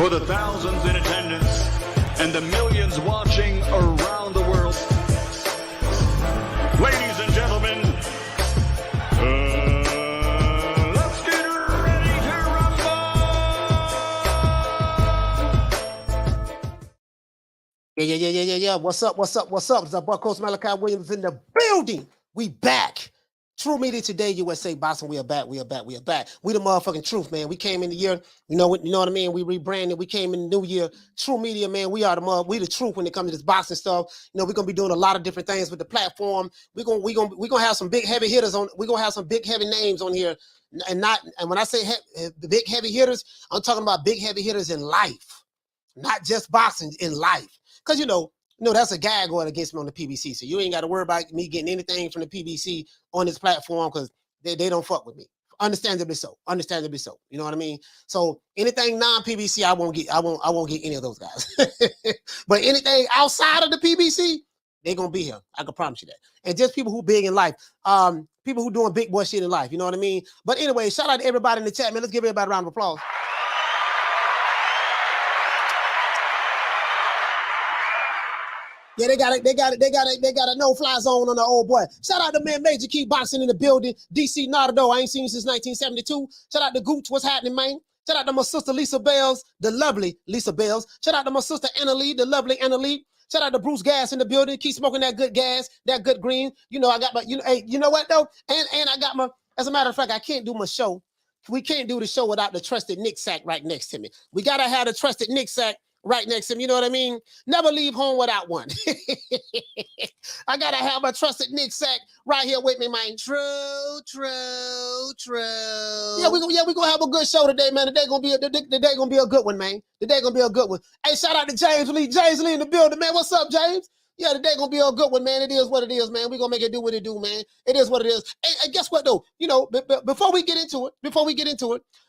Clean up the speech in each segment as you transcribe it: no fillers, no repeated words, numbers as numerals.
for the thousands in attendance and the millions watching around the world. Ladies and gentlemen, let's get ready to rumble! Yeah. What's up? It's our Buck Coast Malachi Williams in the building. We back. True Media Today, USA Boxing. We are back. We the motherfucking truth, man. We came in the year, you know what I mean? We rebranded. We came in the new year. True Media, man. We the truth when it comes to this boxing stuff. You know, we're gonna be doing a lot of different things with the platform. We're gonna have some big heavy hitters on. We're gonna have some big heavy names on here, and when I say the big heavy hitters, I'm talking about big heavy hitters in life, not just boxing, in life. Because you know, that's a guy going against me on the PBC. So you ain't got to worry about me getting anything from the PBC on this platform because they don't fuck with me. Understandably so. You know what I mean? So anything non-PBC, I won't get any of those guys. But anything outside of the PBC, they're gonna be here. I can promise you that. And just people who big in life, people who doing big boy shit in life. You know what I mean? But anyway, shout out to everybody in the chat, man. Let's give everybody a round of applause. Yeah, they got a no-fly zone on the old boy. Shout out to man Major Key Boxing in the building. DC Nardo, I ain't seen you since 1972. Shout out to Gooch, what's happening, man? Shout out to my sister Lisa Bells, the lovely Lisa Bells. Shout out to my sister Anna Lee, the lovely Anna Lee. Shout out to Bruce Gas in the building. Keep smoking that good gas, that good green. You know, I got my, hey, you know what though? And I got my, as a matter of fact, I can't do my show. We can't do the show without the trusted Nick Sack right next to me. We gotta have the trusted Nick Sack right next to him, you know what I mean? Never leave home without one. I gotta have my trusted Nick Sack right here with me, man. True. Yeah, we gonna have a good show today, man. Today gonna be a good one, man. Today gonna be a good one. Hey, shout out to James Lee. James Lee in the building, man. What's up, James? Yeah, today gonna be a good one, man. It is what it is, man. We gonna make it do what it do, man. It is what it is. And guess what, though? You know, before we get into it,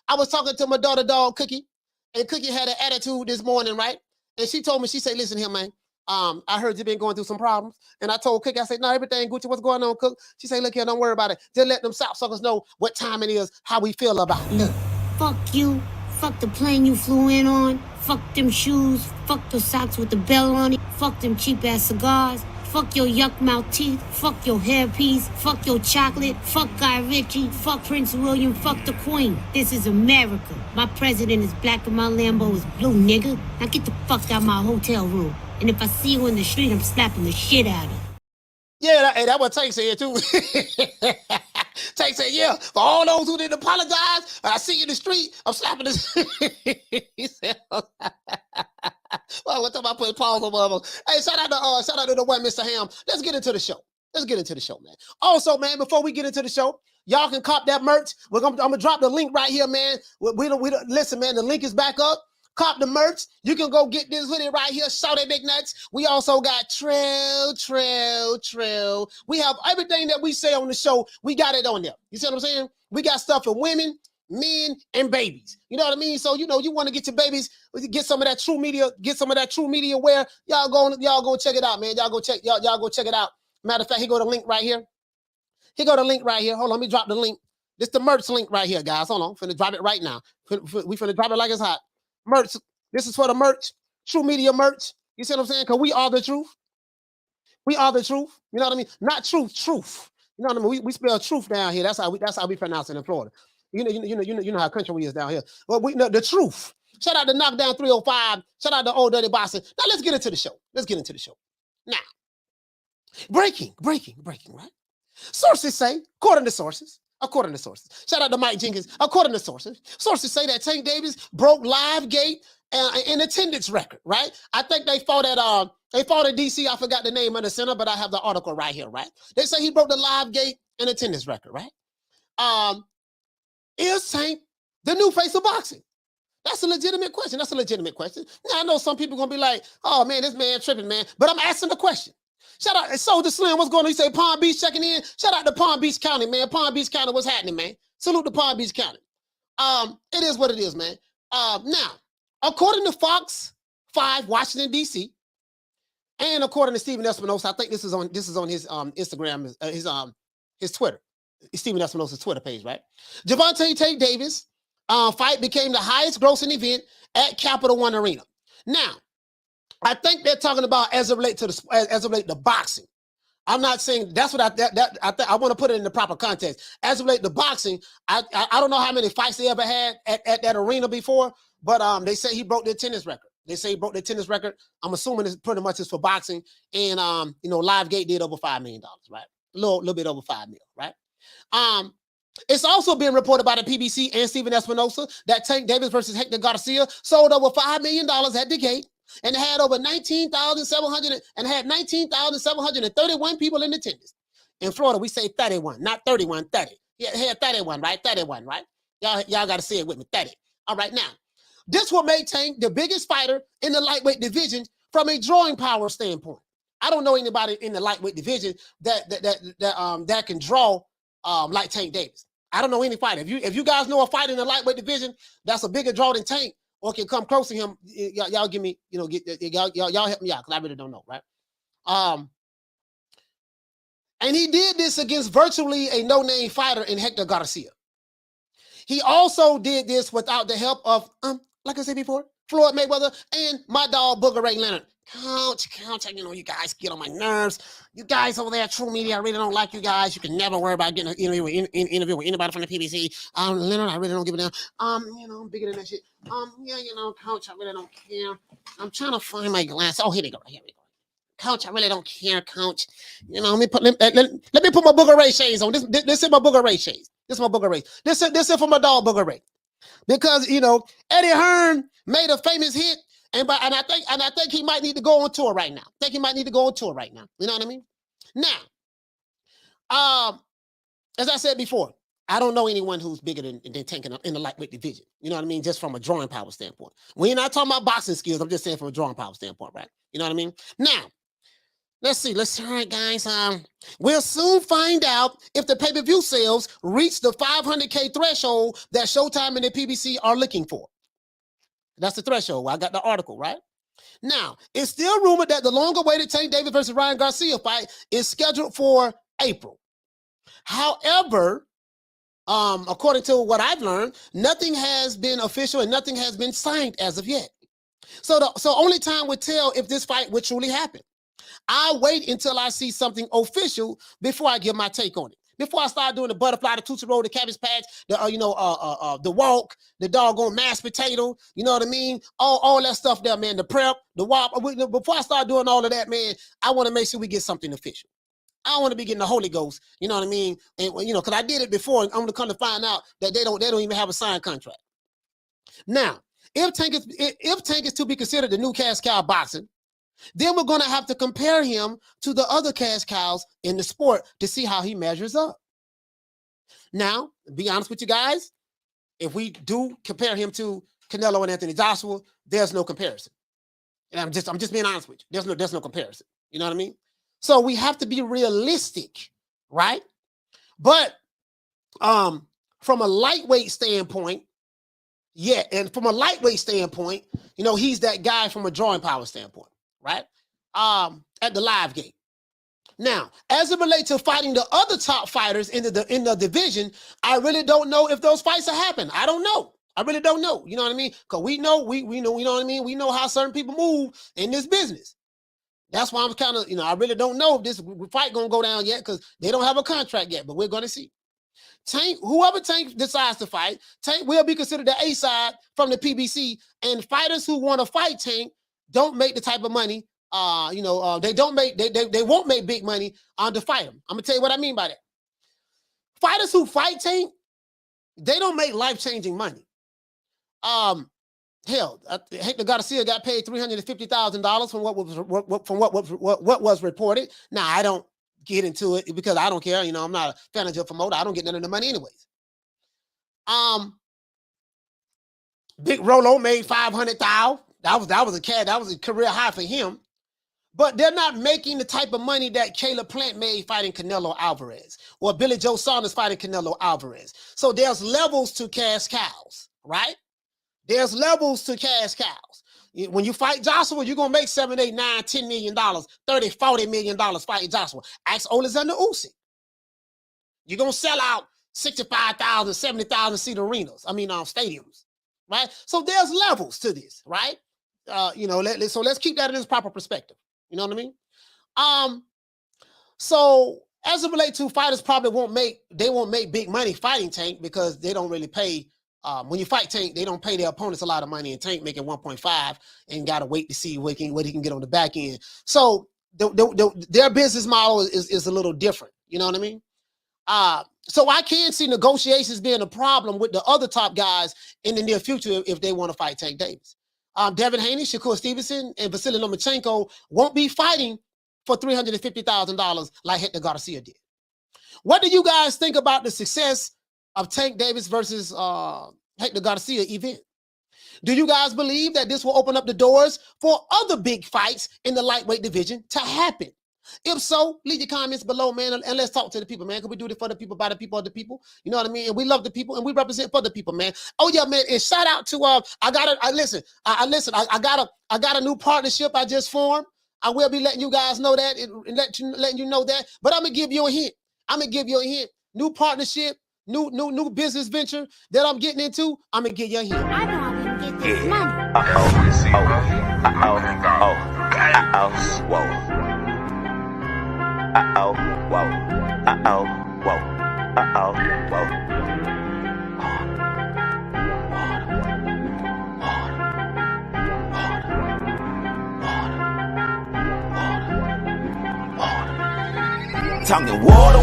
I was talking to my daughter, dog Cookie. And Cookie had an attitude this morning, right? And she told me, she said, listen here, man, I heard you've been going through some problems. And I told Cookie, I said, no, everything Gucci, what's going on, Cook? She said, look here, don't worry about it. Just let them sapsuckers know what time it is, how we feel about it. Look, fuck you. Fuck the plane you flew in on. Fuck them shoes. Fuck the socks with the bell on it. Fuck them cheap-ass cigars. Fuck your yuck mouth teeth. Fuck your hairpiece. Fuck your chocolate. Fuck Guy Ritchie. Fuck Prince William. Fuck the Queen. This is America. My president is black and my Lambo is blue, nigga. Now get the fuck out of my hotel room. And if I see you in the street, I'm slapping the shit out of you. Yeah, that's what Tank said too. Tank said, yeah, for all those who didn't apologize, I see you in the street, I'm slapping this. He said, well, what time I put pause on motherfucker? Hey, shout out to the one, Mr. Ham. Let's get into the show. Man. Also, man, before we get into the show, y'all can cop that merch. I'm gonna drop the link right here, man. We don't listen, man. The link is back up. Cop the merch. You can go get this hoodie right here. Shout at Big Nuts. We also got Trail. We have everything that we say on the show. We got it on there. You see what I'm saying? We got stuff for women, men, and babies. You know what I mean? So you know you want to get your babies, get some of that True Media wear. Y'all go check it out, man. Y'all go check it out. Matter of fact, here go the link right here. Hold on, let me drop the link. This the merch link right here, guys. Hold on, finna drop it right now. We finna drop it like it's hot. Merch. This is for the merch. True Media merch. You see what I'm saying? Because we are the truth. We are the truth. You know what I mean? Not truth. You know what I mean? We spell truth down here. That's how we pronounce it in Florida. You know how country we is down here. Well, we know the truth. Shout out to Knockdown 305. Shout out to Old Dirty Boxing. Now let's get into the show. Now, breaking, right? Sources say, according to sources. Shout out to Mike Jenkins. According to sources say that Tank Davis broke live gate and attendance record, right? I think they fought at DC. I forgot the name of the center, but I have the article right here, right? They say he broke the live gate and attendance record, right? Is Tank the new face of boxing? That's a legitimate question. Now, I know some people gonna be like, oh man, this man tripping, man. But I'm asking the question. Shout out to Soldier Slim. What's going on? He say Palm Beach checking in. Shout out to Palm Beach County, man. Palm Beach County, what's happening, man? Salute to Palm Beach County. It is what it is, man. Now, according to Fox 5 Washington, D.C., and according to Stephen Espinosa, I think this is on his Instagram, his Twitter. Stephen Espinosa's Twitter page, right? Gervonta Tank Davis fight became the highest grossing event at Capital One Arena. Now, I think they're talking about as it relates to boxing. I'm not saying that's what I want to put it in the proper context. As it relates to boxing, I don't know how many fights they ever had at that arena before, but they say he broke their tennis record. They say he broke their tennis record. I'm assuming it's pretty much is for boxing. And Livegate did over $5 million, right? A little bit over $5 million, right? It's also been reported by the PBC and Stephen Espinosa that Tank Davis versus Hector Garcia sold over $5 million at the gate. And had over 19,731 people in attendance. In Florida, we say 31, not 31, 30. Yeah, had 31, right? 31, right? Y'all got to say it with me, 30. All right, now, this will make Tank the biggest fighter in the lightweight division from a drawing power standpoint. I don't know anybody in the lightweight division that can draw like Tank Davis. I don't know any fighter. If you guys know a fighter in the lightweight division that's a bigger draw than Tank, or can come close to him, y'all give me, y'all help me out, because I really don't know, right? And he did this against virtually a no-name fighter in Hector Garcia. He also did this without the help of, like I said before, Floyd Mayweather and my dog Booger Ray Leonard. Coach, you guys get on my nerves. You guys over there at True Media, I really don't like you guys. You can never worry about getting an interview with anybody from the PBC. Leonard, I really don't give a damn. I'm bigger than that shit. Coach, I really don't care. I'm trying to find my glass. Oh, here we go. Coach, I really don't care, Coach. Let me put my Booger Ray shades on. This is my Booger Ray shades. This is my Booger Ray. This is for my dog Booger Ray. Because Eddie Hearn made a famous hit. And I think he might need to go on tour right now. You know what I mean? Now, as I said before, I don't know anyone who's bigger than Tank in the lightweight division. You know what I mean? Just from a drawing power standpoint. We're not talking about boxing skills. I'm just saying from a drawing power standpoint, right? You know what I mean? Now, let's see. All right, guys. We'll soon find out if the pay-per-view sales reach the 500K threshold that Showtime and the PBC are looking for. That's the threshold. I got the article, right? Now, it's still rumored that the longer-awaited Tank Davis versus Ryan Garcia fight is scheduled for April. However, according to what I've learned, nothing has been official and nothing has been signed as of yet. So only time will tell if this fight would truly happen. I'll wait until I see something official before I give my take on it. Before I start doing the butterfly, the Tootsie Roll, the Cabbage Patch, the walk, the doggone mashed potato, you know what I mean? All that stuff there, man, the prep, the wop. Before I start doing all of that, man, I want to make sure we get something official. I don't want to be getting the Holy Ghost, you know what I mean? And because I did it before, and I'm going to come to find out that they don't even have a signed contract. Now, if Tank is to be considered the new cash cow boxing, then we're going to have to compare him to the other cash cows in the sport to see how he measures up. Now, to be honest with you guys, if we do compare him to Canelo and Anthony Joshua, there's no comparison. And I'm just being honest with you. There's no comparison. You know what I mean? So we have to be realistic, right? But from a lightweight standpoint, he's that guy from a drawing power standpoint. Right? At the live gate. Now, as it relates to fighting the other top fighters in the division, I really don't know if those fights will happen. I don't know. I really don't know. You know what I mean? Because we know, you know what I mean? We know how certain people move in this business. That's why I'm kind of, I really don't know if this fight gonna go down yet because they don't have a contract yet, but we're gonna see. Whoever Tank decides to fight, Tank will be considered the A side from the PBC, and fighters who want to fight Tank don't make the type of money, they won't make big money to fight him. I'm gonna tell you what I mean by that. Fighters who fight Tank, they don't make life-changing money. Hell, Hector Garcia got paid $350,000 from what was reported. Now I don't get into it because I don't care. I'm not a fan of Joe promoter. I don't get none of the money anyways. Big Rolo made $500,000. That was a career high for him. But they're not making the type of money that Caleb Plant made fighting Canelo Alvarez or Billy Joe Saunders fighting Canelo Alvarez. So there's levels to cash cows, right? There's levels to cash cows. When you fight Joshua, you're going to make $7, $8, $9, $10 million, $30, $40 million fighting Joshua. Ask Alexander Usyk. You're going to sell out 65,000, 70,000 seat arenas. I mean, stadiums, right? So there's levels to this, right? You know, so let's keep that in its proper perspective. You know what I mean? So as it relates to fighters, probably won't make big money fighting Tank because they don't really pay. When you fight Tank, they don't pay their opponents a lot of money, and Tank making 1.5 and got to wait to see what he can get on the back end. So their business model is a little different. You know what I mean? So I can see negotiations being a problem with the other top guys in the near future if they want to fight Tank Davis. Devin Haney, Shakur Stevenson, and Vasily Lomachenko won't be fighting for $350,000 like Hector Garcia did. What do you guys think about the success of Tank Davis versus Hector Garcia event? Do you guys believe that this will open up the doors for other big fights in the lightweight division to happen? If so, leave your comments below, man, and let's talk to the people, man. Because we do it for the people, by the people, of the people. You know what I mean? And we love the people, and we represent for the people, man. Oh yeah, man. And shout out to I got a new partnership I just formed. I will be letting you guys know that and letting you know that. But I'm gonna give you a hint. New partnership, new business venture that I'm getting into. I'm gonna give you a hint. I know I'm gonna get this money. Talking water.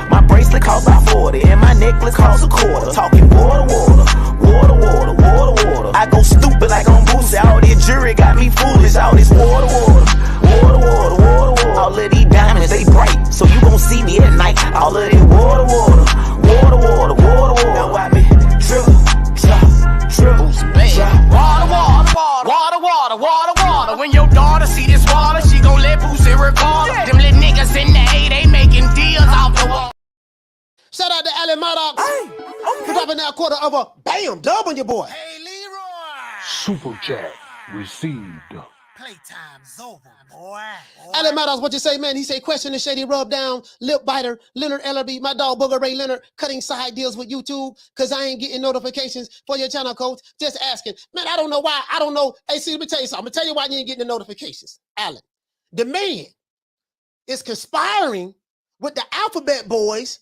My bracelet costs about 40 and my necklace costs a quarter. Talking water. I go stupid like on Boosie. All this jury got me foolish. All this water. All of these diamonds, they bright, so you gon' see me at night. All of this water. Now I be drip. Water. When your daughter see this water, she gon' let Boosie regardless. Them little niggas in the A, they making deals off the wall. Shout out to Allen Maddox for dropping that quarter of a bam dub on your boy. Hey, Leroy. Super chat received. Playtime's over, boy. Allen Maddox, what you say, man? He say, question the shady rub down, lip biter, Leonard Ellerbe, my dog Booger Ray Leonard, cutting side deals with YouTube because I ain't getting notifications for your channel, coach. Just asking. Man, I don't know why. I don't know. Hey, see, let me tell you something. I'm going to tell you why you ain't getting the notifications. Allen, the man is conspiring with the Alphabet Boys,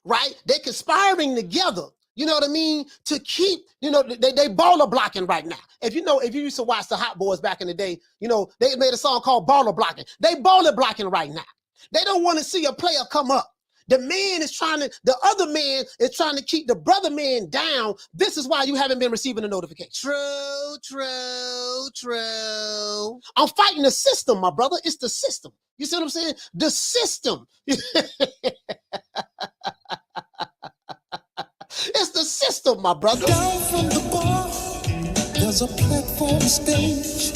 right? They conspiring together. You know what I mean? To keep, they baller blocking right now. If you used to watch the Hot Boys back in the day, they made a song called Baller Blocking. They baller blocking right now. They don't want to see a player come up. The other man is trying to keep the brother man down. This is why you haven't been receiving a notification. True. I'm fighting the system, my brother. It's the system. You see what I'm saying? The system. It's the system, my brother. Down from the bar, there's a platform stage.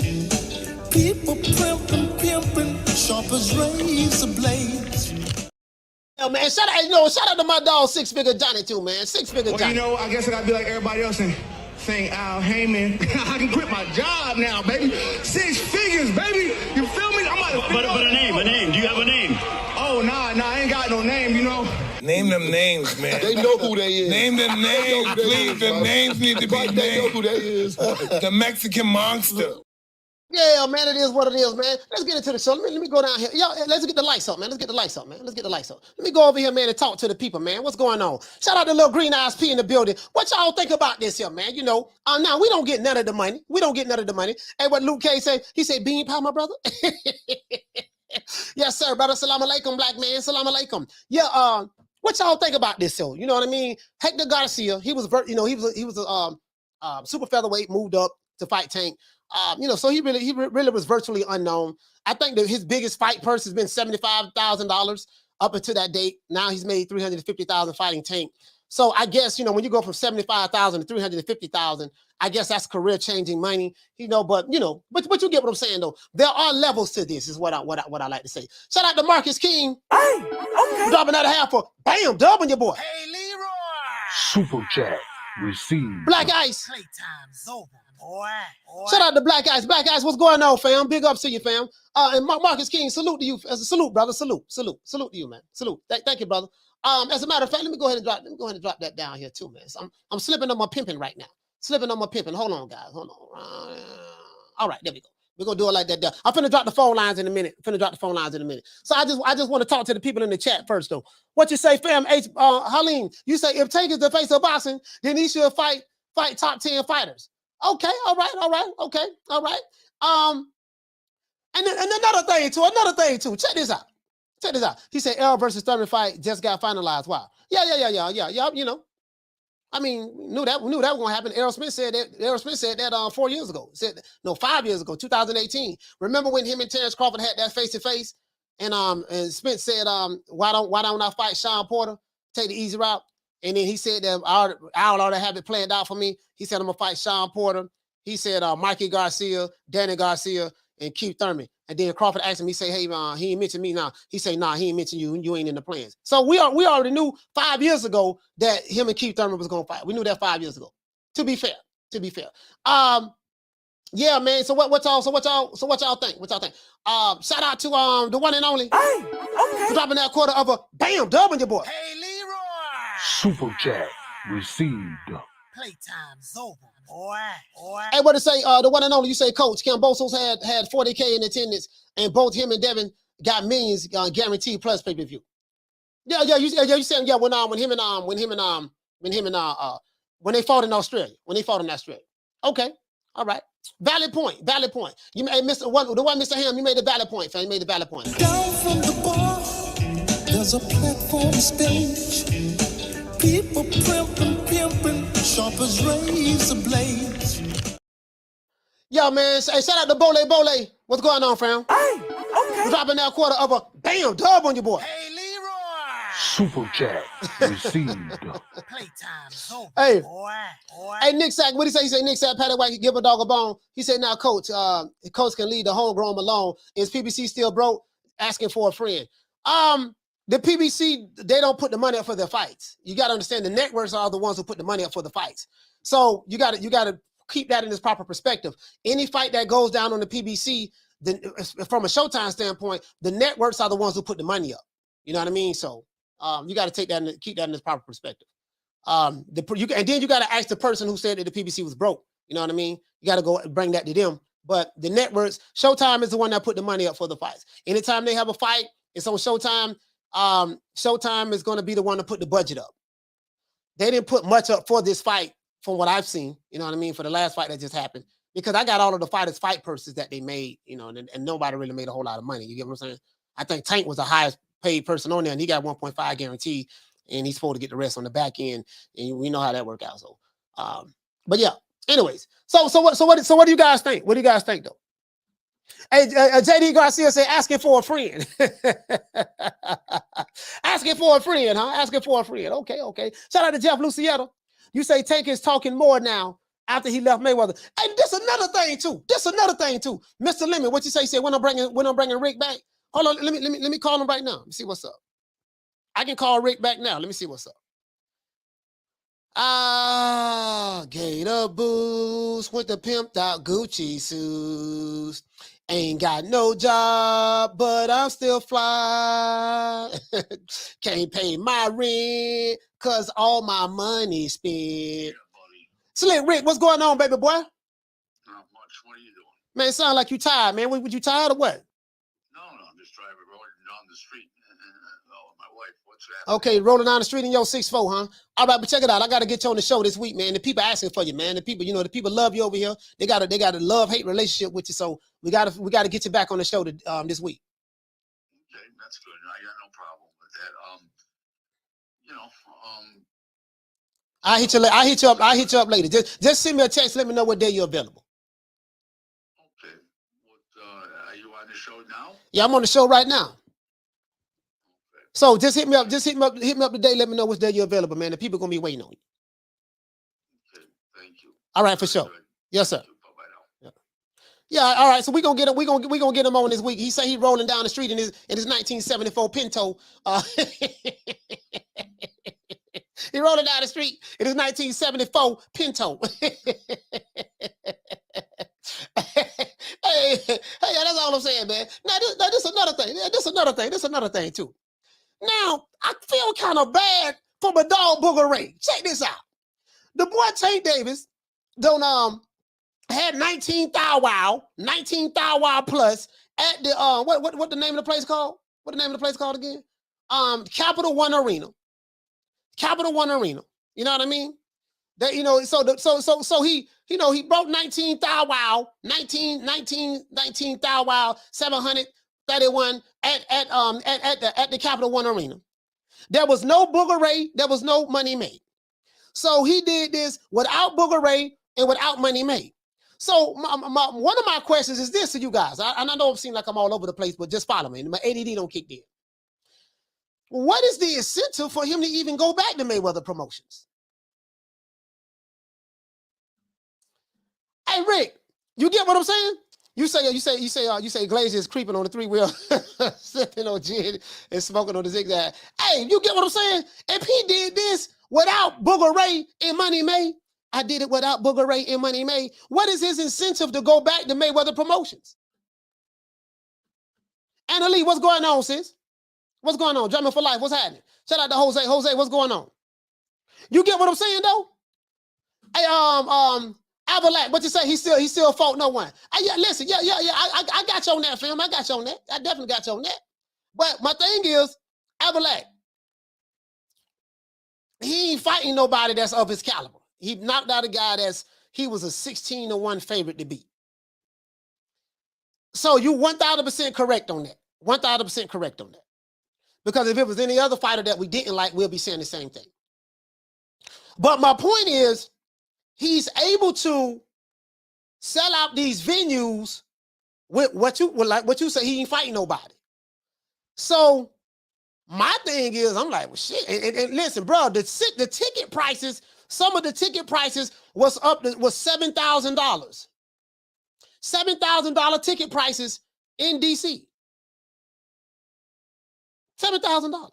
People pimping, sharp as razor blades. Yeah, man, shout out to my dog, Six Figure Johnny, too, man. Six Figure Johnny. Well, I guess I gotta be like everybody else and saying Al Heyman. I can quit my job now, baby. 6 figures, baby. You feel me? I'm about to But a name. Do you have a name? Oh, nah, I ain't got no name, Name them names, man. They know who they is. Name them names, please. The names need to be named. They know who they is. The Mexican monster. Yeah, man, it is what it is, man. Let's get into the show. Let me go down here. Yo, let's get the lights up, man. Let's get the lights up. Let me go over here, man, and talk to the people, man. What's going on? Shout out to little Green Eyes P in the building. What y'all think about this here, man? Now we don't get none of the money. Hey, what Luke K say? He said, bean pie, my brother. Yes, sir, brother. Salam alaikum, black man. Salam alaikum. Yeah, what y'all think about this show? You know what I mean? Hector Garcia, he was a super featherweight, moved up to fight Tank. So he really was virtually unknown. I think that his biggest fight purse has been $75,000 up until that date. Now he's made $350,000 fighting Tank. So I guess, when you go from $75,000 to $350,000, I guess that's career-changing money, but you get what I'm saying, though. There are levels to this, is what I like to say. Shout out to Marcus King. Hey, okay. Dropping out of half for bam, dub on your boy. Hey, Leroy. Super chat received. Black Ice. Playtime's over, boy. Shout out to Black Ice. Black Ice, what's going on, fam? Big ups to you, fam. And Marcus King, salute to you. Salute, brother. Salute to you, man. Salute. Thank you, brother. As a matter of fact, let me go ahead and drop that down here too, man. So I'm slipping on my pimping right now. Slipping on my pimping. Hold on, guys. Hold on. All right, there we go. We're gonna do it like that. There. I'm finna drop the phone lines in a minute. So I just want to talk to the people in the chat first, though. What you say, fam? Halim, you say if Tank is the face of boxing, then he should fight top 10 fighters. Okay, all right, okay, all right. And another thing too. Check this out. He said Ellerbe versus Thurman fight just got finalized. Wow. Yeah. You know, I mean, knew that was gonna happen. Errol Smith said that 4 years ago. 5 years ago, 2018. Remember when him and Terrence Crawford had that face to face, and Smith said, why don't I fight Sean Porter? Take the easy route. And then he said that I ought to have it planned out for me. He said I'm gonna fight Sean Porter. He said Mikey Garcia, Danny Garcia, and Keith Thurman. And then Crawford asked him, he said, hey, he ain't mentioned me now. He said, nah, he ain't mentioned you. You ain't in the plans. So we already knew 5 years ago that him and Keith Thurman was going to fight. We knew that 5 years ago. To be fair. Yeah, man. So what y'all think? Shout out to the one and only. Hey, okay. For dropping that quarter of a bam dub on your boy. Hey, Leroy. Super chat received. Playtime's over, boy. Hey, what to say? The one and only, you say Coach Cambosos had 40K in attendance, and both him and Devin got millions guaranteed plus pay-per-view. Yeah. You saying when they fought in Australia. Okay, all right. Valid point. You made the one, Mr. Ham. You made the valid point, fam. You made the valid point. Down from the bar, there's a platform stage. People pimping, sharp as razor blades. Yo, man, hey, shout out to Bole. What's going on, fam? Hey, okay. We're dropping that quarter of a bam dub on your boy. Hey, Leroy. Super chat received. Playtime's over, Hey. boy. Hey, Nick Sack, what did he say? He said Nick Sack, Patty White, give a dog a bone. He said, now, Coach, Coach can leave the homegrown alone. Is PBC still broke? Asking for a friend. The PBC, they don't put the money up for their fights. You got to understand the networks are the ones who put the money up for the fights. So you got to keep that in its proper perspective. Any fight that goes down on the PBC, from a Showtime standpoint, the networks are the ones who put the money up. You know what I mean? So you got to take that and keep that in its proper perspective. And then you got to ask the person who said that the PBC was broke. You know what I mean? You got to go bring that to them. But the networks, Showtime is the one that put the money up for the fights. Anytime they have a fight, it's on Showtime. Showtime is going to be the one to put the budget up. They didn't put much up for this fight from what I've seen, you know what I mean, for the last fight that just happened, because I got all of the fighters' fight purses that they made, you know, and nobody really made a whole lot of money. You get what I'm saying? I think Tank was the highest paid person on there, and he got 1.5 guaranteed, and he's supposed to get the rest on the back end, and we know how that worked out. So, but yeah. Anyways, so what do you guys think? What do you guys think though? Hey, JD Garcia said, asking for a friend. Asking for a friend, huh? Asking for a friend. Okay. Shout out to Jeff Lucietta. You say Tank is talking more now after he left Mayweather. And this another thing too. Mr. Lemon, what you say? He said when I'm bringing Rick back. Hold on, let me call him right now. Let me see what's up. I can call Rick back now. Let me see what's up. Gator boots with the pimped out Gucci suits. Ain't got no job, but I'm still fly. Can't pay my rent, cause all my money spent. Slick Rick, what's going on, baby boy? Not much. What are you doing? Man, it sound like you tired, man. Would you tired or what? No, I'm just driving down the street. My wife, what's that? Okay, rolling down the street in your 6'4", huh? All right, but check it out. I got to get you on the show this week, man. The people asking for you, man. The people love you over here. They got a love-hate relationship with you, so we got to get you back on the show this week. Okay, that's good. I got no problem with that. I'll hit you up later. Just send me a text. Let me know what day you're available. Okay. Are you on the show now? Yeah, I'm on the show right now. So just hit me up today. Let me know which day you're available, man. The people are gonna be waiting on you. Okay, thank you. All right, for sure. Good. Yes, sir. Bye-bye now. Yeah, all right. So we're gonna get him on this week. He say he rolling down the street in his 1974 Pinto. He rolling down the street in his 1974 Pinto. Hey, that's all I'm saying, man. Now, this another thing. This another thing, too. Now, I feel kind of bad for my dog Booger Ray. Check this out. The boy Tank Davis had 19 Thou Wow plus at the what the name of the place called? What the name of the place called again? Capital One Arena. Capital One Arena. You know what I mean? That so he broke 19 Thou Wow, 19 Thou Wow, 731 at the Capital One Arena. There was no Booger Ray, there was no money made. So he did this without Booger Ray and without money made. So one of my questions is this to you guys. I know it seems like I'm all over the place, but just follow me. My ADD don't kick in. What is the incentive for him to even go back to Mayweather Promotions? Hey Rick, you get what I'm saying? You say Glazier is creeping on the 3-wheel, sipping on gin and smoking on the zigzag. Hey, you get what I'm saying? If he did this without Booger Ray and Money May, I did it without Booger Ray and Money May. What is his incentive to go back to Mayweather Promotions? Anna Lee, what's going on, sis? What's going on? Drumming for life, what's happening? Shout out to Jose. Jose, what's going on? You get what I'm saying, though? Hey, Avalac, what you say? He still fought no one. Yeah, listen, yeah. I got you on that, fam. I got you on that. I definitely got you on that. But my thing is, Avalac, he ain't fighting nobody that's of his caliber. He knocked out a guy he was a 16-1 favorite to beat. So you 1,000% correct on that. 1,000% correct on that. Because if it was any other fighter that we didn't like, we'll be saying the same thing. But my point is, he's able to sell out these venues with what you say, he ain't fighting nobody. So my thing is, I'm like, well, shit. And listen, bro, the ticket prices, some of the ticket prices was $7,000. $7,000 ticket prices in DC. $7,000.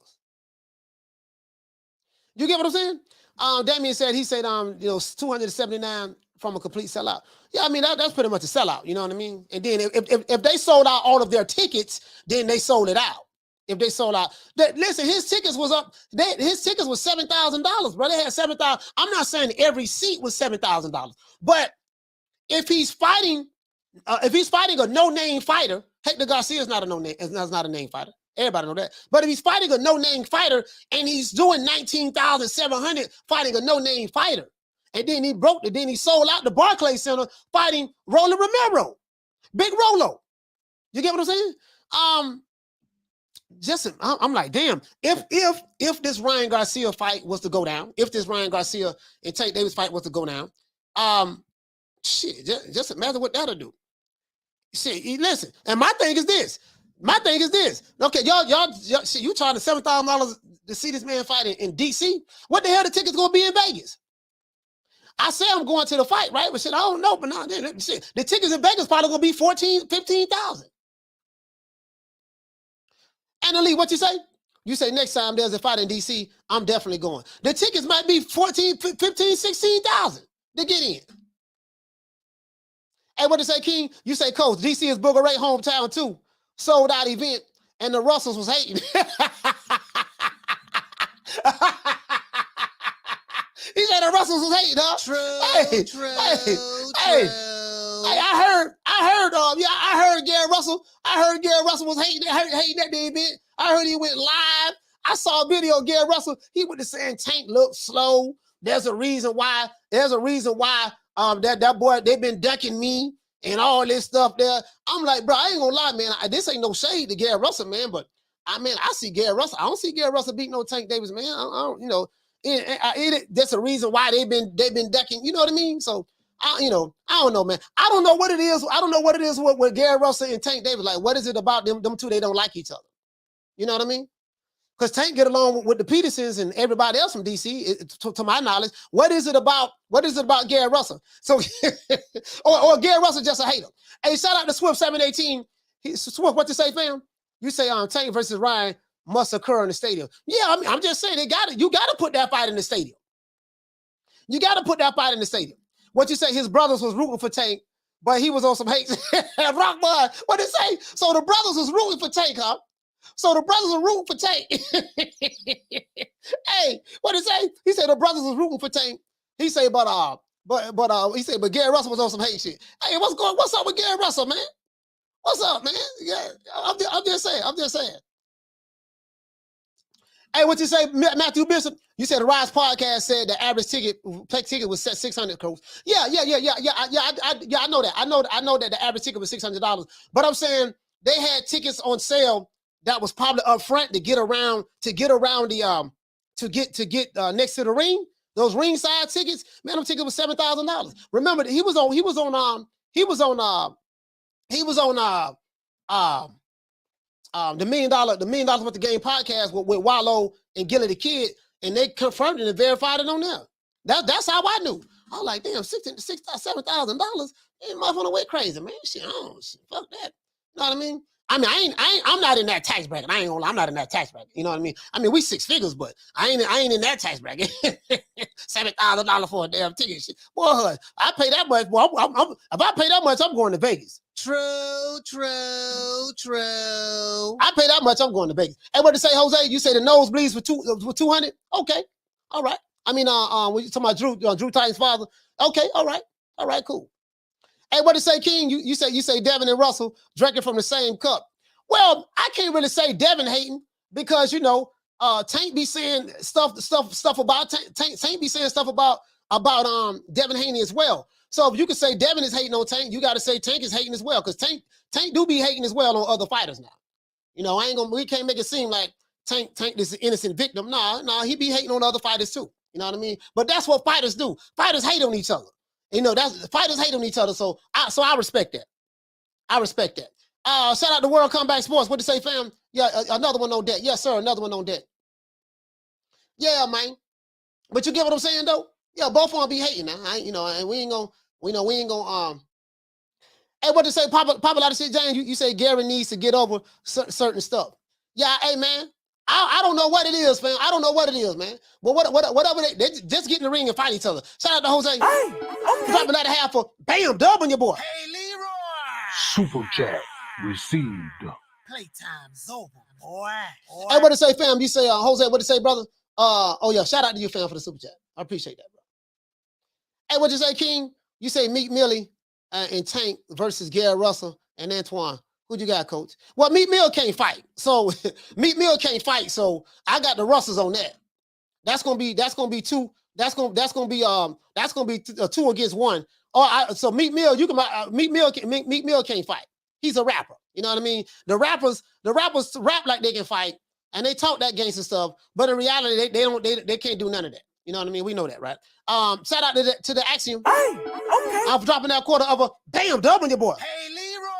You get what I'm saying? Damien said, 279 from a complete sellout. Yeah, I mean, that's pretty much a sellout, you know what I mean? And then if they sold out all of their tickets, then they sold it out. If they sold out, listen, his tickets was up. His tickets was $7,000, bro. They had 7,000. I'm not saying every seat was $7,000, but if he's fighting a no-name fighter, Hector Garcia is not a no-name. Is not a name fighter. Everybody know that. But if he's fighting a no-name fighter and he's doing 19,700 fighting a no-name fighter, and then he sold out the Barclays Center fighting Roland Romero, Big Rolo. You get what I'm saying? I'm like, damn. If this Ryan Garcia fight was to go down, if this Ryan Garcia and Tank Davis fight was to go down, shit, just imagine what that'll do. Shit, listen. And my thing is this. Okay, y'all shit, you charging $7,000 to see this man fight in DC? What the hell the tickets gonna be in Vegas? I say I'm going to the fight, right? But shit, I don't know. But no, shit, the tickets in Vegas probably gonna be 14,000, 15,000. Anna Lee, what you say? You say next time there's a fight in DC, I'm definitely going. The tickets might be 14,000, 15,000, 16,000 to get in. Hey, what you say, King? You say, Coach, DC is Booger Ray hometown too. Sold out event, and the Russells was hating. He said the Russells was hating, huh? True. I heard Gary Russell. I heard Gary Russell was hating that event. I heard he went live. I saw a video of Gary Russell. He went to saying Tank looked slow. There's a reason why. That boy, they've been ducking me and all this stuff there. I'm like, bro, I ain't gonna lie, man. This ain't no shade to Gary Russell, man. But I see Gary Russell. I don't see Gary Russell beat no Tank Davis, man. I don't, that's a reason why they've been ducking. You know what I mean? So I don't know, man. I don't know what it is. I don't know what it is with Gary Russell and Tank Davis. Like, what is it about them two? They don't like each other. You know what I mean? Because Tank get along with the Petersons and everybody else from DC, to my knowledge. What is it about Gary Russell? So, or Gary Russell just a hater. Hey, shout out to Swift 718. Swift, what you say, fam? You say Tank versus Ryan. must occur in the stadium. Yeah, I mean, I'm just saying you gotta put that fight in the stadium. You gotta put that fight in the stadium. What you say? His brothers was rooting for Tank, but he was on some hate. Rock Bud, what did say? So the brothers was rooting for Tank, huh? So the brothers were rooting for Tank. Hey, what did it say? He said the brothers was rooting for Tank. He said, but he said, but Gary Russell was on some hate shit. Hey, what's up with Gary Russell, man? What's up, man? Yeah, I'm just saying. Hey, what you say, Matthew Bishop? You said the Rise podcast said the average ticket was set $600. Coach. Yeah. I know that. I know that the average ticket was $600. But I'm saying they had tickets on sale that was probably up front to get around the next to the ring. Those ringside tickets, man, them tickets was $7,000. Remember, he was on the $1 Million Worth of Game podcast with Wallow and Gilly the Kid, and they confirmed it and verified it on there. That's how I knew. I was like, damn, $7,000. Motherfucker went crazy, man. Shit, fuck that. You know what I mean? I mean, I'm not in that tax bracket. I ain't gonna lie, I'm not in that tax bracket. You know what I mean? I mean, we 6 figures, but I ain't in that tax bracket. $7,000 for a damn ticket. Shit. Boy, I pay that much. Boy, if I pay that much, I'm going to Vegas. True. I pay that much, I'm going to Vegas. Hey, what to say, Jose? You say the nosebleeds for 200? Okay, all right. I mean, when you talking about Drew Titan's father? Okay, all right, cool. Hey, what to say, King? You say Devin and Russell drinking from the same cup. Well, I can't really say Devin hating because Tank be saying stuff about Tank be saying stuff about Devin Haney as well. So if you could say Devin is hating on Tank, you got to say Tank is hating as well because Tank do be hating as well on other fighters now. We can't make it seem like Tank is an innocent victim. Nah, he be hating on other fighters too. You know what I mean? But that's what fighters do. Fighters hate on each other. Fighters hate on each other. So I respect that. Shout out to World Combat Sports. What to say, fam? Yeah, another one on deck. Yes, sir, another one on deck. Yeah, man. But you get what I'm saying, though? Yeah, both of them be hating now. And we ain't gonna. Hey, what to say, Papa Lotta Shit, James? You say Gary needs to get over certain stuff. Yeah, hey, man. I don't know what it is, man. I don't know what it is, man. But whatever they just get in the ring and fight each other. Shout out to Jose. Hey, okay. Dropping that half for bam, dubbing your boy. Hey, Leroy. Super chat received. Playtime's over, boy. Hey, what to say, fam? You say, Jose, what to say, brother? Oh, yeah, shout out to you, fam, for the super chat. I appreciate that, bro. Hey, what you say, King? You say Meek Millie and Tank versus Gary Russell and Antoine. Who you got, Coach? Well, Meek Mill can't fight. So Meek Mill can't fight. So I got the Russells on that. That's gonna be 2 against 1. So Meek Mill, Meek Mill can't fight. He's a rapper. You know what I mean? The rappers rap like they can fight and they talk that gangster stuff, but in reality, they can't do none of that. You know what I mean? We know that, right? Shout out to the Axiom. Hey, okay. I'm dropping that quarter of a bam, doubling your boy. Hey, Leroy.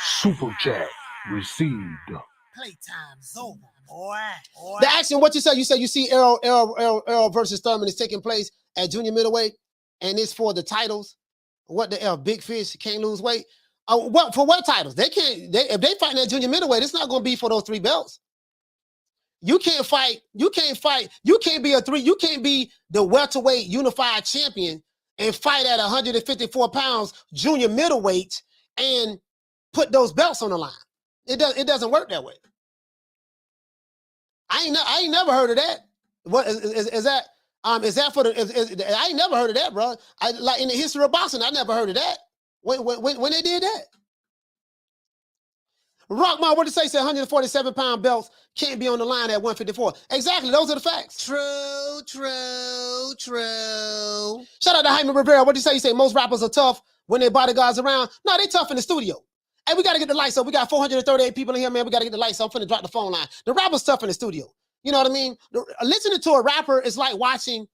Super chat received. Playtime's over, boy. The Axiom, what you say? You say you see Errol versus Thurman is taking place at junior middleweight, and it's for the titles. What the hell? Big Fish can't lose weight. For what titles? If they fighting at junior middleweight, it's not going to be for those 3 belts. You can't fight. You can't be the welterweight unified champion and fight at 154 pounds junior middleweight and put those belts on the line. It doesn't work that way. I ain't never heard of that. What is that? Is that for the? I ain't never heard of that, bro. Like in the history of boxing, I never heard of that. When they did that. Rockmar, what did it say? 147-pound belts can't be on the line at 154. Exactly, those are the facts. True. Shout out to Jaime Rivera. What did you say? You say most rappers are tough when their bodyguards around. No, they tough in the studio. Hey, we got to get the lights up. We got 438 people in here, man. We got to get the lights up. I'm finna drop the phone line. The rapper's tough in the studio. You know what I mean? Listening to a rapper is like watching,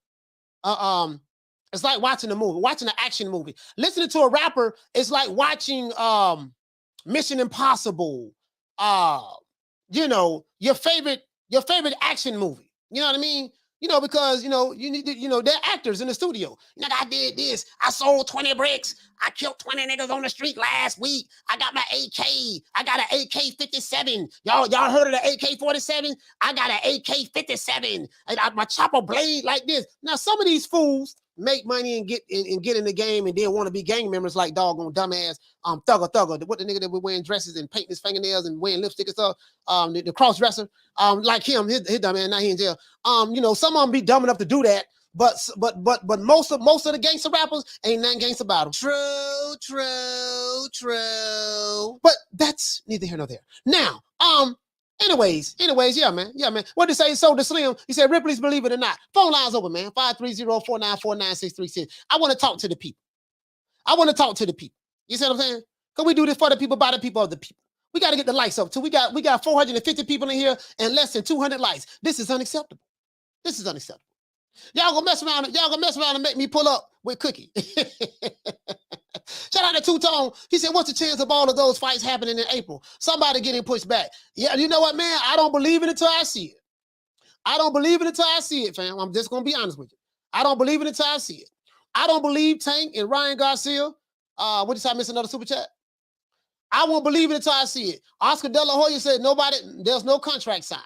it's like watching a movie, watching an action movie. Listening to a rapper is like watching Mission Impossible. Your favorite action movie. You know what I mean? because you need to, they're actors in the studio. I did this. I sold 20 bricks. I killed 20 niggas on the street last week. I got my AK. I got an AK-57. Y'all heard of the AK-47? I got an AK-57. My chopper blade like this. Now, some of these fools make money and get in the game and then want to be gang members like doggone dumbass Thugger. What the nigga that was wearing dresses and painting his fingernails and wearing lipstick and stuff, the cross dresser, like him, his dumb ass, now he in jail. Some of them be dumb enough to do that, but most of the gangster rappers ain't nothing gangster about them. True. But that's neither here nor there. Now, Anyways, yeah, man. What did he say? So the Slim, he said, Ripley's Believe It or Not. Phone lines open, man. 530-494-9636. I want to talk to the people. You see what I'm saying? Because we do this for the people, by the people, of the people. We got to get the likes up too. We got 450 people in here and less than 200 likes. This is unacceptable. Y'all gonna mess around and make me pull up with Cookie. Shout out to Two-Tone. He said, what's the chance of all of those fights happening in April? Somebody getting pushed back. Yeah, you know what, man? I don't believe it until I see it. Fam. I'm just going to be honest with you. I don't believe it until I see it. I don't believe Tank and Ryan Garcia. What did I miss another super chat? I won't believe it until I see it. Oscar De La Hoya said, there's no contract signed.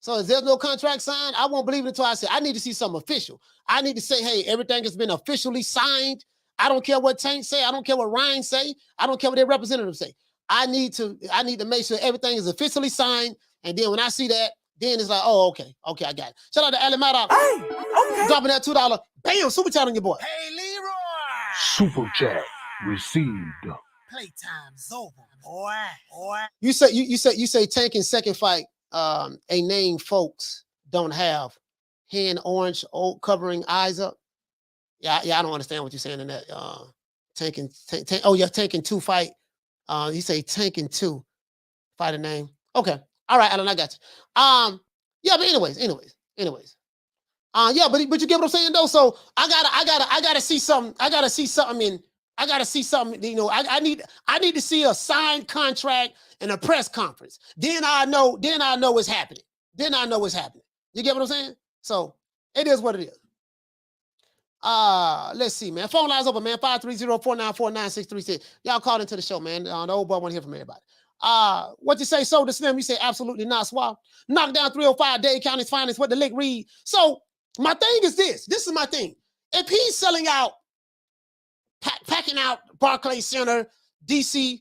So if there's no contract signed, I won't believe it until I see it. I need to see something official. I need to say, hey, everything has been officially signed. I don't care what Tank say. I don't care what Ryan say. I don't care what their representatives say. I need to make sure everything is officially signed. And then when I see that, then it's like, oh, okay, I got it. Shout out to Ellerbe. Hey, okay. Dropping that $2. Bam, super chat on your boy. Hey, Leroy. Super chat received. Playtime's over, boy. You say Tank in second fight, a name folks don't have. Hand orange, old covering eyes up. Yeah, I don't understand what you're saying in that. Tank and 2 fight. You say Tank and 2 fight a name. Okay. All right, Alan, I got you. Yeah, but anyways. Yeah, but you get what I'm saying though. So I gotta see something. I need to see a signed contract and a press conference. Then I know what's happening. You get what I'm saying? So it is what it is. Let's see, man. Phone lines open, man. 530-494-9636. Y'all called into the show, man. The old boy want to hear from everybody. What you say, so the Slim? You say absolutely not, Swab. Knock down 305 Dade County's finest. What the lick read. So my thing is this. This is my thing. If he's selling out, packing out Barclays Center, DC,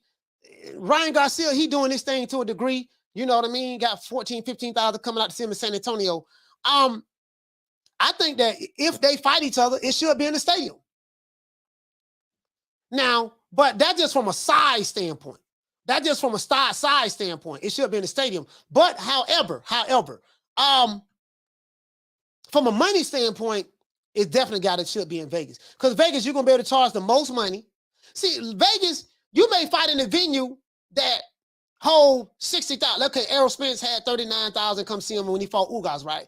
Ryan Garcia, he doing this thing to a degree. You know what I mean? Got 15,000 coming out to see him in San Antonio. I think that if they fight each other, it should be in the stadium. Now, but that's just from a size standpoint. It should be in the stadium. But however, from a money standpoint, it's definitely should be in Vegas. Because Vegas, you're going to be able to charge the most money. See, Vegas, you may fight in a venue that hold 60,000. Okay, Errol Spence had 39,000 come see him when he fought Ugas, right?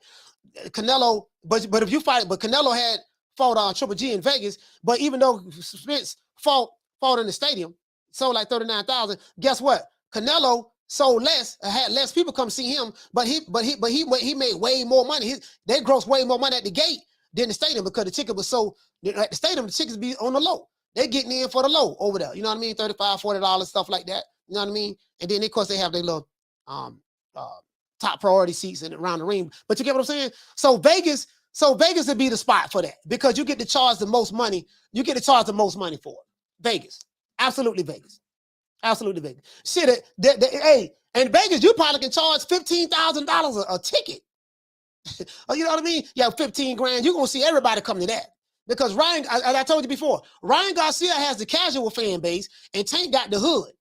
Canelo, but if you fight, but Canelo had fought on Triple G in Vegas, but even though Spence fought in the stadium, sold like 39,000. Guess what? Canelo sold less, had less people come see him, but he made way more money. They grossed way more money at the gate than the stadium because the ticket was so at the stadium. The tickets be on the low. They getting in for the low over there. You know what I mean? $35, $40, stuff like that. You know what I mean? And then of course they have their little top priority seats and around the ring. But you get what I'm saying? So Vegas would be the spot for that because you get to charge the most money. You get to charge the most money for it. Vegas. Absolutely Vegas. Shit, hey, in Vegas, you probably can charge $15,000 a ticket. You know what I mean? Yeah, 15 grand. You're going to see everybody come to that. Because Ryan, as I told you before, Ryan Garcia has the casual fan base and Tank got the hood.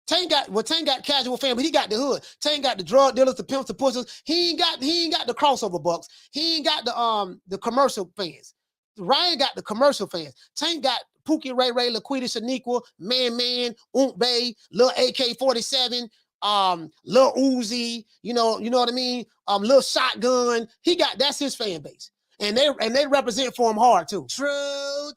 Tank got casual fan, but he got the hood. Tank got the drug dealers, the pimps, the pushers. He ain't got the crossover bucks. He ain't got the commercial fans. Ryan got the commercial fans. Tank got Pookie, Ray, Laquita, Shaniqua, Man, Bay, Lil AK-47, Lil Uzi, you know what I mean? Lil Shotgun. That's his fan base. And they represent for him hard too. True.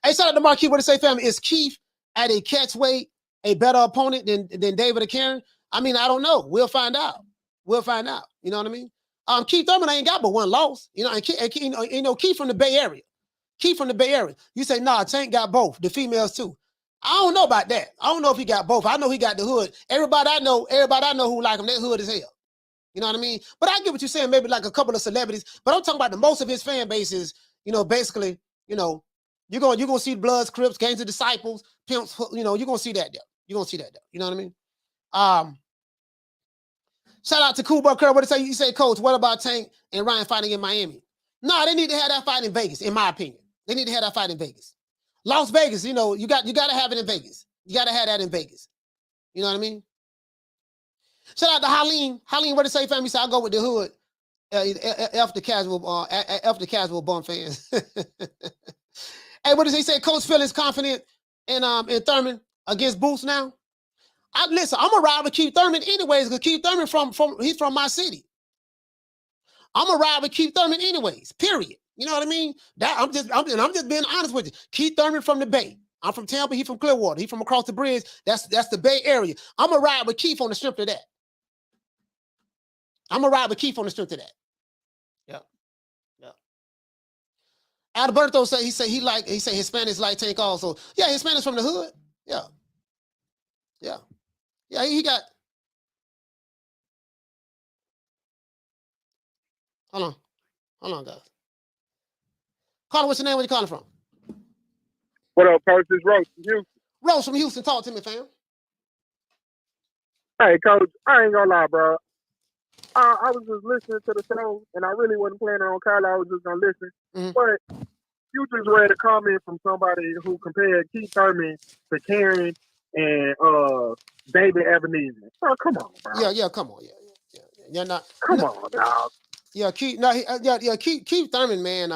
Hey, shout out to Marquis. What to say, family? Is Keith at a catch weight a better opponent than David or Karen? I mean, I don't know. We'll find out. We'll find out. You know what I mean? Keith Thurman ain't got but one loss. You know, and Keith from the Bay Area. Keith from the Bay Area. You say, nah, Tank got both, the females too. I don't know about that. I don't know if he got both. I know he got the hood. Everybody I know who like him, that hood is hell. You know what I mean? But I get what you're saying, maybe like a couple of celebrities. But I'm talking about the most of his fan base is, you know, basically, you know, you're gonna see Bloods, Crips, Gangs of Disciples, Pimps, you know, you're gonna see that there. You're gonna see that there. You know what I mean? Shout out to Cool Buck Curl. What did you say, Coach? What about Tank and Ryan fighting in Miami? No, they need to have that fight in Vegas, in my opinion. They need to have that fight in Vegas. Las Vegas, you know, you got to have it in Vegas. You got to have that in Vegas. You know what I mean? Shout out to Haleen. Haleen, what did say, family? So I'll go with the hood. F the casual bum fans. Hey, what does he say? Coach Phil is confident in Thurman against Boots now. Listen, I'm gonna ride with Keith Thurman anyways, because Keith Thurman he's from my city. I'm gonna ride with Keith Thurman anyways. Period. You know what I mean? I'm just being honest with you. Keith Thurman from the Bay. I'm from Tampa. He from Clearwater. He from across the bridge. That's the Bay Area. I'm gonna ride with Keith on the strength of that. I'm gonna ride with Keith on the strength of that. Yeah. Alberto said he Hispanics like Tank also. Yeah, Hispanics from the hood. Yeah. He got. Hold on, guys. Caller, what's your name? Where you calling from? What up, Coach? It's Rose from Houston. Rose from Houston. Talk to me, fam. Hey, Coach, I ain't gonna lie, bro. I was just listening to the show, and I really wasn't planning on calling. I was just gonna listen. Mm-hmm. But you just read a comment from somebody who compared Keith Thurman to Karen and David Ebenezer. Oh, come on, bro. Yeah, come on. Yeah. You're not. Come on, dog. Yeah, Keith Thurman, man.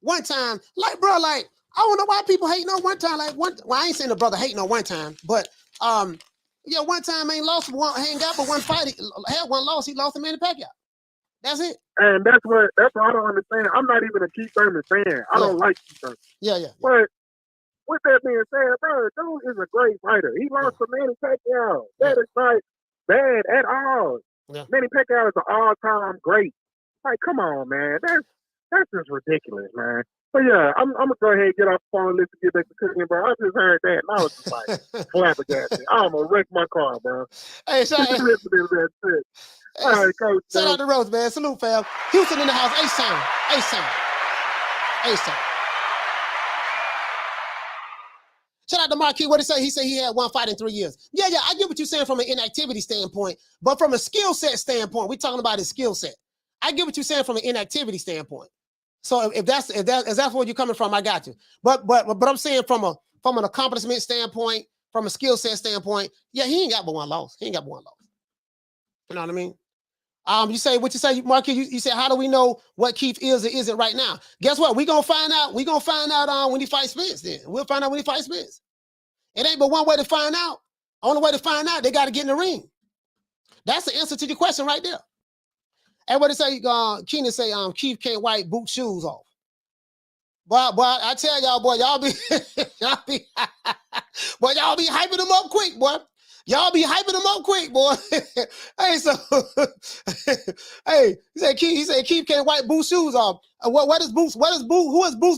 One time, like, bro, like, I don't know why people hating on one time. Well, I ain't saying the brother hating on one time, but one time ain't got but one fight. He had one loss. He lost to Manny Pacquiao. That's it. And that's what I don't understand. I'm not even a Keith Thurman fan. I don't like Keith Thurman. Yeah. But with that being said, bro, dude is a great fighter. He lost to Manny Pacquiao. That is not bad at all. Yeah. Manny Pacquiao is an all-time great. Like, come on, man. That's just ridiculous, man. But yeah, I'm gonna go ahead and get off the phone and listen to get back to cooking, bro. I just heard that and I was just like flabbergasted. I'm gonna wreck my car, bro. Hey, shout out all right, Coach. Shout out to Rose, man. Salute, fam. Houston in the house. Ace-Town. Shout out to Marquis. What did he say? He said he had one fight in 3 years. Yeah. I get what you're saying from an inactivity standpoint, but from a skill set standpoint, we're talking about his skill set. I get what you're saying from an inactivity standpoint. So if that's where you're coming from, I got you. But I'm saying from an accomplishment standpoint, from a skill set standpoint, yeah, he ain't got but one loss. You know what I mean? You say, Marquis, you say, how do we know what Keith is or isn't right now? Guess what? We're gonna find out when he fights Spence, then. We'll find out when he fights Spence. It ain't but one way to find out. Only way to find out, they gotta get in the ring. That's the answer to your question right there. Everybody say, Keenan say, Keith can't wipe boot shoes off. Boy, I tell y'all, boy, y'all be hyping them up quick, boy. Y'all be hyping them up quick, boy. Hey, so, hey, he said Keith can't wipe boot shoes off. Who has Boots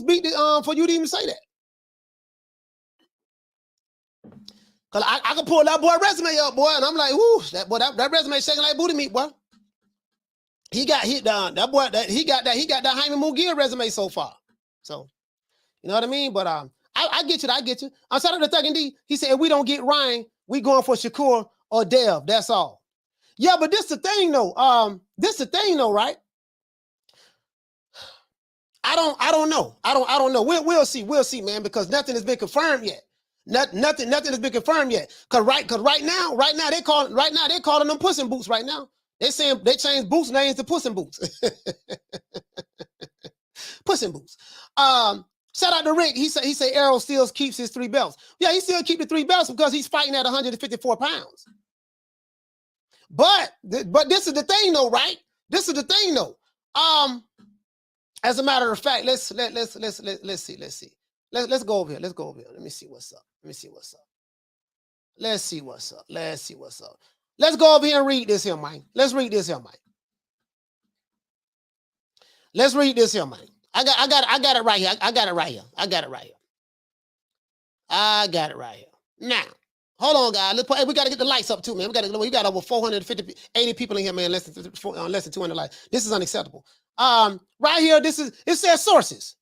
beat for you to even say that? Cause I can pull that boy resume up, boy, and I'm like, whoo, that resume shaking like booty meat, boy. He got hit down. That boy, he got that Jaime Munguia resume so far. So, you know what I mean? But I get you. I'm sorry to Thug and D. He said if we don't get Ryan, we going for Shakur or Dev. That's all. Yeah, but this the thing though. Right? I don't know. I don't know. We'll see, man, because nothing has been confirmed yet. Nothing has been confirmed yet. Cause right now they're calling them Puss in Boots right now. They saying they changed Boots names to Puss in Boots. Puss in Boots. Shout out to Rick. He say Errol still keeps his 3 belts. Yeah, he still keep the 3 belts because he's fighting at 154 pounds. But this is the thing though, right? This is the thing though. As a matter of fact, let's see. Let's go over here. Let me see what's up. Let's see what's up. Let's go over here and read this here, man. Let's read this here, man. Let's read this here, man. I got it right here. I got it right here. I got it right here. Now, hold on, guys. Let's we got to get the lights up too, man. We got over 80 people in here, man. Less than 200 likes. This is unacceptable. Right here, it says sources.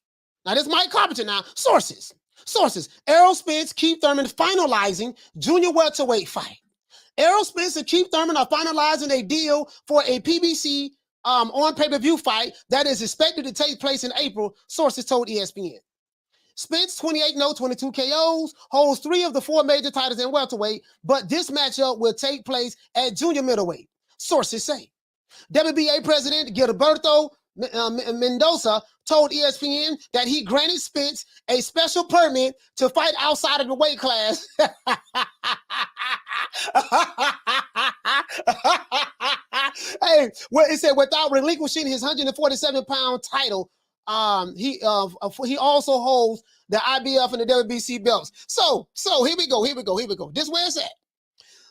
Now, this is Mike Carpenter now. Sources. Errol Spence, Keith Thurman finalizing junior welterweight fight. Errol Spence and Keith Thurman are finalizing a deal for a PBC on pay-per-view fight that is expected to take place in April, sources told ESPN. Spence, 28-0, 22 KOs, holds 3 of the 4 major titles in welterweight, but this matchup will take place at junior middleweight, sources say. WBA president Gervonta Mendoza told ESPN that he granted Spence a special permit to fight outside of the weight class. Hey, well, it said without relinquishing his 147-pound title, he also holds the IBF and the WBC belts. So here we go. This where it's at.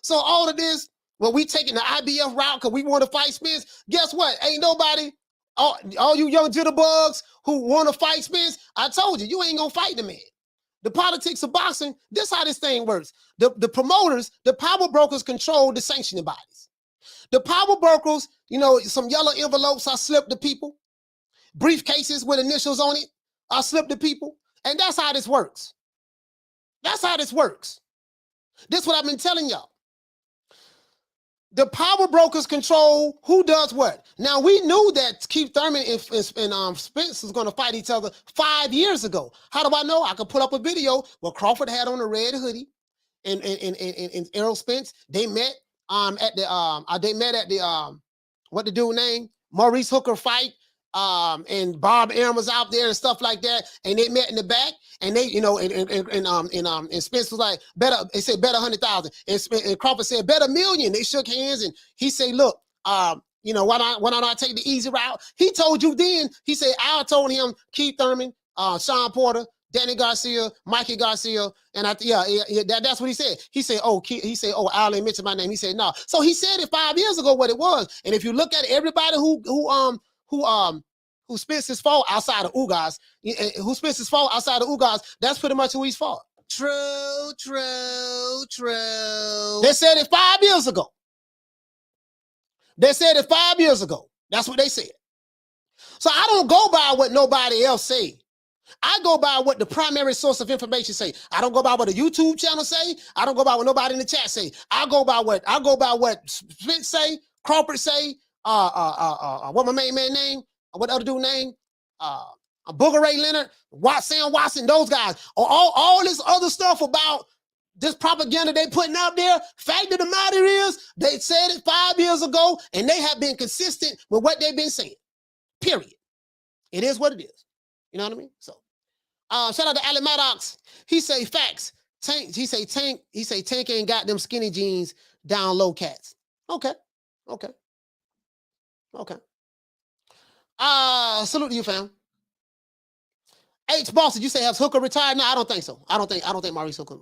So all of this, well, we taking the IBF route because we want to fight Spence. Guess what? Ain't nobody, all you young jitterbugs who want to fight Spence, I told you, you ain't gonna fight the man. The politics of boxing, this how this thing works. The promoters, the power brokers control the sanctioning bodies. The power brokers, some yellow envelopes are slipped to people. Briefcases with initials on it are slipped to people. And that's how this works. This is what I've been telling y'all. The power brokers control who does what. Now, we knew that Keith Thurman and Spence was going to fight each other 5 years ago. How do I know? I could pull up a video where Crawford had on a red hoodie and Errol Spence. They met at the what the dude name? Maurice Hooker fight. And Bob Arum was out there and stuff like that, and they met in the back, and they, and Spence was like, they said bet 100,000, and Crawford said bet $1 million. They shook hands, and he said, look, why don't I take the easy route? He told you then. He said Al told him Keith Thurman, Sean Porter, Danny Garcia, Mikey Garcia, and that's what he said. He said, Al ain't mentioned my name. He said no. So he said it 5 years ago what it was, and if you look at everybody who spits his fault outside of Ugas, that's pretty much who he's fought. True. They said it 5 years ago. That's what they said. So I don't go by what nobody else say. I go by what the primary source of information say. I don't go by what a YouTube channel say. I don't go by what nobody in the chat say. I go by what Spence say, Crawford say, what my main man name? What other dude name? Booger Ray Leonard, Sam Watson, those guys. All this other stuff about this propaganda they putting out there. Fact of the matter is, they said it 5 years ago, and they have been consistent with what they've been saying. Period. It is what it is. You know what I mean? So, shout out to Ali Maddox. He say facts. Tank ain't got them skinny jeans down low cats. Okay. Salute to you, fam. H. Boss, did you say has Hooker retired? No, I don't think so. I don't think Maurice Hooker.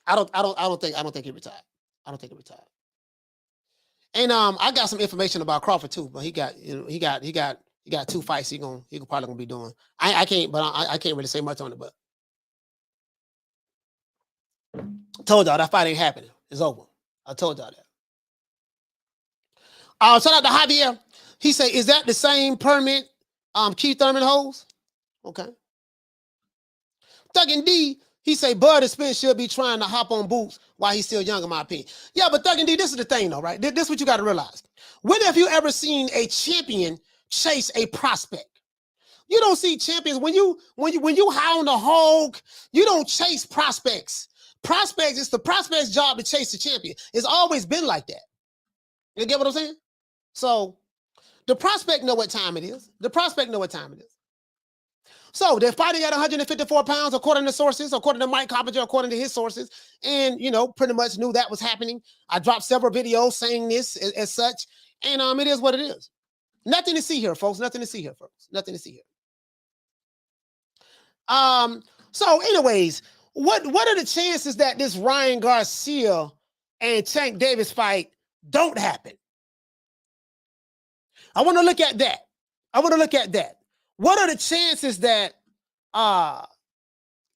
I don't think he retired. I don't think he retired. And I got some information about Crawford too, but he got 2 fights. He probably gonna be doing. I can't really say much on it, but told y'all that fight ain't happening. It's over. I told y'all that. Shout out to Javier. He say, is that the same permit Keith Thurman holds? Okay. Thuggin' D, he say Bud and Spence should be trying to hop on boots while he's still young, in my opinion. Yeah, but Thuggin' D, this is the thing though, right? This is what you got to realize. When have you ever seen a champion chase a prospect? You don't see champions when you hound a hog, you don't chase prospects. Prospects, it's the prospect's job to chase the champion. It's always been like that. You get what I'm saying? So the prospect know what time it is. So they're fighting at 154 pounds, according to sources, according to Mike Carpenter, according to his sources, and pretty much knew that was happening. I dropped several videos saying this as such, and it is what it is. Nothing to see here, folks. Nothing to see here. So anyways, what are the chances that this Ryan Garcia and Tank Davis fight don't happen. I want to look at that. What are the chances that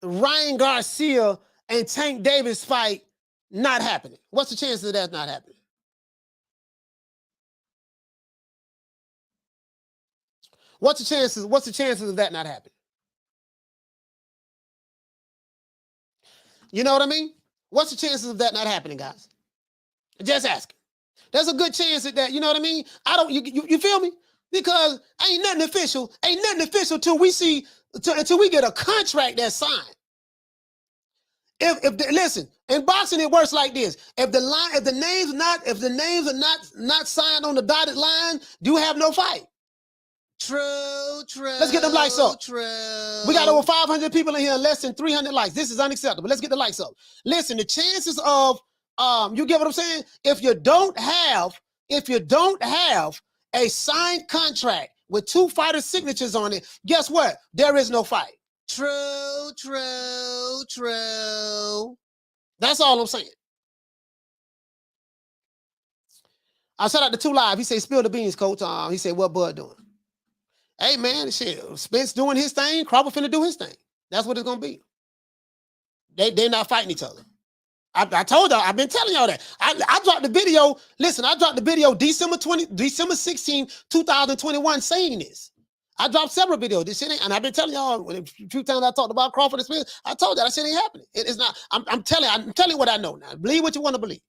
Ryan Garcia and Tank Davis fight not happening? What's the chances of that not happening? What's the chances of that not happening? You know what I mean? What's the chances of that not happening, guys? Just asking. There's a good chance that, you know what I mean? You feel me? Because ain't nothing official until we get a contract that's signed. Listen, in boxing it works like this. If the names are not signed on the dotted line, you have no fight. True. Let's get them likes up. True. We got over 500 people in here and less than 300 likes. This is unacceptable. Let's get the likes up. Listen, the chances of you get what I'm saying? If you don't have a signed contract with 2 fighters' signatures on it, guess what? There is no fight. True. That's all I'm saying. I shout out to 2 Live. He said, spill the beans, coach. He said, what Bud doing? Hey, man, shit, Spence doing his thing. Crawford finna do his thing. That's what it's going to be. They're not fighting each other. I told y'all, I've been telling y'all that. I dropped the video. Listen, I dropped the video December 16, 2021 saying this. I dropped several videos. This shit ain't, and I've been telling y'all, a few times I talked about Crawford and Spence, I told y'all that shit ain't happening. It's not. I'm telling you what I know now. Believe what you want to believe.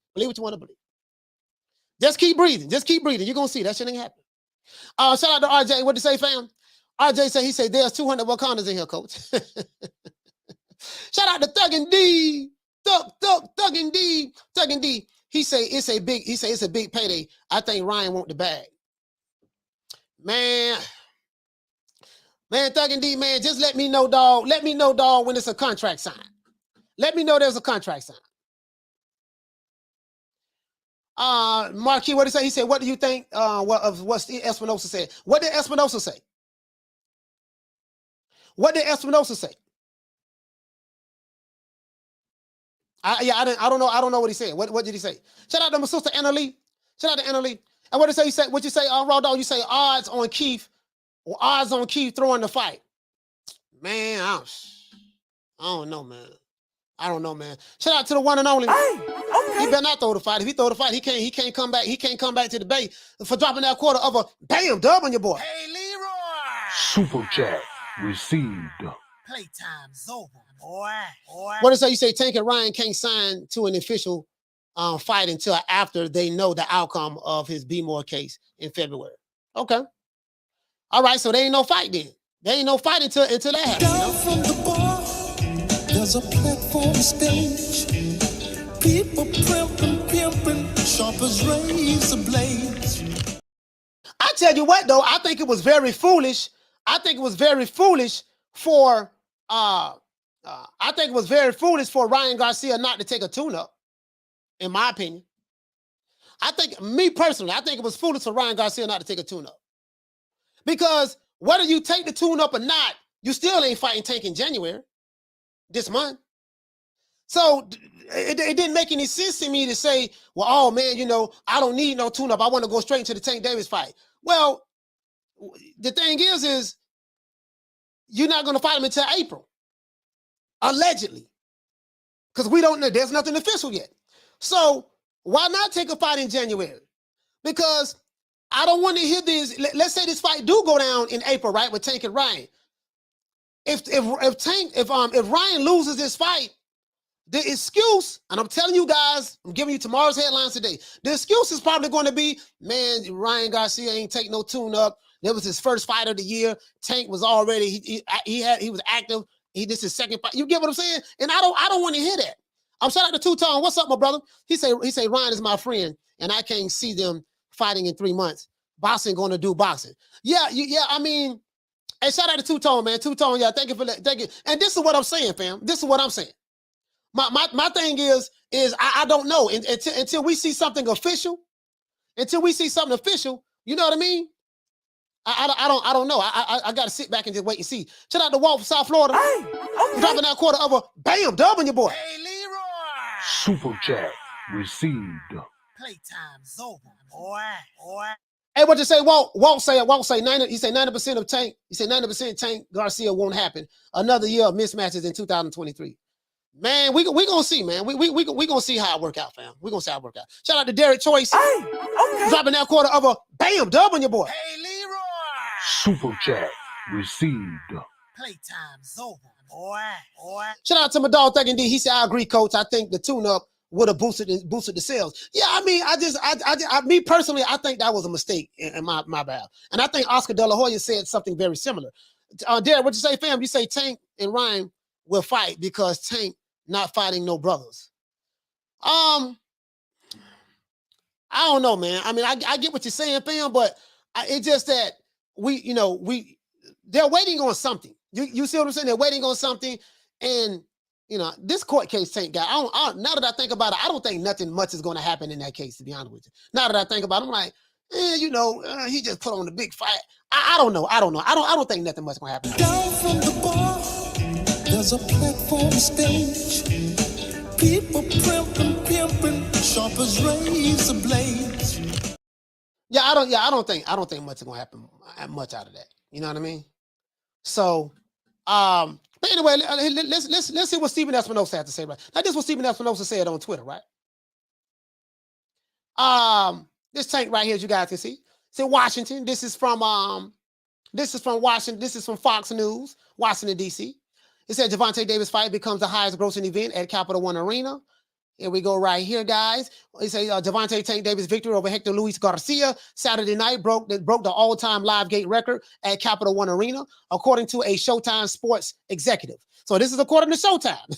Just keep breathing. You're going to see that shit ain't happening. Shout out to RJ. What did you say, fam? RJ said, he said, there's 200 Wakandas in here, coach. Shout out to Thug and D. Thug and D. He say it's a big payday. I think Ryan want the bag. Man, Thug and D, man, just let me know, dog. Let me know, dog, when it's a contract signed. Let me know there's a contract signed. Marquis, what did he say? He said, what do you think what's Espinosa said? What did Espinosa say? I don't know what he said. What did he say? Shout out to my sister Anna Lee. And what did he say? He said, what you say, Raw Dog? You say odds on Keith throwing the fight. Man, I don't know, man. Shout out to the one and only. Hey, okay. He better not throw the fight. If he throw the fight, he can't come back. He can't come back to the bay for dropping that quarter of a bam dub on your boy. Hey, Leroy. Super chat received. Playtime's over, boy. What is that? You say Tank and Ryan can't sign to an official fight until after they know the outcome of his B-More case in February. Okay. All right, so there ain't no fight then. There ain't no fight until that happens. Down from the bar, there's a platform stage. People pimping, sharp as razor blades. I tell you what, though, I think it was very foolish. For Ryan Garcia not to take a tune-up, in my opinion. Me personally, I think it was foolish for Ryan Garcia not to take a tune-up. Because whether you take the tune-up or not, you still ain't fighting Tank in January, this month. So it didn't make any sense to me to say, well, oh, man, I don't need no tune-up. I want to go straight into the Tank Davis fight. Well, the thing is you're not going to fight him until April, allegedly, because we don't know. There's nothing official yet. So why not take a fight in January? Because I don't want to hear this. Let's say this fight do go down in April, right, with Tank and Ryan. If Ryan loses this fight, the excuse, and I'm telling you guys, I'm giving you tomorrow's headlines today. The excuse is probably going to be, man, Ryan Garcia ain't take no tune-up. That was his first fight of the year. Tank was already, he was active. This is his second fight. You get what I'm saying? And I don't want to hear that. I'm shout out to Two Tone. What's up, my brother? He say Ryan is my friend, and I can't see them fighting in 3 months. Boxing going to do boxing. Yeah. I mean, hey, shout out to Two Tone, man. Two Tone, yeah. Thank you for that. Thank you. And this is what I'm saying, fam. This is what I'm saying. My thing is I don't know until we see something official. Until we see something official, you know what I mean? I don't know. I got to sit back and just wait and see. Shout out to Walt from South Florida. Hey, okay. Dropping that quarter of a bam dub on your boy. Hey, Leroy. Super chat received. Playtime's over, boy. Hey, what you say? Won't say 90. He say 90% of Tank. He said 90% Tank Garcia won't happen. Another year of mismatches in 2023. Man, we gonna see, man. We gonna see how it work out, fam. We gonna see how it work out. Shout out to Derek Choice. Hey, okay. Dropping that quarter of a bam dub on your boy. Hey, Leroy. Super chat received. Playtime's over, boy. Shout out to my dog Thuggin D. He said, I agree, coach. I think the tune-up would have boosted the sales. Yeah, I mean, me personally, I think that was a mistake in my bad. And I think Oscar De La Hoya said something very similar. Derek, what you say, fam? You say Tank and Ryan will fight because Tank not fighting no brothers. I don't know, man. I mean, I get what you're saying, fam, but it's just that they're waiting on something. You see what I'm saying? They're waiting on something, and this court case Tank guy. Now that I think about it, I don't think nothing much is going to happen in that case. To be honest with you, now that I think about it, I'm like, he just put on the big fight. I don't know. I don't think nothing much going to happen. Down from the bar, there's a platform stage. People pimping, sharp as razor blades. Yeah, I don't think much is going to happen much out of that. You know what I mean? So, but anyway, let's see what Stephen Espinosa had to say. Right now, this is what Stephen Espinosa said on Twitter. Right. This Tank right here, as you guys can see, it's in Washington. This is from Washington. This is from Fox News, Washington D.C. It said Gervonta Davis fight becomes the highest grossing event at Capital One Arena. Here we go right here, guys. It says Gervonta Tank Davis victory over Hector Garcia Saturday night broke the all-time live gate record at Capital One Arena, according to a Showtime sports executive. So this is according to Showtime.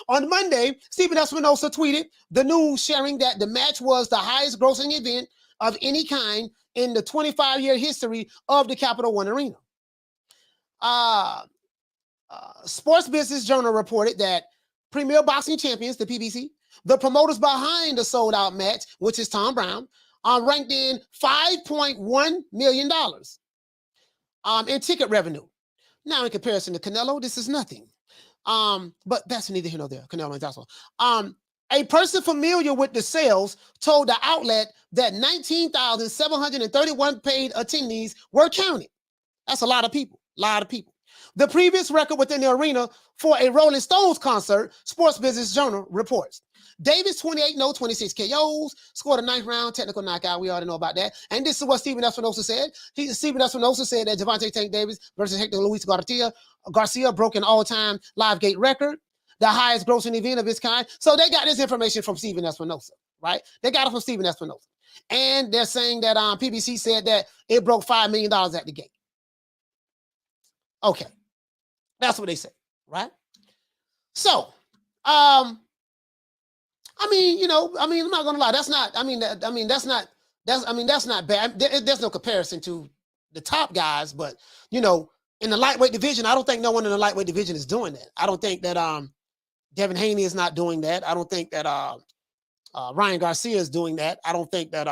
On Monday, Stephen Espinosa tweeted the news sharing that the match was the highest grossing event of any kind in the 25-year history of the Capital One Arena. Sports Business Journal reported that Premier Boxing Champions, the PBC, the promoters behind the sold-out match, which is Tom Brown, ranked in $5.1 million in ticket revenue. Now, in comparison to Canelo, this is nothing. But that's neither here nor there. Canelo and Joshua. A person familiar with the sales told the outlet that 19,731 paid attendees were counted. That's a lot of people. The previous record within the arena for a Rolling Stones concert, Sports Business Journal reports. Davis, 28-0, 26 KOs, scored a 9th round technical knockout. We already know about that. And this is what Stephen Espinosa said. Stephen Espinosa said that Gervonta Tank Davis versus Hector Garcia broke an all-time live gate record, the highest grossing event of its kind. So they got this information from Stephen Espinosa, right? They got it from Stephen Espinosa. And they're saying that PBC said that it broke $5 million at the gate. Okay. That's what they say, right? So, I'm not gonna lie. That's not bad. There's no comparison to the top guys, but in the lightweight division, I don't think no one in the lightweight division is doing that. I don't think that Devin Haney is not doing that. I don't think that Ryan Garcia is doing that. I don't think that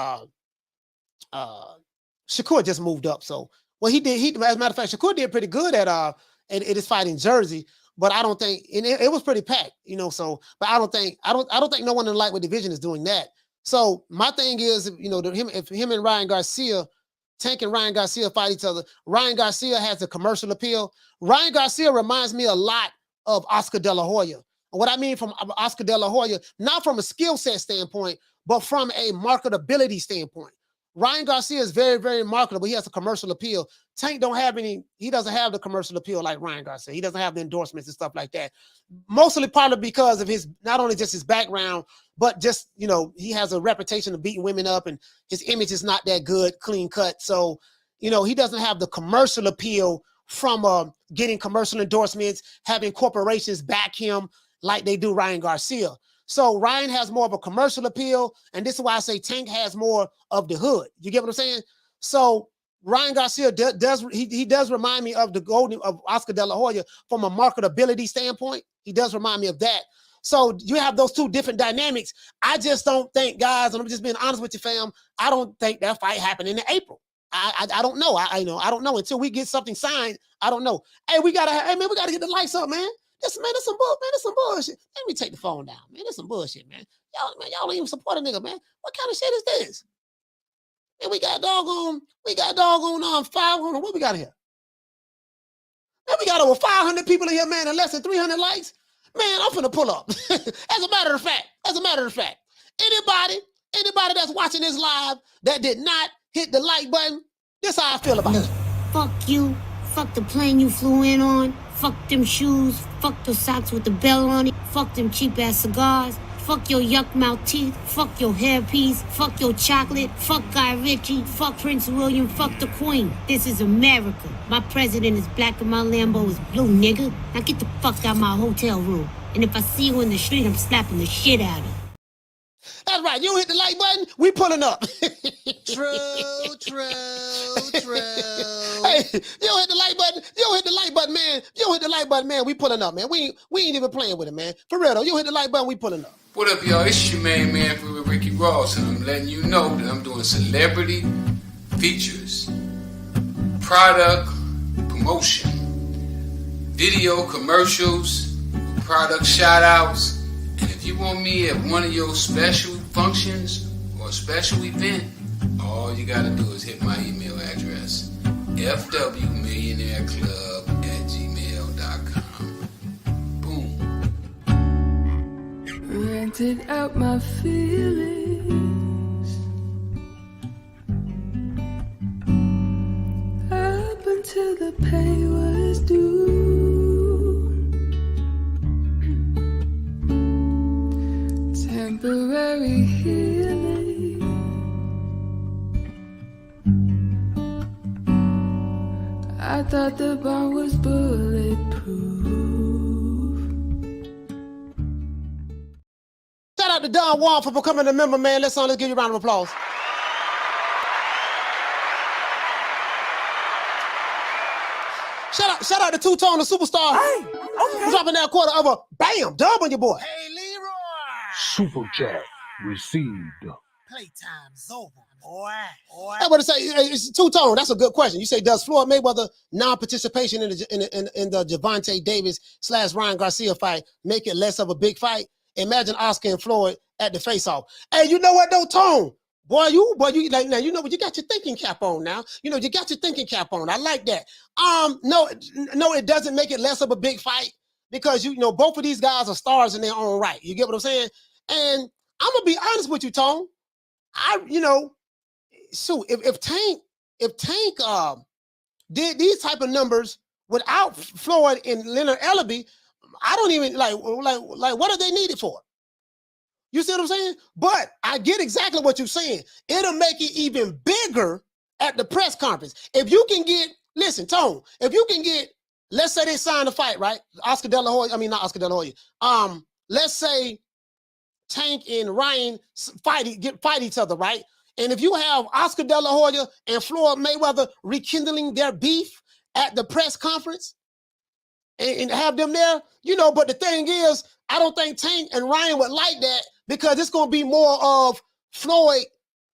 Shakur just moved up. So he did. As a matter of fact, Shakur did pretty good at his fight in Jersey. But I don't think, and it was pretty packed, so, but I don't think no one in the lightweight division is doing that. So my thing is, if him and Ryan Garcia, Tank and Ryan Garcia fight each other, Ryan Garcia has a commercial appeal. Ryan Garcia reminds me a lot of Oscar De La Hoya. And what I mean from Oscar De La Hoya, not from a skill set standpoint, but from a marketability standpoint. Ryan Garcia is very, very marketable. He has a commercial appeal. Tank he doesn't have the commercial appeal like Ryan Garcia. He doesn't have the endorsements and stuff like that. Mostly probably because of not only just his background, but just, he has a reputation of beating women up and his image is not that good, clean cut. So, he doesn't have the commercial appeal from getting commercial endorsements, having corporations back him like they do Ryan Garcia. So Ryan has more of a commercial appeal, and this is why I say Tank has more of the hood. You get what I'm saying? So Ryan Garcia does remind me of of Oscar De La Hoya from a marketability standpoint. He does remind me of that. So you have those two different dynamics. I just don't think, guys, and I'm just being honest with you, fam, I don't think that fight happened in April. I don't know. I don't know until we get something signed. I don't know. Hey, we gotta get the lights up, man. This some bullshit. Let me take the phone down, man. That's some bullshit, man. Y'all don't even support a nigga, man. What kind of shit is this? And we got doggone 500. What we got here? Man, we got over 500 people in here, man, and less than 300 likes. Man, I'm finna pull up. As a matter of fact, anybody that's watching this live that did not hit the like button, this how I feel about it. Fuck you. Fuck the plane you flew in on. Fuck them shoes. Fuck the socks with the bell on it. Fuck them cheap-ass cigars. Fuck your yuck mouth teeth. Fuck your hairpiece. Fuck your chocolate. Fuck Guy Ritchie. Fuck Prince William. Fuck the Queen. This is America. My president is black and my Lambo is blue, nigga. Now get the fuck out of my hotel room. And if I see you in the street, I'm slapping the shit out of you. That's right. You hit the like button, we pulling up. True. Hey, you don't hit the like button, man. We pulling up, man. We ain't even playing with it, man. For real though, you hit the like button, we pulling up. What up, y'all? It's your man for Ricky Ross, and I'm letting you know that I'm doing celebrity features, product promotion, video commercials, product shout-outs. And if you want me at one of your special functions or special event, all you gotta do is hit my email address, fwmillionaireclub@gmail.com. Boom. Rented out my feelings up until the pay was due. Temporary healing. I thought the bomb was bulletproof. Shout out to Don Juan for becoming a member, man. Let's give you a round of applause. Shout out to Two-Tone, the superstar. Hey, okay. Dropping that quarter of a bam dub on your boy. Hey, Leroy. Super chat received. Playtime's over, boy. I want to say, it's Two-Tone. That's a good question. You say, does Floyd Mayweather non-participation in the Gervonta Davis / Ryan Garcia fight make it less of a big fight? Imagine Oscar and Floyd at the face-off. Hey, you know what though, Tone? Boy, you like now. You know what? You got your thinking cap on now. You know you got your thinking cap on. I like that. No, it doesn't make it less of a big fight because you know both of these guys are stars in their own right. You get what I'm saying? And I'm gonna be honest with you, Tone. If Tank did these type of numbers without Floyd and Leonard Ellerbe, I don't even like what are they needed for? You see what I'm saying? But I get exactly what you're saying. It'll make it even bigger at the press conference. If you can get, listen, Tone, if you can get, let's say they sign a fight, right? Oscar De La Hoya, not Oscar De La Hoya. Let's say Tank and Ryan fight each other, right? And if you have Oscar De La Hoya and Floyd Mayweather rekindling their beef at the press conference and have them there, but the thing is, I don't think Tank and Ryan would like that because it's going to be more of Floyd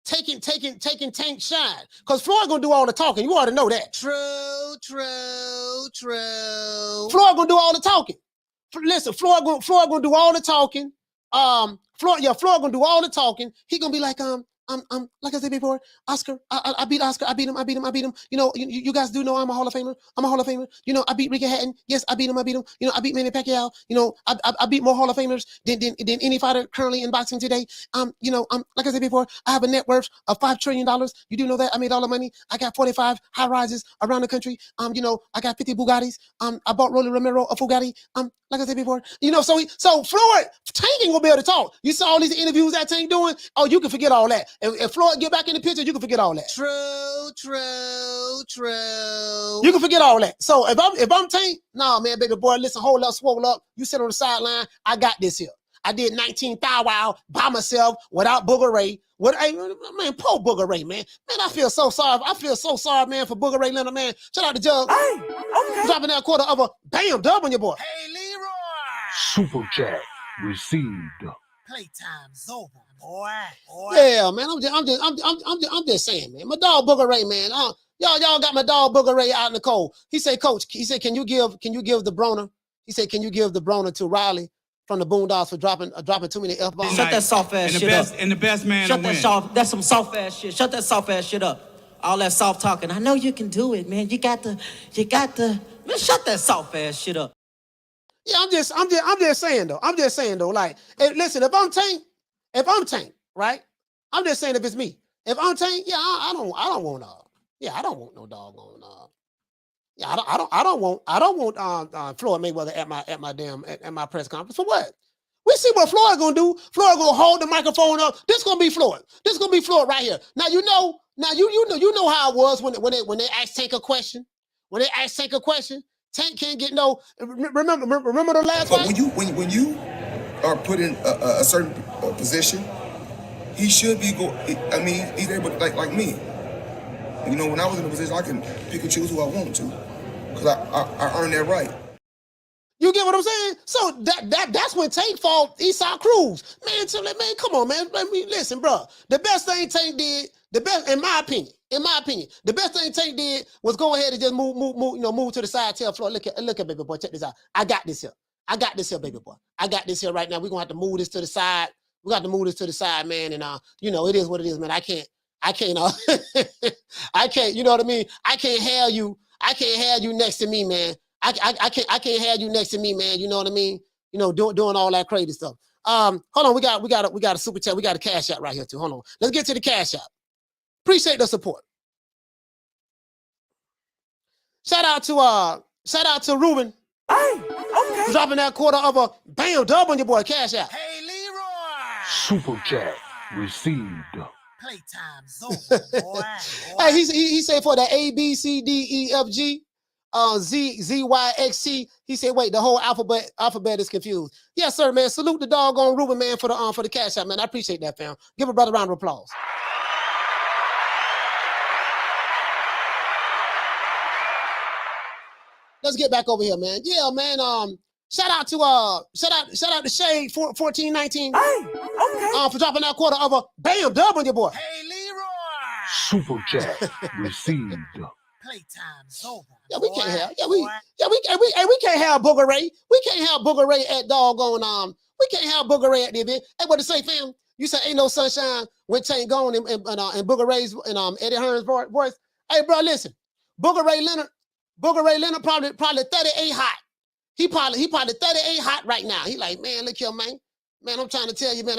taking Tank's shine. Because Floyd going to do all the talking. You ought to know that. True. Floyd going to do all the talking. Listen, Floyd going to do all the talking. Floyd going to do all the talking. He going to be like, like I said before, Oscar, I beat Oscar. I beat him. You guys do know I'm a Hall of Famer. I beat Ricky Hatton. Yes, I beat him. I beat Manny Pacquiao. I beat more Hall of Famers than any fighter currently in boxing today. Like I said before, I have a net worth of $5 trillion. You do know that. I made all the money. I got 45 high rises around the country. I got 50 Bugattis. I bought Rolly Romero a Bugatti. Like I said before, so Floyd, Tank ain't gonna be able to talk. You saw all these interviews that Tank doing. Oh, you can forget all that. If Floyd get back in the picture, you can forget all that. True. You can forget all that. So if I'm Tank, nah, man, baby boy, listen, hold up, swole up. You sit on the sideline. I got this here. I did 19 Thou Wow by myself without Booger Ray. Man, poor Booger Ray, man. Man, I feel so sorry. Man, for Booger Ray Leonard, man. Shout out to Jug. Hey, okay. Dropping that quarter of a bam dub on your boy. Hey, Leroy. Super chat received. Playtime's over, boy. Yeah, man. I'm just saying, man. My dog Booger Ray, man. Y'all got my dog Booger Ray out in the cold. He said, Coach. He said, can you give the Broner? He said, "Can you give the Broner to Riley from the Boondocks for dropping too many F-bombs?" Shut that soft ass shit up. And the best man Shut to that win. soft. That's some soft ass shit. Shut that soft ass shit up. All that soft talking. I know you can do it, man. You got the. Man, shut that soft ass shit up. Yeah, I'm just saying though. Like, hey, listen, if I'm Tank, right? I'm just saying if it's me. If I'm Tank, yeah, I don't want I don't want no doggone yeah, I don't want Floyd Mayweather at my press conference. For what? We see what Floyd gonna do. Floyd gonna hold the microphone up. This gonna be Floyd. This gonna be Floyd right here. Now you know how it was when they asked Tank a question. When they asked Tank a question, Tank can't get no. Remember the last fight? When you are put in a certain position, he should be he's able to, like me. You know, when I was in a position, I can pick and choose who I want to, because I earned that right. You get what I'm saying? So that's when Tank fought Esau Cruz. Man, come on, man. Listen, bro. The best thing Tank did, in my opinion, the best thing Tank did was go ahead and just move to the side, tell Floyd, look at baby boy, check this out. I got this here, baby boy. I got this here right now. We're gonna have to move this to the side. We got to move this to the side, man. And it is what it is, man. I can't, you know what I mean? I can't have you next to me, man. I can't have you next to me, man. You know what I mean? Doing all that crazy stuff. Hold on, we got a super chat. We got a cash out right here too. Hold on. Let's get to the cash out. Appreciate the support. Shout out to Ruben. Hey, okay. Dropping that quarter of a bam dub on your boy, cash out. Hey, Leroy. Super chat received. Playtime's over, boy. Hey, he said for the A, B, C, D, E, F, G, Z, Z, Y, X, C. He said, wait, the whole alphabet is confused. Yes, sir, man. Salute the doggone Ruben, man, for the cash out, man. I appreciate that, fam. Give a brother a round of applause. Let's get back over here, man. Yeah, man. Shout out to Shade 1419. Hey, okay. For dropping that quarter of a bam dub on your boy. Hey, Leroy. Super chat received. Playtime's over. Yeah, we can't have. We can't have Booger Ray. We can't have Booger Ray at doggone. We can't have Booger Ray at the event. Hey, what to say, fam? You said ain't no sunshine when Tank gone and Booger Ray's and Eddie Hearn's voice. Hey, bro, listen. Booger Ray Leonard probably 38 hot. He probably 38 hot right now. He like, man, look here, man. Man, I'm trying to tell you, man,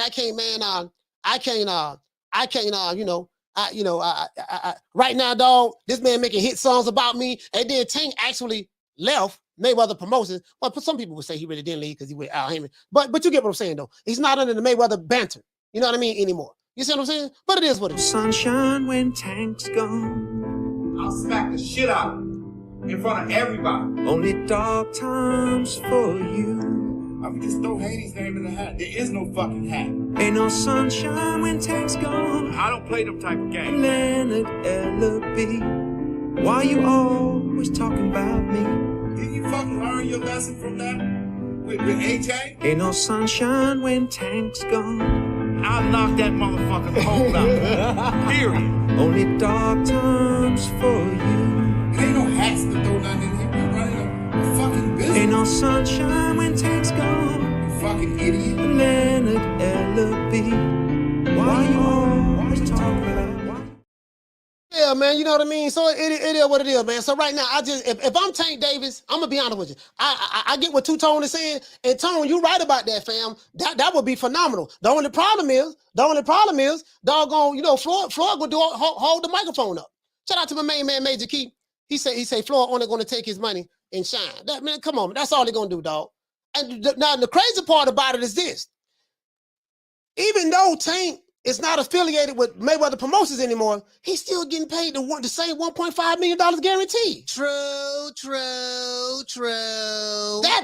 right now, dog, this man making hit songs about me. And then Tank actually left Mayweather Promotions. Well, some people would say he really didn't leave because he with Al Heyman. But you get what I'm saying, though. He's not under the Mayweather banter. You know what I mean? Anymore. You see what I'm saying? But it is what it is. Sunshine when Tank's gone. I'll smack the shit out of him in front of everybody. Only dark times for you. I mean, just throw Haney's name in the hat. There is no fucking hat. Ain't no sunshine when Tank's gone. I don't play them type of games. Leonard, Ellerbe. Why you always talking about me? Didn't you fucking learn your lesson from that? With AJ? Ain't no sunshine when Tank's gone. I'll knock that motherfucker's hole out. Period. Only dark times for you. Ain't no hats to throw nothing in here. We're running a fucking business. Ain't no sunshine when Tank's gone. You fucking idiot. Leonard, Ellerbe. Why you always talking about? Yeah, man, you know what I mean? So it is what it is, man. So right now, if I'm Tank Davis, I'm gonna be honest with you. I get what Two-Tone is saying, and Tone, you right about that, fam. That would be phenomenal. The only problem is, doggone, Floyd would hold the microphone up. Shout out to my main man, Major Key. He say Floyd only gonna take his money and shine. That man, come on, that's all they're gonna do, dog. And now the crazy part about it is this. Even though Tank is not affiliated with Mayweather Promotions anymore, he's still getting paid the same $1.5 million guarantee. True.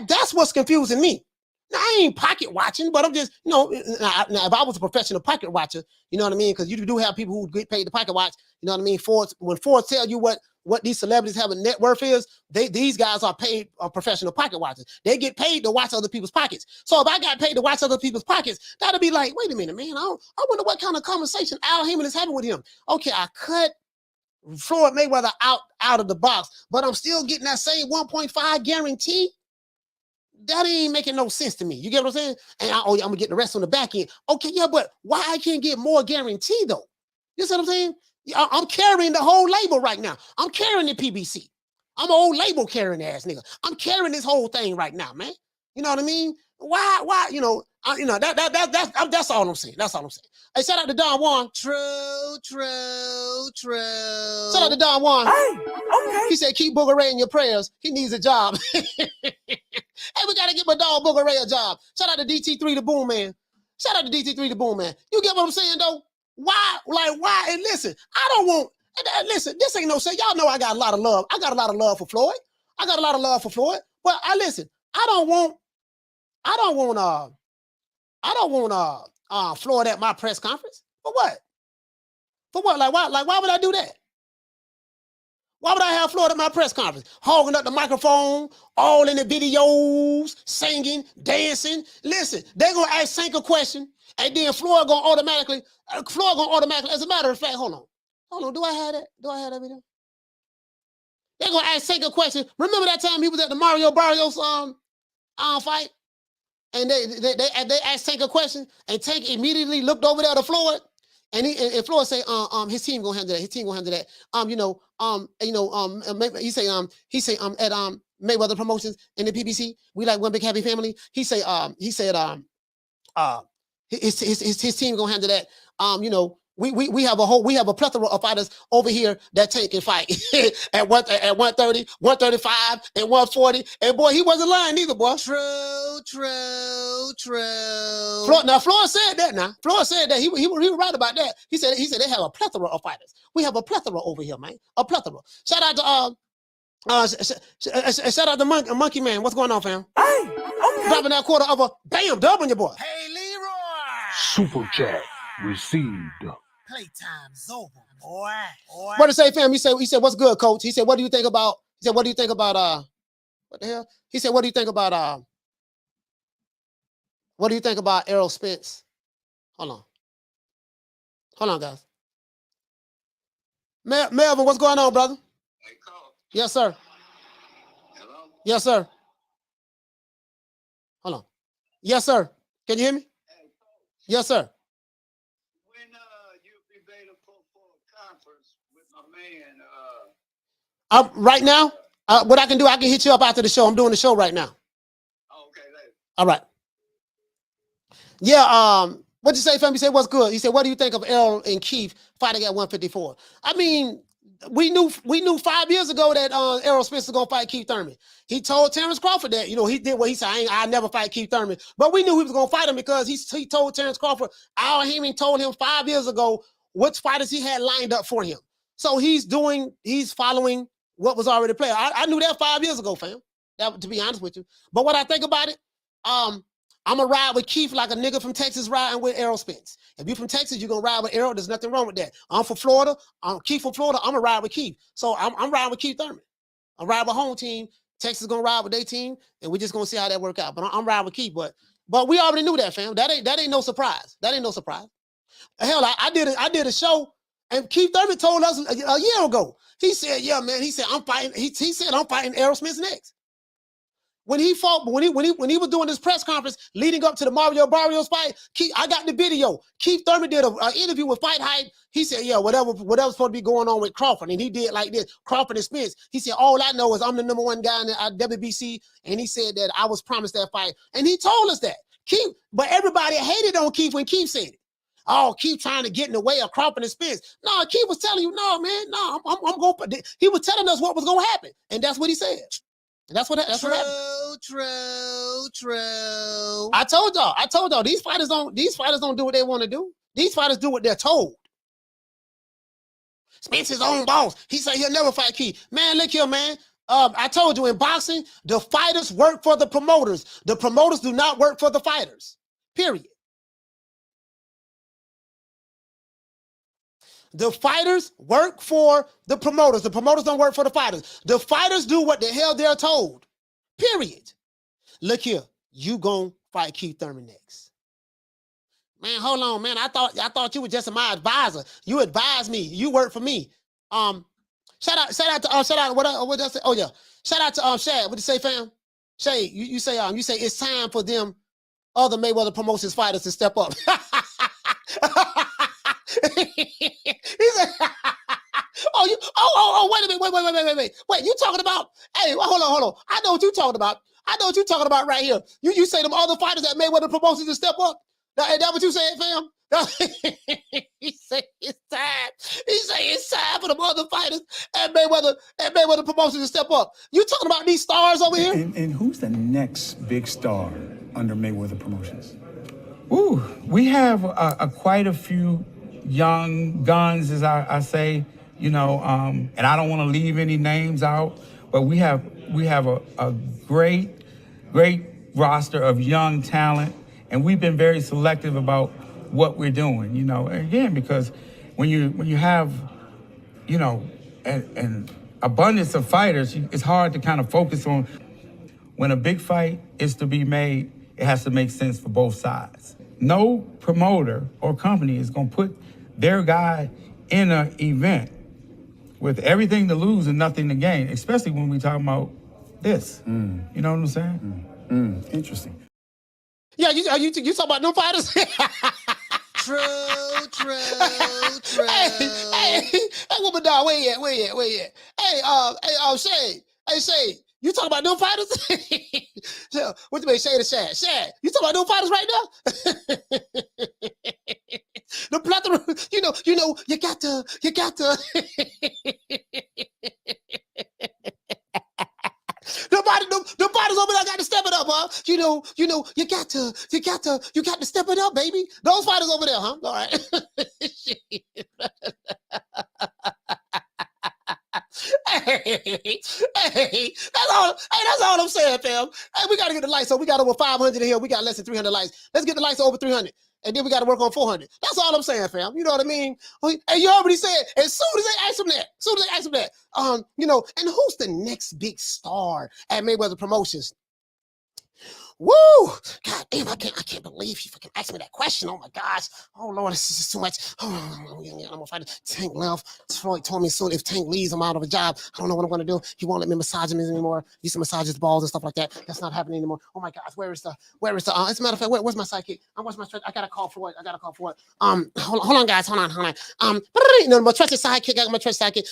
That's what's confusing me. Now, I ain't pocket watching, but I'm just, now if I was a professional pocket watcher, you know what I mean? Because you do have people who get paid to pocket watch, you know what I mean? When Ford tell you what these celebrities have a net worth is, these guys are paid professional pocket watchers. They get paid to watch other people's pockets. So if I got paid to watch other people's pockets, that'd be like, wait a minute, man. I wonder what kind of conversation Al Heyman is having with him. Okay, I cut Floyd Mayweather out of the box, but I'm still getting that same 1.5 guarantee. That ain't making no sense to me. You get what I'm saying? And I'm gonna get the rest on the back end. Okay, yeah, but why I can't get more guarantee though? You see what I'm saying? I'm carrying the whole label right now. I'm carrying the PBC. I'm an old label carrying ass nigga. I'm carrying this whole thing right now, man. You know what I mean? Why? That's all I'm saying. That's all I'm saying. Hey, shout out to Don Juan. True. Shout out to Don Juan. Hey, okay. He said, keep Booger Ray in your prayers. He needs a job. Hey, we gotta give my dog Booger Ray a job. Shout out to DT3 the Boom Man. Shout out to DT3 the Boom Man. You get what I'm saying though? Why? And listen, I don't want. Listen, this ain't no say. Y'all know I got a lot of love. I got a lot of love for Floyd. I got a lot of love for Floyd. But I don't want Floyd at my press conference. For what? For what? Why would I do that? Why would I have Floyd at my press conference? Hogging up the microphone, all in the videos, singing, dancing. Listen, they're gonna ask Tank a question, and then Floyd gonna automatically, as a matter of fact, hold on, do I have that video? They're gonna ask Tank a question. Remember that time he was at the Mario Barrios fight? And they asked Tank a question, and Tank immediately looked over there to Floyd, and Floyd say, his team gonna handle that. His team gonna handle that. He say at Mayweather Promotions in the PBC, we like one big happy family. He said his team gonna handle that. We have a plethora of fighters over here that Tank can fight at 130, 135, and 140. And boy, he wasn't lying either, boy. True. Floyd said that now. Floyd said that. He was right about that. He said they have a plethora of fighters. We have a plethora over here, man. A plethora. Shout out to Monkey Man. What's going on, fam? Hey, okay. Dropping that quarter of a bam dub on your boy. Hey, Leroy. Super chat received. Playtime's over, boy. What to say, fam? He said, what's good, coach? He said, what do you think about what the hell? He said, what do you think about Errol Spence? Hold on, guys. Melvin, what's going on, brother? Hey, Coach. Yes, sir. Hello? Yes, sir. Hold on. Yes, sir. Can you hear me? Hey, Coach. Yes, sir. When you be available for a conference with my man, Right now, what I can do, I can hit you up after the show. I'm doing the show right now. okay, later. All right. Yeah, what'd you say, fam? You said, what's good? He said, what do you think of Errol and Keith fighting at 154? I mean, we knew 5 years ago that Errol Spence was gonna fight Keith Thurman. He told Terrence Crawford that, he did what he said, I never fight Keith Thurman. But we knew he was gonna fight him because he told Terrence Crawford, Al Heyman told him 5 years ago which fighters he had lined up for him. So he's following what was already played. I knew that 5 years ago, fam. That, to be honest with you. But when I think about it, I'm going to ride with Keith like a nigga from Texas riding with Errol Spence. If you're from Texas, you're going to ride with Errol. There's nothing wrong with that. I'm from Florida. Keith from Florida. I'm going to ride with Keith. So I'm riding with Keith Thurman. I'm riding with home team. Texas going to ride with their team, and we're just going to see how that work out. But I'm riding with Keith. But we already knew that, fam. That ain't no surprise. That ain't no surprise. Hell, I did a show, and Keith Thurman told us a year ago. He said, yeah, man. He said, I'm fighting. He said, I'm fighting Errol Spence next. When he was doing this press conference leading up to the Mario Barrios fight, I got the video. Keith Thurman did an interview with Fight Hype. He said, yeah, whatever's supposed to be going on with Crawford. And he did like this, Crawford and Spence. He said, all I know is I'm the number one guy in the WBC. And he said that I was promised that fight. And he told us that. But everybody hated on Keith when Keith said it. Oh, Keith trying to get in the way of Crawford and Spence. No, Keith was telling you, no, man, no, I'm going. He was telling us what was going to happen. And that's what he said. And that's what happened. True. I told y'all, these fighters don't do what they want to do. These fighters do what they're told. Spence his own boss. He said he'll never fight Keith. Man, look here, man. I told you in boxing, the fighters work for the promoters. The promoters do not work for the fighters. Period. The fighters work for the promoters. The promoters don't work for the fighters. The fighters do what the hell they're told. Period. Look here. You gonna fight Keith Thurman next. Man, hold on, man. I thought you were just my advisor. You advised me. You work for me. Shout out to what did I say? Oh yeah. Shout out to Shad. What did you say, fam? Shay, you say it's time for them other Mayweather Promotions fighters to step up. He said, wait a minute, wait. You talking about? Hey, hold on. I know what you talking about. Right here. You say them other fighters that Mayweather Promotions to step up. Is that what you said, fam? He say it's time. He say it's time for them other fighters and Mayweather Promotions to step up. You talking about these stars over here? And who's the next big star under Mayweather Promotions? Ooh, we have quite a few young guns, as I say, and I don't want to leave any names out, but we have a great roster of young talent, and we've been very selective about what we're doing, again, because when you have, an abundance of fighters, it's hard to kind of focus on. When a big fight is to be made, it has to make sense for both sides. No promoter or company is going to put their guy in an event with everything to lose and nothing to gain, especially when we talking about this. You know what I'm saying? Interesting. Yeah, you talking about them fighters? True. Hey, woman dog, where you at? Hey, Shay, you talking about them fighters? So, what you mean, Shay to Shad? Shad, you talking about them fighters right now? The plethora, you got to. The fighters over there got to step it up, huh? You got to step it up, baby. Those fighters over there, huh? All right. Hey, that's all I'm saying, fam. Hey, we got to get the lights up. We got over 500 in here. We got less than 300 lights. Let's get the lights over 300. And then we got to work on 400. That's all I'm saying, fam. You know what I mean? And you already said, as soon as they ask him that, and who's the next big star at Mayweather Promotions? Woo! God damn, I can't believe you fucking asked me that question. Oh my gosh. Oh Lord, this is too much. Oh, I'm gonna fight Tank left. Floyd told me soon if Tank leaves, I'm out of a job. I don't know what I'm gonna do. He won't let me massage him anymore. Used to massage his balls and stuff like that. That's not happening anymore. Oh my gosh, where is the as a matter of fact, where's my sidekick? I gotta call Floyd. Hold on, guys. Hold on. My trusted sidekick, I got my trusted sidekick.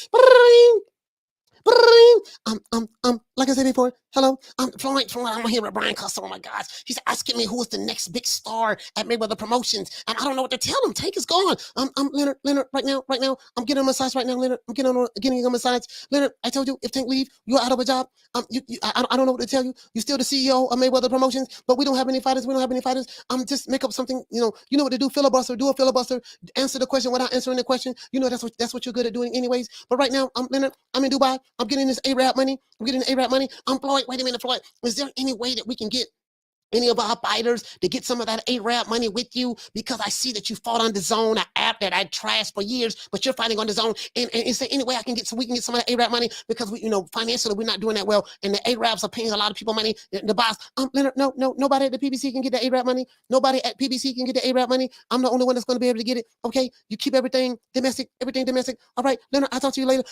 Like I said before, hello, Floyd, I'm here with Brian Custer. Oh my gosh, he's asking me who is the next big star at Mayweather Promotions, and I don't know what to tell him. Tank is gone. Leonard, right now, I'm getting a massage right now, Leonard. I'm getting a massage. Leonard, I told you if Tank leave, you're out of a job. I don't know what to tell you. You're still the CEO of Mayweather Promotions, but we don't have any fighters. Just make up something. You know what to do. Filibuster. Do a filibuster. Answer the question without answering the question. That's what you're good at doing, anyways. But right now, Leonard. I'm in Dubai. I'm getting this A-Rap money. I'm Floyd. Wait a minute, Floyd. Is there any way that we can get any of our fighters to get some of that A-Rap money with you? Because I see that you fought on DAZN, an app that I trashed for years, but you're fighting on DAZN. And is there any way we can get some of that A-Rap money? Because financially we're not doing that well, and the A-Raps are paying a lot of people money. The boss, Leonard, no, nobody at the PBC can get the A-Rap money. Nobody at PBC can get the A-Rap money. I'm the only one that's going to be able to get it. Okay, you keep everything domestic. All right, Leonard, I'll talk to you later.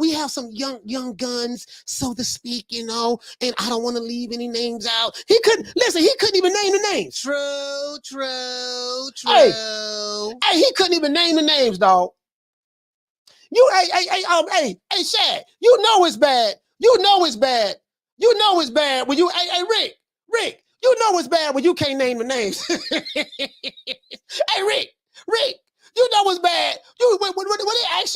We have some young guns, so to speak, and I don't want to leave any names out. He couldn't even name the names. True. Hey, he couldn't even name the names, dog. Hey, Shad, you know it's bad when you, Rick, you know it's bad when you can't name the names. Hey, Rick, you know it's bad. When they ask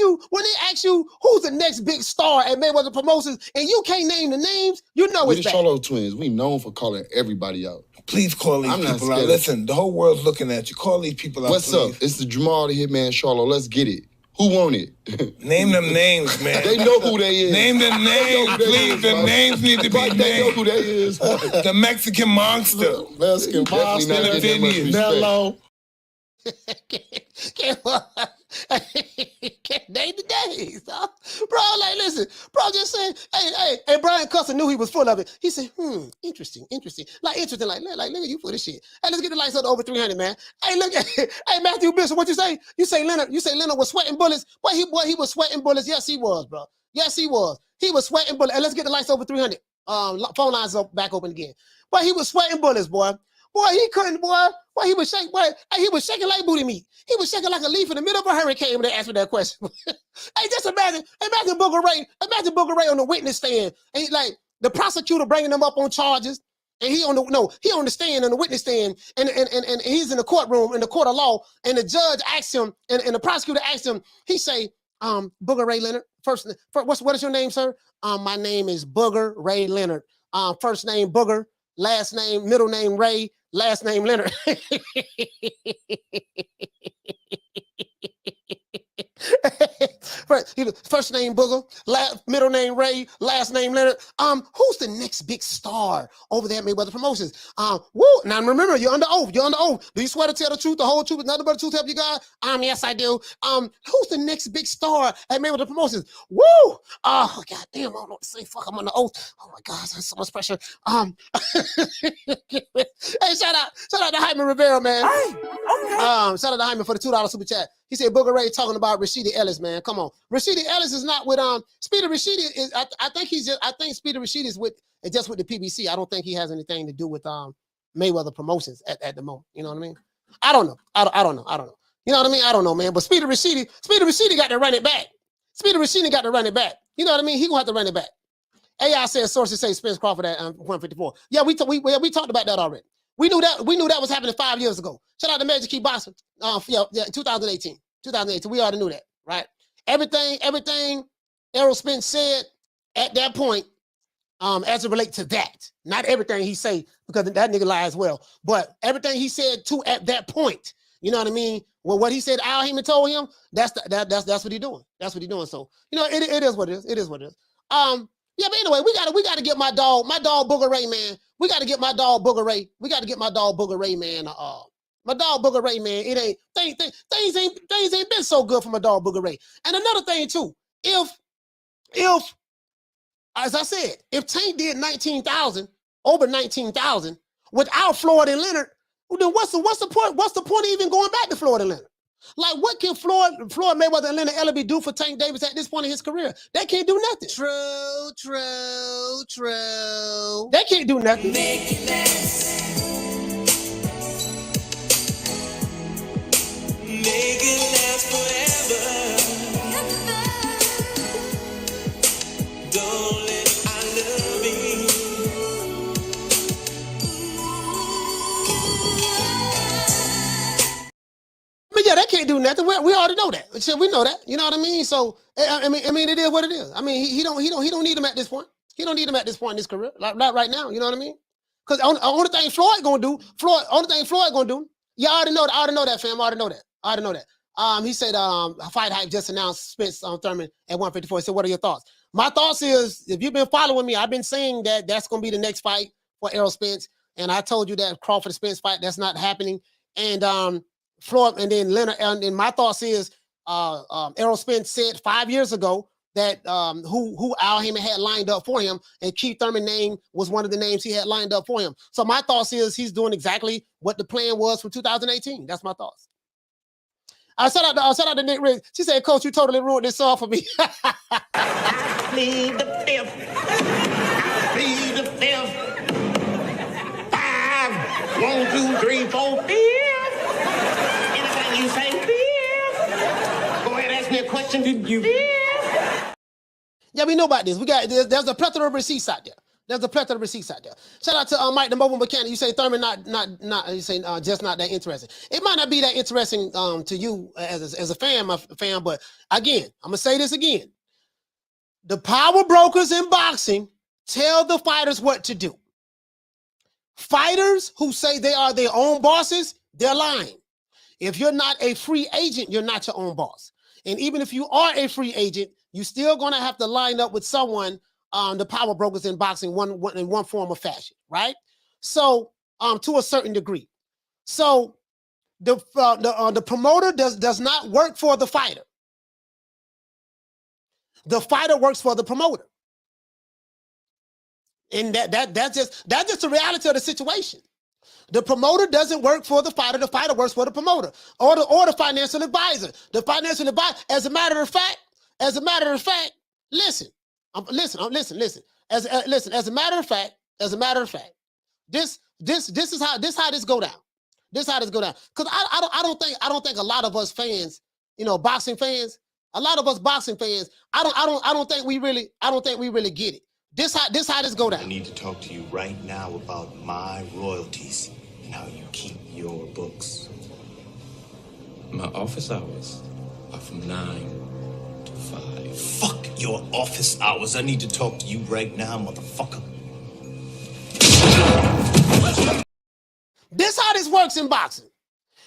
you who's the next big star at Mayweather Promotions, and you can't name the names, you know it's bad. We the Charlo twins. We known for calling everybody out. Please call these people out. Listen, the whole world's looking at you. Call these people out. What's up? It's the Jamal the Hitman Charlo. Let's get it. Who want it? Name them names, man. They know who they is. Name them names, please. The names need to be named. They know who they is. The Mexican monster. Mexican monster. Mellow. Can't name the days, huh? Bro, like, listen. listen. Bro just said, hey, Brian Custer knew he was full of it. He said, interesting. Like, look at you for this shit. Hey, let's get the lights up to over 300, man. Hey, look at, hey, Matthew Bishop, what you say? You say Leonard was sweating bullets? Boy, he was sweating bullets. Yes, he was, bro. Yes, he was. He was sweating bullets. Hey, let's get the lights over 300. Phone lines back open again. But he was sweating bullets, boy. Boy, he couldn't, boy. Boy, he was shaking, boy. Hey, he was shaking like booty meat. He was shaking like a leaf in the middle of a hurricane when they asked me that question. Hey, just imagine Booker Ray on the witness stand. And he, like, the prosecutor bringing him up on charges. And he on the stand, on the witness stand, and he's in the courtroom, in the court of law, and the judge asked him, and the prosecutor asked him, he say, Booker Ray Leonard, first what is your name, sir? My name is Booker Ray Leonard. First name Booker, last name, middle name Ray, last name Leonard. First name Booger, middle name Ray, last name Leonard. Who's the next big star over there at Mayweather Promotions? Woo! Now remember, you're under oath. Do you swear to tell the truth, the whole truth, nothing but the truth, help you God? Yes, I do. Who's the next big star at Mayweather Promotions? Woo! Oh, God damn, I don't know what to say. Fuck, I'm under oath. Oh my gosh, that's so much pressure. Hey, shout out to Hyman Rivera, man. Hey, okay. Shout out to Hyman for the $2 super chat. He said Booker Ray talking about Rashidi Ellis, man. Come on. Rashidi Ellis is not with Speedy Rashidi is I think Speedy Rashidi is just with the PBC. I don't think he has anything to do with Mayweather Promotions at the moment. You know what I mean? I don't know. I don't know. You know what I mean? I don't know, man. But Speedy Rashidi got to run it back. Speedy Rashidi got to run it back. You know what I mean? He gonna have to run it back. AI says sources say Spence Crawford at 154. Yeah, we talked about that already. We knew that was happening 5 years ago. Shout out to Magic Key Boxing. 2018. We already knew that, right? Everything Errol Spence said at that point, as it relates to that. Not everything he say, because that nigga lie as well. But everything he said too at that point. You know what I mean? Well, what he said, Al Heyman told him, that's what he's doing. That's what he's doing. So, you know, it is what it is. It is what it is. Yeah, but anyway, we gotta get my dog Booker Ray, man. We gotta get my dog Booker Ray. We gotta get my dog Booker Ray, man. My dog Booker Ray, man. It ain't things ain't been so good for my dog Booker Ray. And another thing too, if as I said, if Tank did over 19,000 without Floyd and Leonard, well, then what's the point? What's the point of even going back to Floyd and Leonard? Like, what can Floyd Mayweather and Leonard Ellerbe do for Tank Davis at this point in his career? They can't do nothing. True. They can't do nothing. Make it last. Make it last forever. Don't let I love me. But yeah, they can't do nothing. We already know that. Shit, we know that. You know what I mean? So I mean, it is what it is. I mean, he don't need him at this point. He don't need him at this point in his career. Like, not right now. You know what I mean? Because only thing Floyd gonna do. Yeah, I already know that, fam. I already know that. He said, Fight Hype just announced Spence Thurman at 154. He said, what are your thoughts? My thoughts is, if you've been following me, I've been saying that that's going to be the next fight for Errol Spence. And I told you that Crawford Spence fight, that's not happening. And Floyd and then Leonard, and my thoughts is, Errol Spence said 5 years ago that who Al Heyman had lined up for him, and Keith Thurman's name was one of the names he had lined up for him. So my thoughts is he's doing exactly what the plan was for 2018. That's my thoughts. I shout out to Nick Riggs. She said, Coach, you totally ruined this song for me. I plead the fifth. I plead the fifth. 5, 1, 2, 3, 4, 5. Anything you say, 5. Go ahead, ask me a question. Did you? 5. Yeah, we know about this. There's a plethora of receipts out there. Shout out to Mike the Mobile Mechanic. You say Thurman not you say just not that interesting. It might not be that interesting to you as a fan, but again, I'm gonna say this again. The power brokers in boxing tell the fighters what to do. Fighters who say they are their own bosses, they're lying. If you're not a free agent, you're not your own boss. And even if you are a free agent, you're still gonna have to line up with someone. The power brokers in boxing in one form or fashion, right? So to a certain degree. So the promoter does not work for the fighter. The fighter works for the promoter. And that's just the reality of the situation. The promoter doesn't work for the fighter works for the promoter or the financial advisor. The financial advisor, as a matter of fact, listen. As a matter of fact, this is how this go down. This is how this go down. Because I don't think a lot of us fans, boxing fans, a lot of us boxing fans, I don't think we really get it. This how this go down. I need to talk to you right now about my royalties and how you keep your books. My office hours are from 9 to 5. Fuck your office hours. I need to talk to you right now, motherfucker. This how this works in boxing.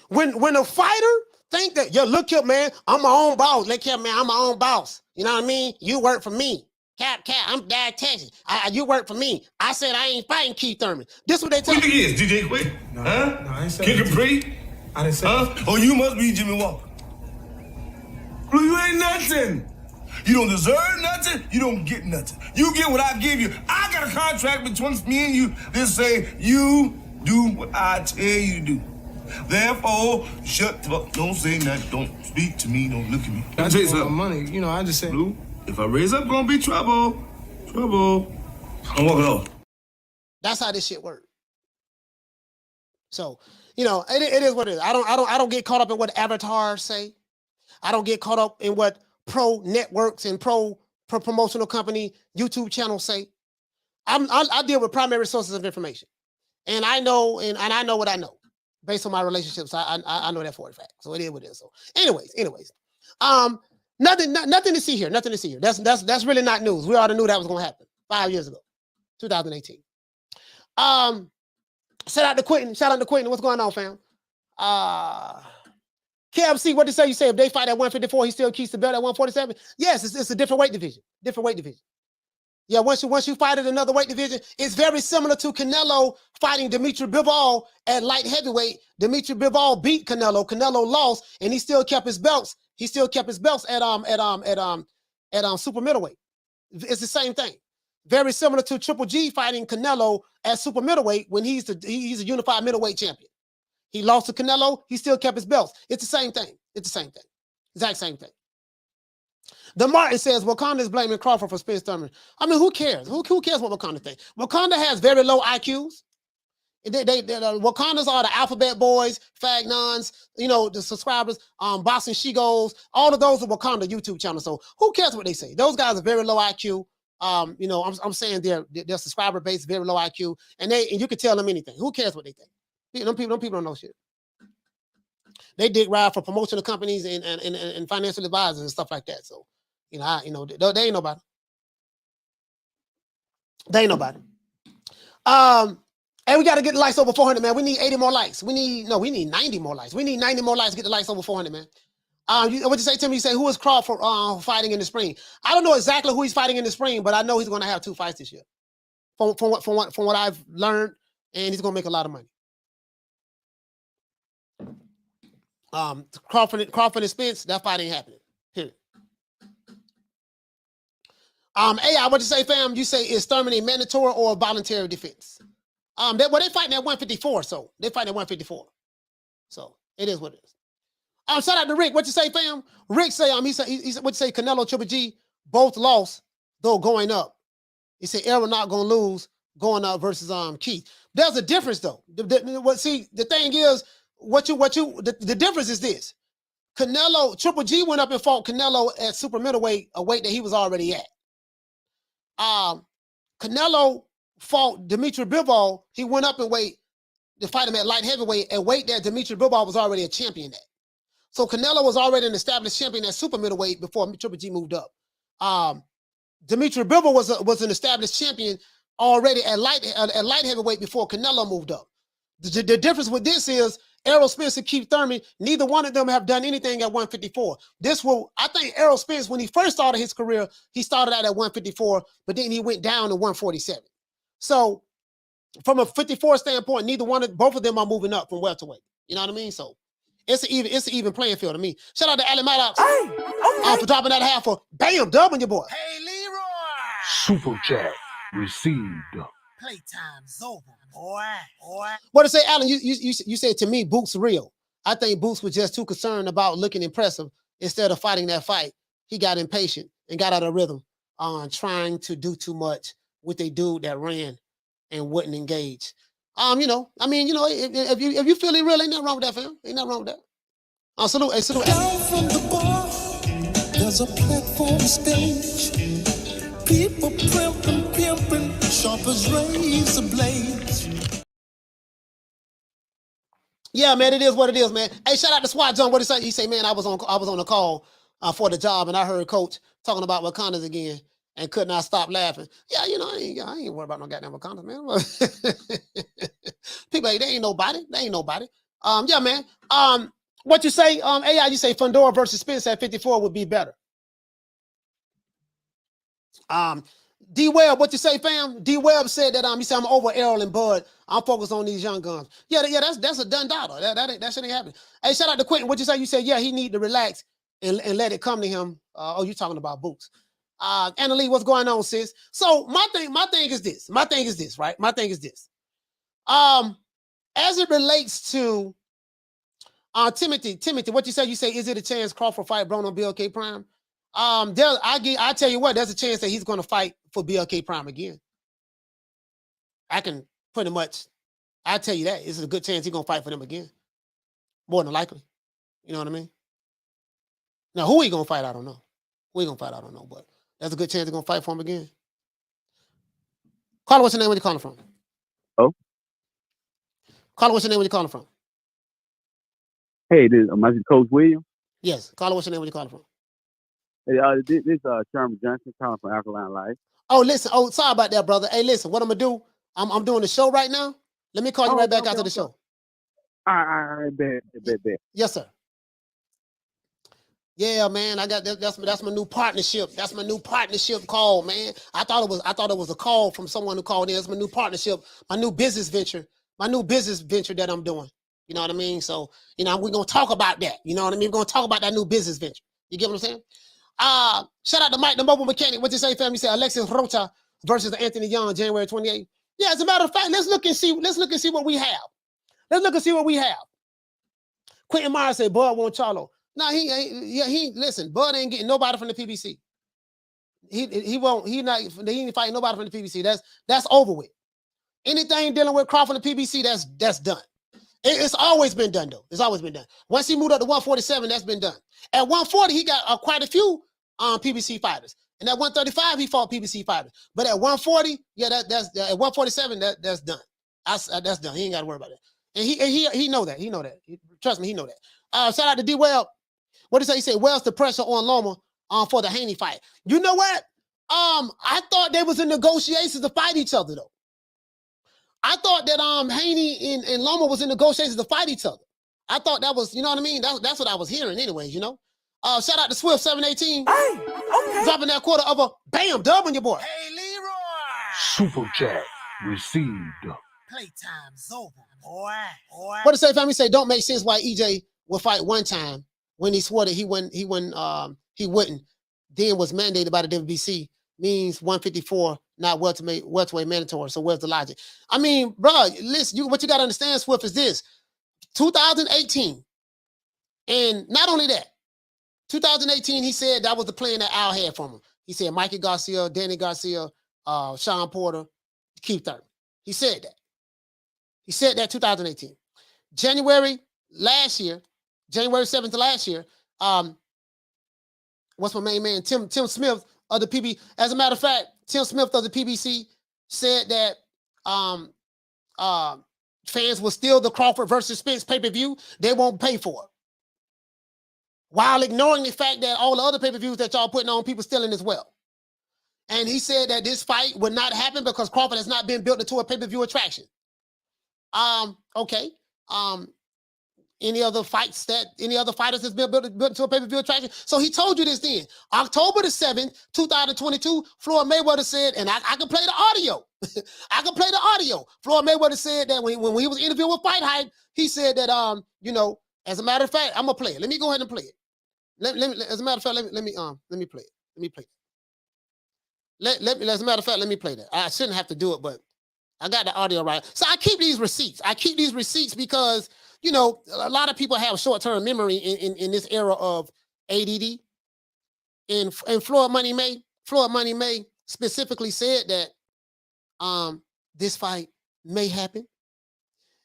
When a fighter think that, yo, look here, man, I'm my own boss. Look here, man, I'm my own boss. You know what I mean? You work for me. Cap, I'm Dad Texas. You work for me. I said I ain't fighting Keith Thurman. This what they tell me. Who you is, DJ Quick? No, huh? No, I ain't saying Kick that. a pre? I didn't say Huh? that. Oh, you must be Jimmy Walker. Well, you ain't nothing. You don't deserve nothing. You don't get nothing. You get what I give you. I got a contract between me and you that say you do what I tell you to do. Therefore, shut the fuck. Don't say nothing. Don't speak to me. Don't look at me. I just want money. I just said. Blue, if I raise up, gonna be trouble. Trouble. I'm walking off. That's how this shit works. So, it is what it is. I don't get caught up in what avatars say. I don't get caught up in what pro networks and pro promotional company YouTube channels say. I deal with primary sources of information, and I know what I know based on my relationships. I know that for a fact. So it is what it is. So, anyways, nothing to see here. Nothing to see here. That's really not news. We already knew that was going to happen 5 years ago, 2018. Shout out to Quentin. What's going on, fam? KFC, what did you say? If they fight at 154, he still keeps the belt at 147? Yes, it's a different weight division. Yeah, once you fight at another weight division, it's very similar to Canelo fighting Dimitri Bivol at light heavyweight. Dimitri Bivol beat Canelo. Canelo lost, and he still kept his belts. He still kept his belts at super middleweight. It's the same thing. Very similar to Triple G fighting Canelo at super middleweight when he's a unified middleweight champion. He lost to Canelo. He still kept his belts. It's the same thing. Exact same thing. The Martin says Wakanda is blaming Crawford for Spence Thurman. I mean, who cares? Who cares what Wakanda thinks? Wakanda has very low IQs. Wakandas are the alphabet boys, Fagnons, the subscribers, Boxing She Goes. All of those are Wakanda YouTube channels. So who cares what they say? Those guys are very low IQ. I'm saying their subscriber base is very low IQ, and you can tell them anything. Who cares what they think? Them people don't know shit. They dig ride for promotional companies and financial advisors and stuff like that. So, they ain't nobody. And we got to get the likes over 400, man. We need 80 more likes. We need 90 more likes. We need 90 more likes to get the likes over 400, man. What you say, Tim? You say, who is Crawford fighting in the spring? I don't know exactly who he's fighting in the spring, but I know he's going to have 2 fights this year. From what I've learned, and he's going to make a lot of money. Crawford and Spence, that fight ain't happening. Period. AI, what you say, fam? You say, is Thurman a mandatory or a voluntary defense? They fighting at 154, so they fighting at 154. So it is what it is. Shout out to Rick. What you say, fam? Rick say, he said, what you say, Canelo, Triple G, both lost, though going up. He said, Errol not gonna lose going up versus Keith. There's a difference though. The thing is, the difference is this. Triple G went up and fought Canelo at super middleweight, a weight that he was already at. Canelo fought Dimitri Bivol. He went up in weight to fight him at light heavyweight, a weight that Dimitri Bivol was already a champion at. So Canelo was already an established champion at super middleweight before Triple G moved up. Dimitri Bivol was an established champion already at light heavyweight before Canelo moved up. The difference with this is Errol Spence and Keith Thurman, neither one of them have done anything at 154. I think Errol Spence, when he first started his career, he started out at 154, but then he went down to 147. So from a 54 standpoint, both of them are moving up from welterweight. You know what I mean? So It's an even playing field to me. Shout out to Ali Maddox for dropping that half for bam, dubbing your boy. Hey, Leroy. Super chat received. Playtime's over, boy. What to say, Alan? You said to me, Boots real. I think Boots was just too concerned about looking impressive instead of fighting that fight. He got impatient and got out of rhythm on trying to do too much with a dude that ran and wouldn't engage. If you feel it real, ain't nothing wrong with that, fam. Ain't nothing wrong with that. Salute. Down from the bar, there's a platform stage. People pimping, sharp as razor blades. Yeah, man, it is what it is, man. Hey, shout out to SWAT John. What he say? He say, man, I was on a call for the job, and I heard Coach talking about Wakandas again, and could not stop laughing. Yeah, I ain't worried about no goddamn Wakandas, man. People, they ain't nobody. Yeah, man. What you say? AI, you say Fundora versus Spence at 54 would be better. D Webb, what you say, fam? D Webb said that he said I'm over Errol and Bud. I'm focused on these young guns. Yeah, that's a done dollar. That shit ain't happening. Hey, shout out to Quentin. What you say? You said, yeah, he need to relax and let it come to him. You talking about Boots. Anna Lee, what's going on, sis? So my thing is this, right? My thing is this. As it relates to Timothy, what you say? You say, is it a chance Crawford fight Brown on BLK Prime? I tell you what, there's a chance that he's going to fight for BLK Prime again. I can pretty much, I tell you that it's a good chance he's going to fight for them again. More than likely. You know what I mean? Now, who he going to fight, I don't know. But there's a good chance he's going to fight for him again. Caller, what's your name? Where you calling from? Oh? Caller, what's your name? Where you calling from? Hey, am I Coach Williams? Yes. Caller, what's your name? Where you calling from? Hey, this Sherman Johnson calling from Alkaline Life. Oh, listen. Oh, sorry about that, brother. Hey, listen, what I'm going to do, I'm doing the show right now. Let me call you right back after the show. All right, bet. Yes, sir. Yeah, man, I got that's my new partnership. That's my new partnership call, man. I thought it was a call from someone who called in. It's my new partnership, my new business venture that I'm doing. You know what I mean? So, we're gonna talk about that. You know what I mean? We're gonna talk about that new business venture. You get what I'm saying? Shout out to Mike, the mobile mechanic. What you say, fam? You say Alexis Rocha versus Anthony Young, January 28th. Yeah, as a matter of fact, let's look and see what we have. Quentin Myers said, Bud won't Charlo. No, listen, Bud ain't getting nobody from the PBC. He ain't fighting nobody from the PBC. That's over with. Anything dealing with Crawford and the PBC, that's done. It's always been done, though. It's always been done. Once he moved up to 147, that's been done. At 140, he got quite a few PBC fighters. And at 135, he fought PBC fighters. But at 140, yeah, that's at 147, that's done. That's done. He ain't got to worry about that. And he know that. He know that. Trust me, he know that. Shout out to D Webb. What did he say? He said, where's the pressure on Loma for the Haney fight? You know what? I thought they was in negotiations to fight each other, though. I thought that Haney and Loma was in negotiations to fight each other. I thought that was, you know what I mean? That's what I was hearing anyways, Shout out to Swift 718. Hey, okay. Dropping that quarter of a bam, dub on your boy. Hey, Leroy. Super chat received. Playtime's over, boy. What to say, family? Say, don't make sense why EJ will fight one time when he swore that he wouldn't, then was mandated by the WBC, means 154, not welterweight mandatory. So where's the logic? I mean, bro, listen, what you got to understand, Swift, is this. 2018, and not only that, 2018, he said that was the plan that Al had for him. He said Mikey Garcia, Danny Garcia, Sean Porter, Keith Thurman. He said that. He said that 2018. January 7th of last year, what's my main man? Tim Smith of the PB. As a matter of fact, Tim Smith of the PBC said that fans will steal the Crawford versus Spence pay-per-view. They won't pay for it. While ignoring the fact that all the other pay-per-views that y'all putting on, people stealing as well. And he said that this fight would not happen because Crawford has not been built into a pay-per-view attraction. Okay. Any other fighters that's been built into a pay-per-view attraction? So he told you this then. October the 7th, 2022, Floyd Mayweather said, and I can play the audio. I can play the audio. Floyd Mayweather said that when he was interviewed with Fight Hype, he said that, As a matter of fact, I'm gonna play it. Let me go ahead and play it. As a matter of fact, let me play it. Let me play it. As a matter of fact, let me play that. I shouldn't have to do it, but I got the audio right. So I keep these receipts. I keep these receipts because, you know, a lot of people have short-term memory in this era of ADD. And Floyd Money May specifically said that this fight may happen.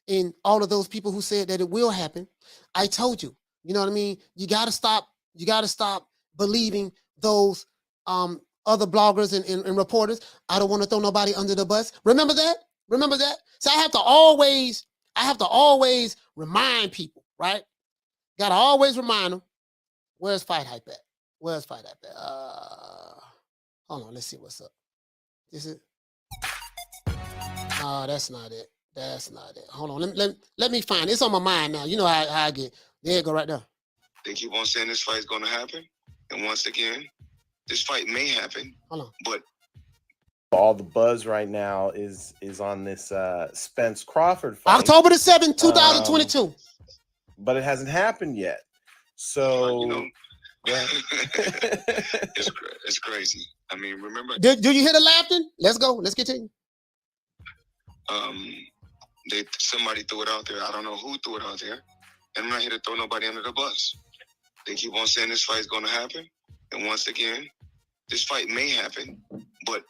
And all of those people who said that it will happen, I told you, you know what I mean? You gotta stop believing those other bloggers and reporters. I don't want to throw nobody under the bus. Remember that? So I have to always remind people, right? Gotta always remind them, where's Fight Hype at? Hold on, let's see what's up. Is it? Oh, that's not it. Hold on, let me find it. It's on my mind now. You know how I get. There you go, right there. They keep on saying this fight is going to happen. And once again, this fight may happen. Hold on. But all the buzz right now is on this Spence Crawford fight. October the 7th, 2022. But it hasn't happened yet. So, you know, it's crazy. I mean, remember? Do you hear the laughing? Let's go. Let's continue. Somebody threw it out there. I don't know who threw it out there. And I'm not here to throw nobody under the bus. They keep on saying this fight is going to happen. And once again, this fight may happen, but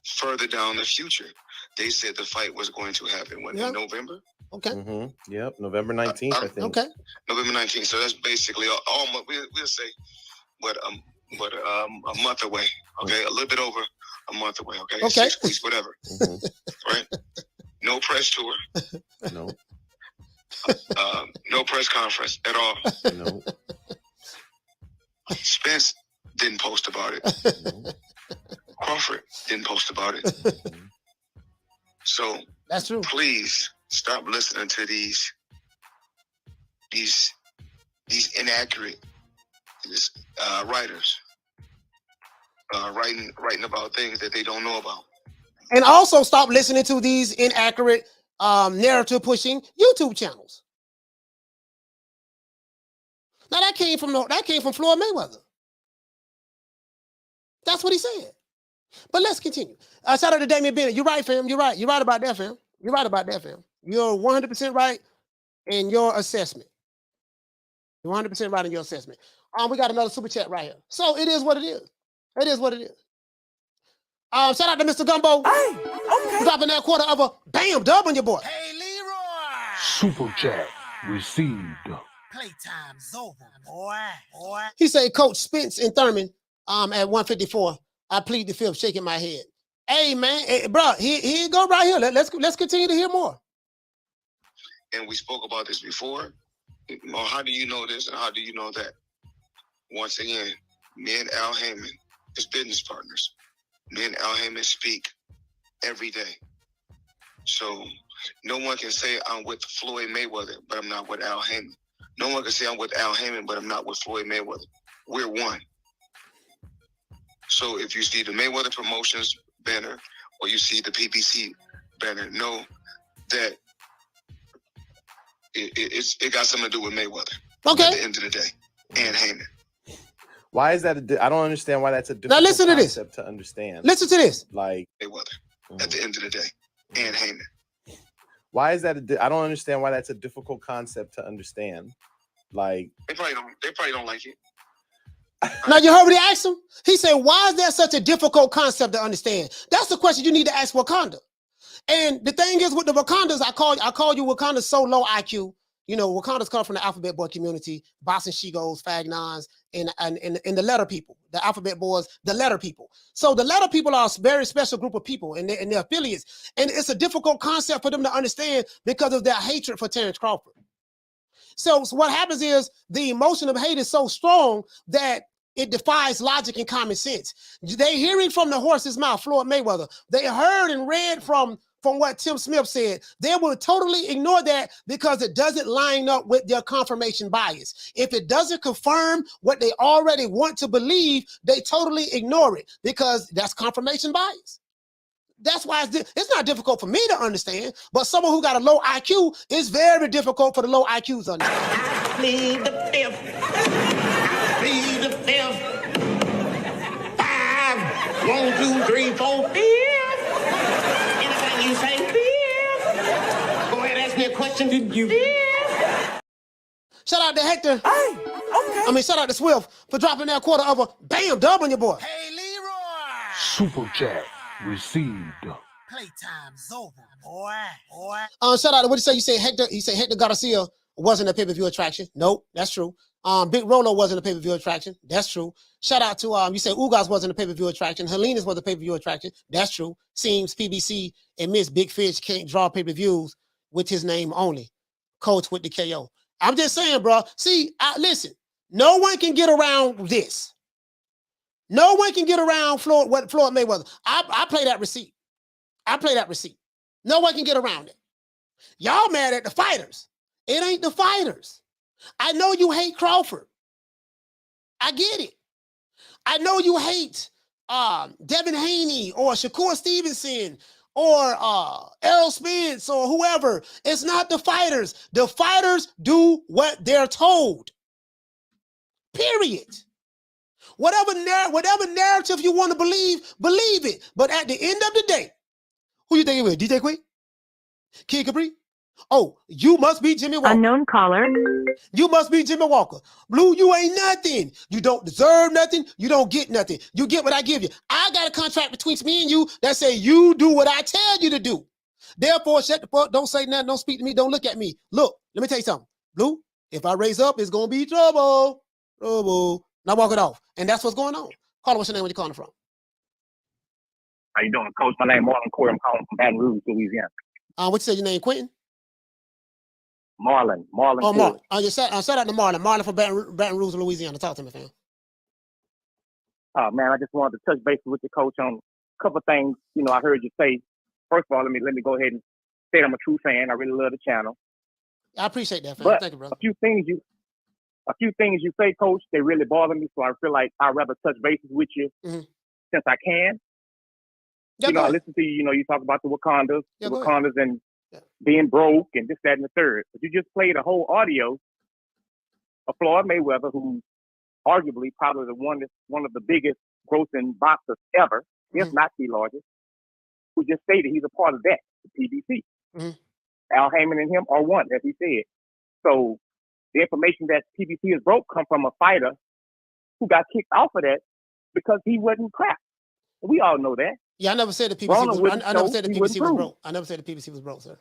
further down the future, they said the fight was going to happen in November. Okay. Mm-hmm. Yep, November 19th, I think. Okay. November 19th. So that's basically almost, we'll say, but a month away. Okay, a little bit over a month away. Okay, 6 weeks, whatever. Right? No press tour. No. No press conference at all. No. Spence didn't post about it. No. Crawford didn't post about it. So that's true. Please stop listening to these inaccurate writers writing about things that they don't know about. And also stop listening to these inaccurate narrative pushing YouTube channels. Now that came from Floyd Mayweather. That's what he said. But let's continue. Shout out to Damian Bennett. You're right, fam. You're right. You're right about that, fam. You're right about that, fam. You're 100% right in your assessment. You're 100% right in your assessment. We got another super chat right here. So it is what it is. It is what it is. Shout out to Mr. Gumbo. Hey, okay. Dropping that quarter of a bam dub on your boy. Hey, Leroy. Super chat received. Playtime's over, boy. He said, Coach Spence and Thurman at 154. I plead the fifth, shaking my head. Hey, man, bro, here you go right here. Let's continue to hear more. And we spoke about this before. How do you know this and how do you know that? Once again, me and Al Heyman is business partners. Me and Al Heyman speak every day. So no one can say I'm with Floyd Mayweather, but I'm not with Al Heyman. No one can say I'm with Al Heyman, but I'm not with Floyd Mayweather. We're one. So if you see the Mayweather Promotions banner or you see the PPC banner, know that it got something to do with Mayweather. Okay. At the end of the day, and Heyman. Why is that? I don't understand why that's a difficult listen to this. concept to understand. Listen to this. Like Mayweather at the end of the day, and Heyman. Why is that? I don't understand why that's a difficult concept to understand. Like They probably don't like it. Now you heard what he asked him? He said, why is that such a difficult concept to understand? That's the question you need to ask Wakanda. And the thing is with the Wakandas, I call you Wakandas so low IQ. You know, Wakandas come from the Alphabet Boy community, Boss and Shigos, Fag Nines, and the letter people, the Alphabet Boys, the letter people. So the letter people are a very special group of people and their affiliates. And it's a difficult concept for them to understand because of their hatred for Terrence Crawford. So what happens is the emotion of hate is so strong that it defies logic and common sense. They hearing from the horse's mouth, Floyd Mayweather. They heard and read from what Tim Smith said. They will totally ignore that because it doesn't line up with their confirmation bias. If it doesn't confirm what they already want to believe, they totally ignore it because that's confirmation bias. That's why it's not difficult for me to understand, but someone who got a low IQ is very difficult for the low IQs to understand. I plead the fifth. I plead the fifth. 5, 1, 2, 3, 4, 5. Anything you say, 5. Go ahead, ask me a question. Did you? Shout out to Hector. Hey, okay. I mean, shout out to Swift for dropping that quarter of a bam dub on your boy. Hey, Leroy. Super chat received. Playtime's over, boy. Shout out to what you say. You say Hector. He said Hector Garcia wasn't a pay-per-view attraction. Nope, that's true. Big Rolo wasn't a pay-per-view attraction. That's true. Shout out to you say Ugas wasn't a pay-per-view attraction. Helena's was a pay-per-view attraction. That's true. Seems PBC and Miss Big Fish can't draw pay-per-views with his name only. Coach with the KO. I'm just saying, bro. See, listen. No one can get around this. No one can get around Floyd Mayweather. I play that receipt. I play that receipt. No one can get around it. Y'all mad at the fighters. It ain't the fighters. I know you hate Crawford. I get it. I know you hate Devin Haney or Shakur Stevenson or Errol Spence or whoever. It's not the fighters. The fighters do what they're told. Period. Whatever narrative you want to believe it. But at the end of the day, who you think it was? DJ Quick? Kid Capri? Oh, you must be Jimmy Walker. Unknown caller. You must be Jimmy Walker. Blue, you ain't nothing. You don't deserve nothing. You don't get nothing. You get what I give you. I got a contract between me and you that say you do what I tell you to do. Therefore, shut the fuck. Don't say nothing. Don't speak to me. Don't look at me. Look, let me tell you something. Blue, if I raise up, it's going to be trouble. Trouble. Now walk it off. And that's what's going on. Caller, what's your name? Where you calling from? How you doing, Coach? My name is Marlon Corey. I'm calling from Baton Rouge, Louisiana. What you say your name, Quentin? Marlon. Oh, Marlon. Shout out to Marlon. Marlon from Baton Rouge, Louisiana. Talk to me, fam. Man, I just wanted to touch base with the coach on a couple of things. You know, I heard you say. First of all, let me go ahead and say I'm a true fan. I really love the channel. I appreciate that, fam. But Thank you, brother. A few things you say, Coach, they really bother me. So I feel like I'd rather touch bases with you since I can. Yeah, I listen to you. You know, you talk about the Wakandas, and being broke and this, that, and the third. But you just played a whole audio of Floyd Mayweather, who's arguably probably one of the biggest grossing boxers ever, if not the largest, who just stated he's a part of that, the PBC. Al Heyman and him are one, as he said. So the information that PBC is broke come from a fighter who got kicked off of that because he wasn't crap. We all know that. Yeah, I never said the PBC was broke. I never said the PBC was broke. I never said the PBC was broke, sir.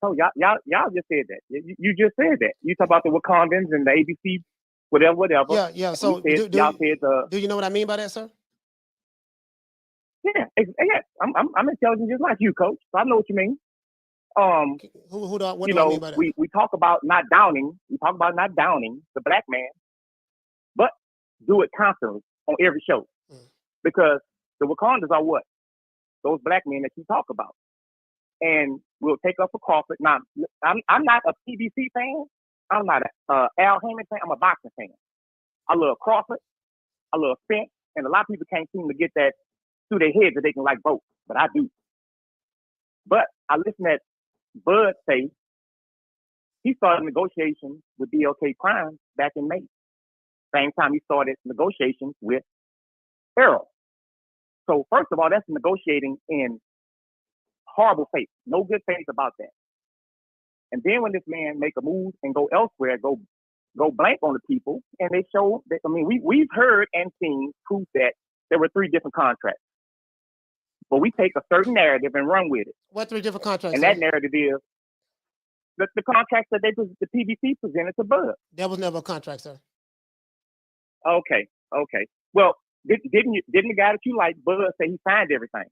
Oh, y'all just said that. You just said that. You talk about the Wakandans and the ABC, whatever. Yeah. So do you know what I mean by that, sir? Yeah. I'm intelligent just like you, Coach. So I know what you mean. What do I mean by that? We talk about not downing. We talk about not downing the black man, but do it constantly on every show. Because the Wakandas are what? Those black men that you talk about. And we'll take up a Crawford. Now, I'm not a PBC fan. I'm not a Al Heyman fan. I'm a boxing fan. I love Crawford. I love Spence. And a lot of people can't seem to get that through their heads that they can like both. But I do. But I listen at Bud say he started negotiations with BLK Prime back in May. Same time he started negotiations with Errol. So first of all, that's negotiating in horrible faith. No good faith about that. And then when this man make a move and go elsewhere, go blank on the people, and they show that, I mean, we've heard and seen proof that there were 3 different contracts. But we take a certain narrative and run with it. What 3 different contracts? And that narrative is the contracts that the PBC presented to Bud. That was never a contract, sir. Okay. Well, didn't the guy that you like, Bud, say he signed everything?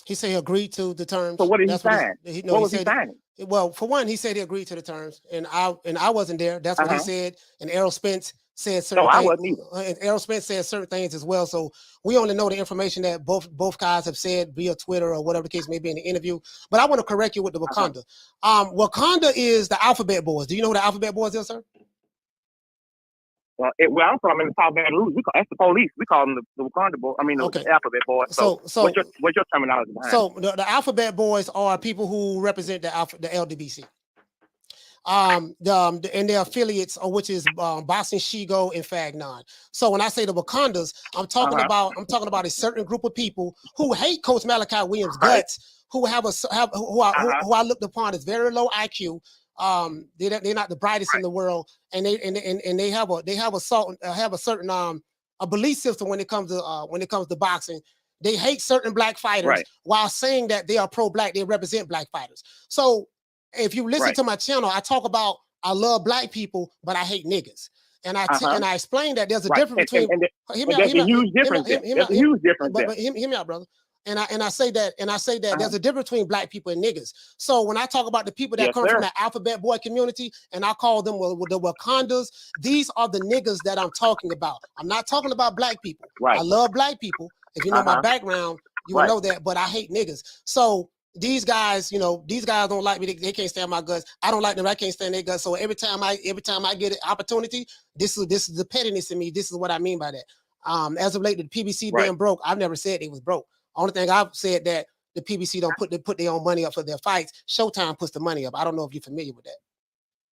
He said he agreed to the terms. So what did he sign? What was he signing? Well, for one, he said he agreed to the terms, and I wasn't there. That's what he said. And Errol Spence said certain things. I wasn't either. And Errol Spence said certain things as well. So we only know the information that both guys have said via Twitter or whatever the case may be in the interview. But I want to correct you with the Wakanda. Wakanda is the Alphabet Boys. Do you know who the Alphabet Boys is, sir? Where I'm from in the South Baton Rouge, that's the police. We call them the Wakanda boys. I mean, the Alphabet Boys. So what's your terminology behind it? So the Alphabet Boys are people who represent the LDBC. And their affiliates, which is Boston Shigo and Fagnon. So when I say the Wakandas, I'm talking about a certain group of people who hate Coach Malachi Williams' guts, who who I looked upon as very low IQ. They're not the brightest in the world, and they have a certain a belief system when it comes to boxing. They hate certain black fighters while saying that they are pro-black. They represent black fighters. So if you listen to my channel, I talk about I love black people, but I hate niggas, and I explain that there's a difference between. There's a huge difference. There's a huge difference. But hear me out, brother. And I say that there's a difference between black people and niggas. So when I talk about the people that come from the Alphabet Boy community, and I call them the Wakandas, these are the niggas that I'm talking about. I'm not talking about black people. I love black people. If you know my background, you will know that. But I hate niggas. So these guys don't like me. They can't stand my guts. I don't like them. I can't stand their guts. So every time I get an opportunity, this is the pettiness in me. This is what I mean by that. As of late, the PBC being broke, I've never said they was broke. Only thing I've said that the PBC don't put their own money up for their fights. Showtime puts the money up. I don't know if you're familiar with that.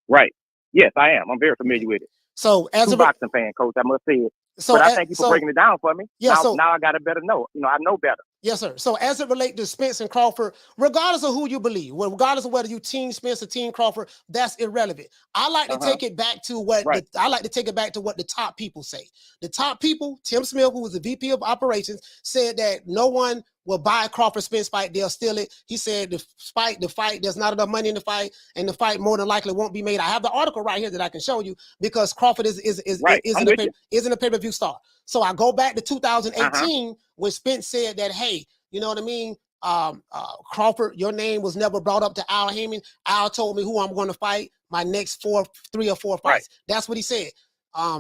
Right. Yes, I am. I'm very familiar with it. So as a boxing fan, Coach, I must say it. So but I thank you for breaking it down for me. Yeah. Now I got a better know. I know better. Yes, sir. So as it relates to Spence and Crawford, regardless of who you believe, regardless of whether you team Spence or team Crawford, that's irrelevant. I like to take it back to what the top people say. The top people, Tim Smith, who was the VP of operations, said that no one will buy a Crawford Spence fight. They'll steal it. He said the fight, there's not enough money in the fight, and the fight more than likely won't be made. I have the article right here that I can show you because Crawford isn't a pay-per-view star. So I go back to 2018 when Spence said that, hey, you know what I mean? Crawford, your name was never brought up to Al Heyman. Al told me who I'm going to fight my next 3 or 4 fights. That's what he said.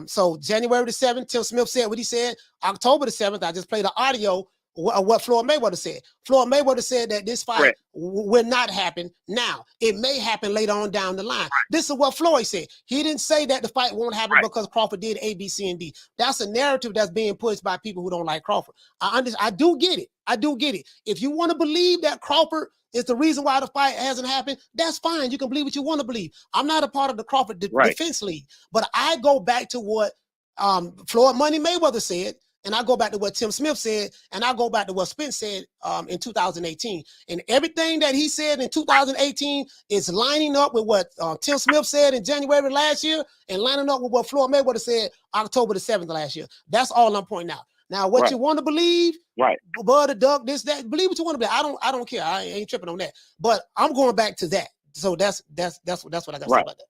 So January the 7th, Tim Smith said what he said. October the 7th, I just played the audio of what Floyd Mayweather said. Floyd Mayweather said that this fight will not happen now. It may happen later on down the line. This is what Floyd said. He didn't say that the fight won't happen because Crawford did A, B, C, and D. That's a narrative that's being pushed by people who don't like Crawford. I do get it. I do get it. If you want to believe that Crawford is the reason why the fight hasn't happened, that's fine. You can believe what you want to believe. I'm not a part of the Crawford Defense League, but I go back to what Floyd Money Mayweather said, and I go back to what Tim Smith said, and I go back to what Spence said in 2018. And everything that he said in 2018 is lining up with what Tim Smith said in January last year and lining up with what Floyd Mayweather said October the 7th last year. That's all I'm pointing out. Now, what you want to believe, Bud, the Duck, this, that, believe what you want to believe. I don't care. I ain't tripping on that. But I'm going back to that. So that's what I got to say about that.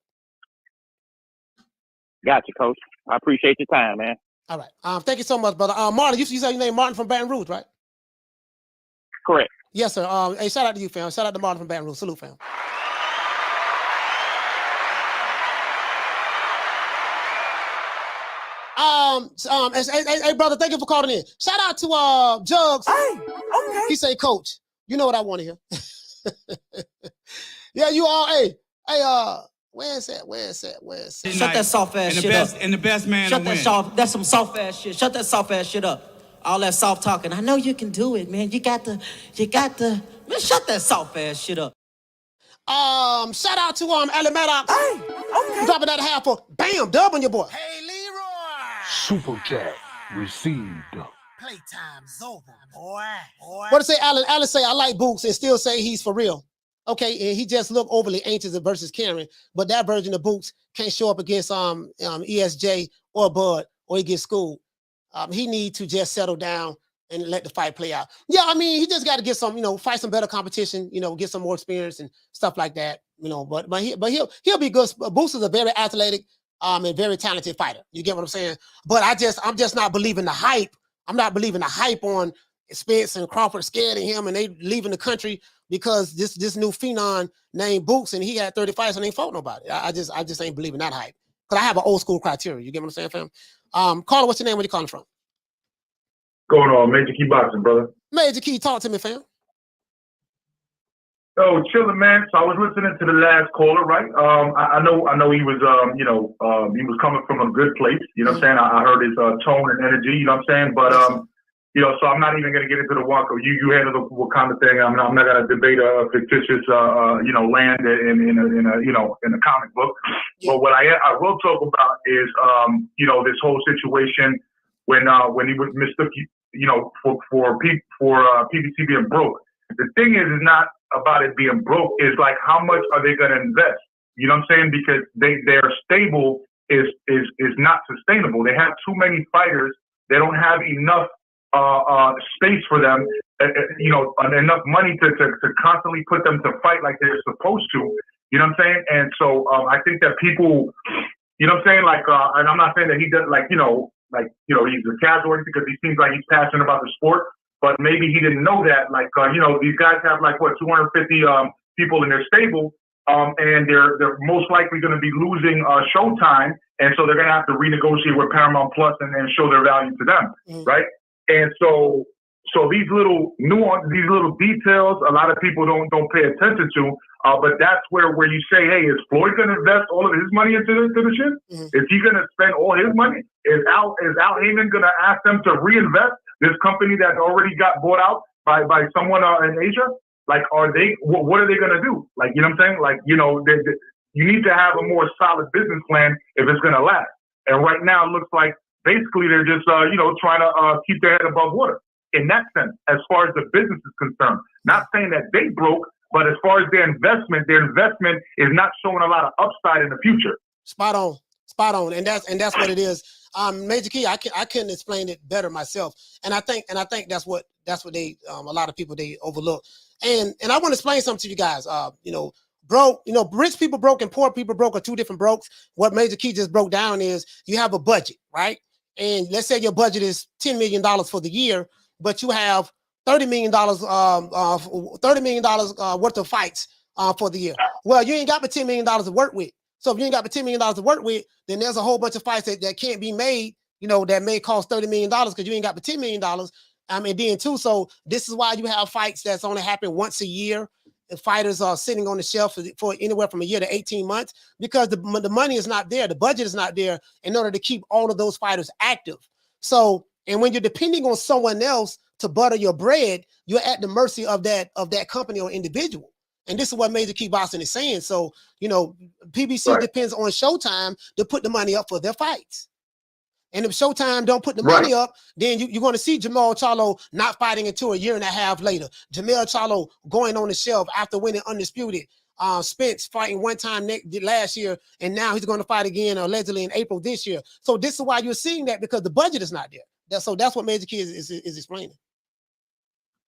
Gotcha, Coach. I appreciate your time, man. All right. Thank you so much, brother. Martin, you said your name Martin from Baton Rouge, right? Correct. Yes, sir. Hey, shout out to you, fam. Shout out to Martin from Baton Rouge. Salute, fam. Hey, brother, thank you for calling in. Shout out to Jugs. Hey, okay. He say, Coach, you know what I want to hear. Yeah, you all. Hey, where's that? Shut that soft ass shit up. And the best man Shut that that's some soft ass shit. Shut that soft ass shit up. All that soft talking. I know you can do it, man. You got to, man, shut that soft ass shit up. Shout out to Ellie Maddox. Hey, okay. Dropping that half for bam, dub on your boy. Hey, Leroy. Super chat received. Playtime's over, boy. What to say, Alan? Alan say I like Boots and still say he's for real. Okay, and he just looked overly anxious versus Karen, but that version of Boots can't show up against ESJ or Bud, or he gets schooled. He need to just settle down and let the fight play out. Yeah, I mean, he just got to get some, fight some better competition, get some more experience and stuff like that, But he'll be good. Boots is a very athletic and very talented fighter. You get what I'm saying? But I'm just not believing the hype. I'm not believing the hype on Spence and Crawford scared of him and they leaving the country because this new phenom named Boots and he had 30 fights and ain't fought nobody. I just ain't believing that hype. Because I have an old school criteria. You get what I'm saying, fam? Caller, what's your name? Where you calling from? Going on, Major Key Boxing, brother. Major Key, talk to me, fam. Oh, chilling, man. So I was listening to the last caller, right? I know he was, he was coming from a good place. You know what I'm saying? I heard his tone and energy. You know what I'm saying? But so I'm not even going to get into the walk of you handle the Wakanda thing. I'm not going to debate a fictitious, land in a comic book. But what I will talk about is, this whole situation when he was mistook, for PBC being broke. The thing is not about it being broke. Is like how much are they going to invest? You know what I'm saying? Because their stable is not sustainable. They have too many fighters. They don't have enough space for them. Enough money to constantly put them to fight like they're supposed to. You know what I'm saying? And so I think that people, you know what I'm saying? Like, and I'm not saying that he does he's a casual because he seems like he's passionate about the sport. But maybe he didn't know that, these guys have 250 people in their stable, and they're most likely going to be losing Showtime, and so they're going to have to renegotiate with Paramount Plus and show their value to them, right? And so these little nuances, these little details, a lot of people don't pay attention to. But that's where you say, hey, is Floyd going to invest all of his money into the shit? Is he going to spend all his money? Is Al Heyman going to ask them to reinvest this company that already got bought out by someone in Asia? Like, what are they going to do? Like, you know what I'm saying? Like, you need to have a more solid business plan if it's going to last. And right now it looks like basically they're just, trying to keep their head above water in that sense, as far as the business is concerned. Not saying that they broke, but as far as their investment is not showing a lot of upside in the future. Spot on, and that's what it is. Major Key, I couldn't explain it better myself, and I think that's what they a lot of people they overlook. And I want to explain something to you guys. Rich people broke and poor people broke are two different brokes. What Major Key just broke down is you have a budget, right? And let's say your budget is $10 million for the year, but you have $30 million worth of fights for the year. Well, you ain't got but $10 million to work with. So if you ain't got but $10 million to work with, then there's a whole bunch of fights that can't be made, that may cost $30 million because you ain't got but $10 million. And then too, so this is why you have fights that's only happen once a year. And fighters are sitting on the shelf for anywhere from a year to 18 months because the money is not there. The budget is not there in order to keep all of those fighters active. So, and when you're depending on someone else to butter your bread, you're at the mercy of that company or individual. And this is what Major Key Boxing is saying. So, PBC depends on Showtime to put the money up for their fights. And if Showtime don't put the money up, then you're going to see Jamal Charlo not fighting until a year and a half later. Jamel Charlo going on the shelf after winning Undisputed. Spence fighting one time last year, and now he's going to fight again allegedly in April this year. So this is why you're seeing that, because the budget is not there. So that's what Major Key is explaining.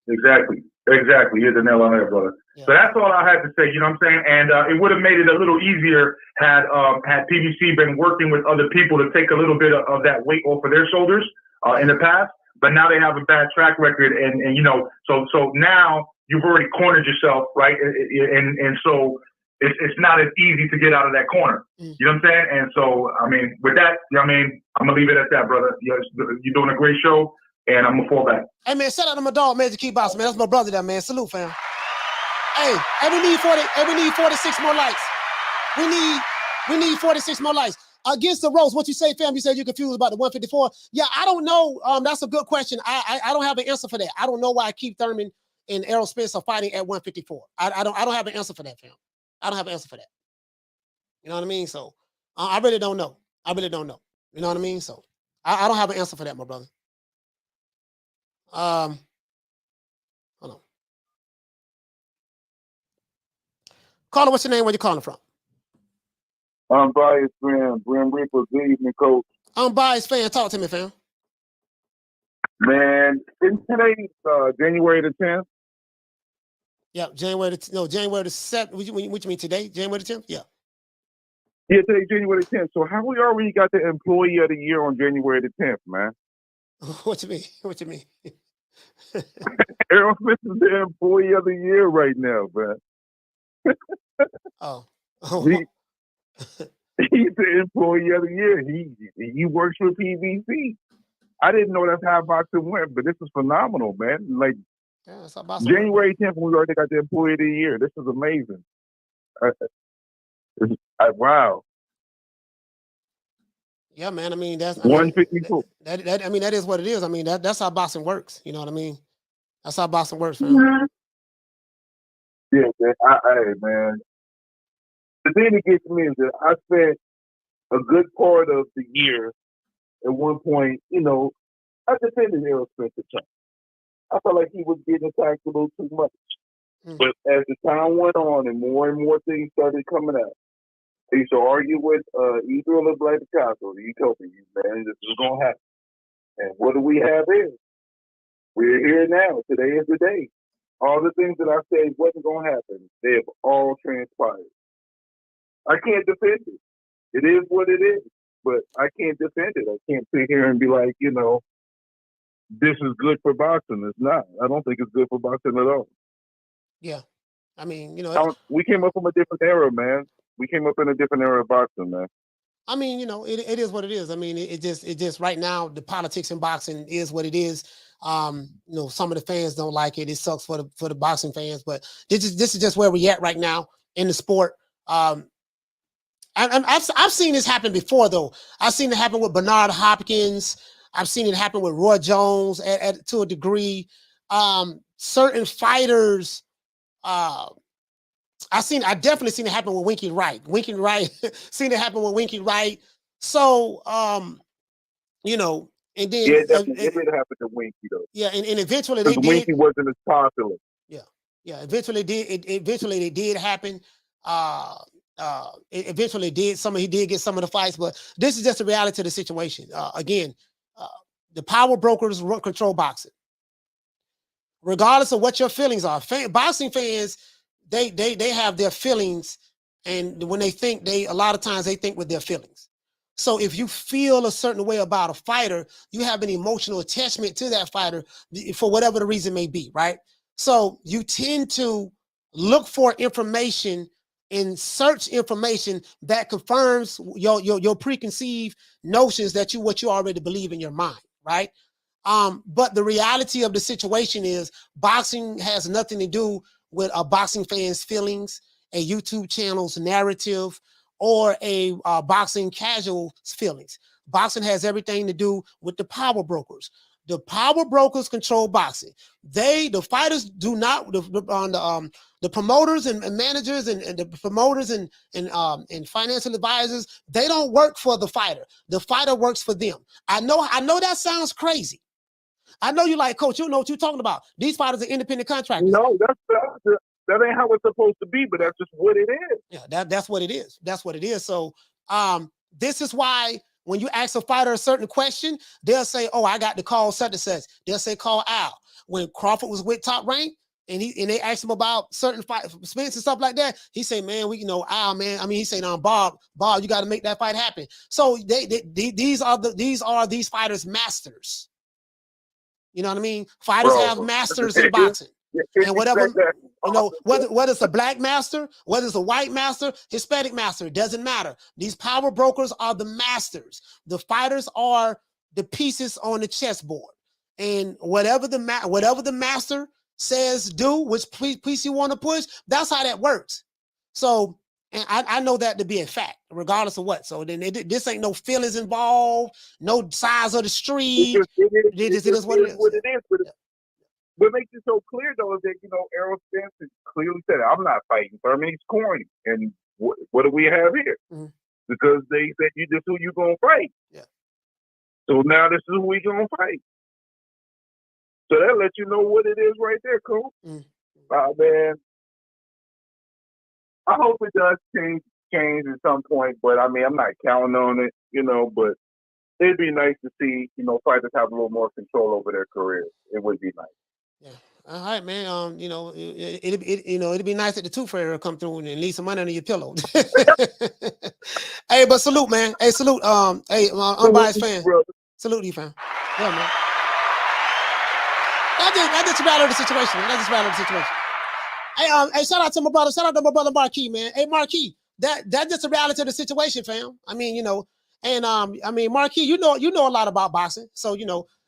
Exactly. Hit the nail on the head, brother. Yeah. So that's all I had to say, you know what I'm saying? And it would have made it a little easier had PBC been working with other people to take a little bit of that weight off of their shoulders in the past. But now they have a bad track record, and so now you've already cornered yourself, right? And so it's not as easy to get out of that corner. You know what I'm saying? And so, I mean, with that, I'm going to leave it at that, brother. You're doing a great show. And I'm gonna fall back. Hey man, shout out to my dog, Major Key Boxing, man. That's my brother there, man. Salute, fam. Hey, we need 46 more likes. We need 46 more likes. Against the ropes, what you say, fam? You said you're confused about the 154. Yeah, I don't know. That's a good question. I don't have an answer for that. I don't know why Keith Thurman and Errol Spence are fighting at 154. I don't have an answer for that, fam. I don't have an answer for that. You know what I mean? So I really don't know. You know what I mean? So I don't have an answer for that, my brother. Hold on. Caller, what's your name? Where you calling from? I'm Bias Fan, Brim Reaper. Good evening, Coach. I'm Bias Fan. Talk to me, fam. Man, isn't today January the 10th? Yeah, January the 7th. What you mean today? January the 10th? Yeah. Yeah, today's January the 10th. So how we already got the Employee of the Year on January the 10th, man? What you mean? Errol Smith is the Employee of the Year right now, man. He's the Employee of the Year. He works for PBC. I didn't know that's how boxing went, but this is phenomenal, man. Like, Yeah, that's how boxing works. January 10th, we already got the employee of the year. This is amazing. Wow. Yeah, man. I mean, that's 152. I mean, that is what it is. I mean, that's how boxing works. You know what I mean? That's how boxing works, man. Yeah, man. Hey, man. The thing that gets me is that I spent a good part of the year at one point, I defended Errol Spencer Trump. I felt like he was getting attacked a little too much. But as the time went on and more things started coming out, I used to argue with Israel and Black Picasso. You told me, man, this is going to happen. And what do we have here? We're here now. Today is the day. All the things that I said wasn't going to happen, they have all transpired. I can't defend it. It is what it is. But I can't defend it. I can't sit here and be like, this is good for boxing. It's not. I don't think it's good for boxing at all. Yeah. I mean, we came up from a different era, man. We came up in a different era of boxing, man. I mean, it is what it is. I mean, it just right now, the politics in boxing is what it is. Some of the fans don't like it. It sucks for the boxing fans, but this is just where we're at right now in the sport. I've seen this happen before, though. I've seen it happen with Bernard Hopkins. I've seen it happen with Roy Jones to a degree. Certain fighters, I definitely seen it happen with Winky Wright. Seen it happen with Winky Wright. So, and then it did happen to Winky though. Yeah, and eventually because Winky wasn't as popular. Yeah. Eventually, it did happen. Eventually, he did get some of the fights, but this is just the reality of the situation. Again, the power brokers control boxing, regardless of what your feelings are. Boxing fans, they have their feelings, and when they think, a lot of times they think with their feelings. So if you feel a certain way about a fighter, you have an emotional attachment to that fighter for whatever the reason may be, right? So you tend to look for information and search information that confirms your preconceived notions that what you already believe in your mind, right? But the reality of the situation is boxing has nothing to do with a boxing fan's feelings, a YouTube channel's narrative, or a boxing casual's feelings. Boxing has everything to do with the power brokers. The power brokers control boxing. The fighters do not. The promoters and managers and the promoters and financial advisors, they don't work for the fighter. The fighter works for them. I know that sounds crazy. I know you like, Coach, you know what you're talking about. These fighters are independent contractors. No, that ain't how it's supposed to be, but that's just what it is. Yeah, that's what it is. That's what it is. So this is why when you ask a fighter a certain question, they'll say, oh, I got the call such and such. They'll say, call Al. When Crawford was with Top Rank, and they asked him about certain fight Spence and stuff like that, he say, man, Al, man. I mean, he say, Bob, you got to make that fight happen. So these are these fighters' masters. You know what I mean? Fighters have masters in boxing. And whatever, whether it's a black master, whether it's a white master, Hispanic master, it doesn't matter. These power brokers are the masters. The fighters are the pieces on the chessboard. And whatever the master says do, which piece you want to push, that's how that works. So, and I know that to be a fact, regardless of what. So then this ain't no feelings involved, no size of the street. It is what it is. What makes it so clear, though, is that, Errol Spence clearly said, I'm not fighting for him. He's corny. And what do we have here? Mm-hmm. Because they said, this is who you going to fight. Yeah. So now this is who we going to fight. So that lets you know what it is right there, Coach. Mm-hmm. Man, I hope it does change at some point, but, I mean, I'm not counting on it, but it'd be nice to see, fighters have a little more control over their careers. It would be nice. Yeah. All right, man. It'd be nice that the Tooth Fairy come through and leave some money under your pillow. Hey, but salute, man. Hey, salute. Hey, unbiased fan. Salute you, fam. Yeah, man. That's just about the situation, man. That's just about the situation. Hey, shout out to my brother. Shout out to my brother Marquis, man. Hey, Marquis, that's just a reality of the situation, fam. I mean, and I mean, Marquis, you know a lot about boxing, so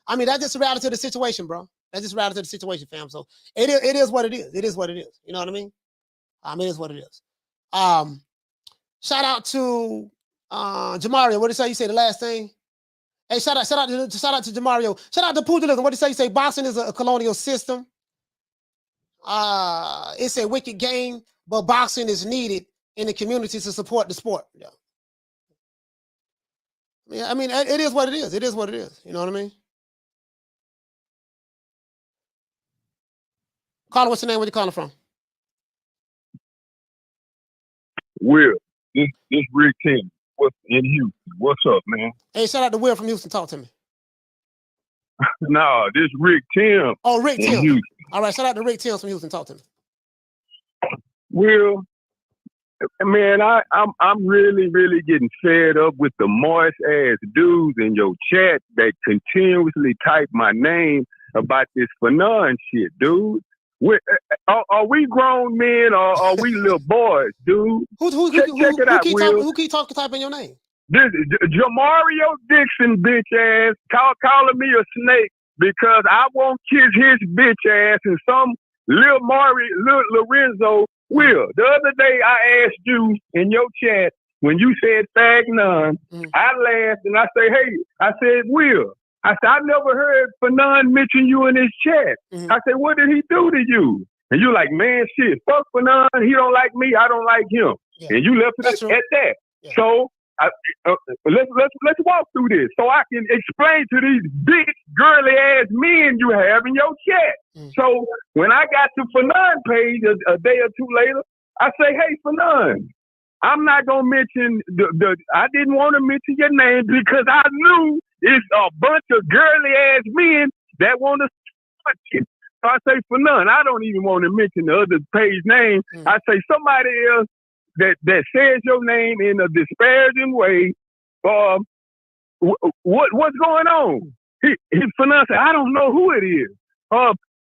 I mean, that's just a reality of the situation, bro. That's just right into the situation, fam. So it is what it is. It is what it is. You know what I mean? It is what it is. Shout out to Jamario. What did you say? You say the last thing? Hey, shout out to Jamario. Shout out to Pugilism. What did you say? You say boxing is a colonial system. It's a wicked game, but boxing is needed in the community to support the sport. Yeah. I mean, it is what it is. It is what it is. You know what I mean? Caller, what's your name? Where you calling from? Will, this Rick King. What's in Houston? What's up, man? Hey, shout out to Will from Houston. Talk to me. Nah, this Rick Tim. Oh, Rick in Tim. Houston. All right, shout out to Rick Tim from Houston. Talk to me. Will, man, I'm really getting fed up with the moist ass dudes in your chat that continuously type my name about this Fanon shit, dude. Are we grown men or are we little boys, dude? Check it out, Will. Who keep typing your name? This Jamario Dixon bitch ass calling me a snake because I won't kiss his bitch ass and some Lil Lorenzo Will. The other day I asked you in your chat when you said fag none, I laughed and I said, Will, I said, I never heard Fanon mention you in his chat. I said, what did he do to you? And you like, man, shit, fuck Fanon. He don't like me. I don't like him. Yeah. And you left it at that. Yeah. So let's walk through this so I can explain to these big girly ass men you have in your chat. So when I got to Fanon page a day or two later, I say, hey, Fanon, I'm not gonna mention I didn't want to mention your name because I knew it's a bunch of girly ass men that want to touch it. So I say, Fanon, I don't even want to mention the other page name. I say somebody else that says your name in a disparaging way. What's going on? Fanon said, I don't know who it is.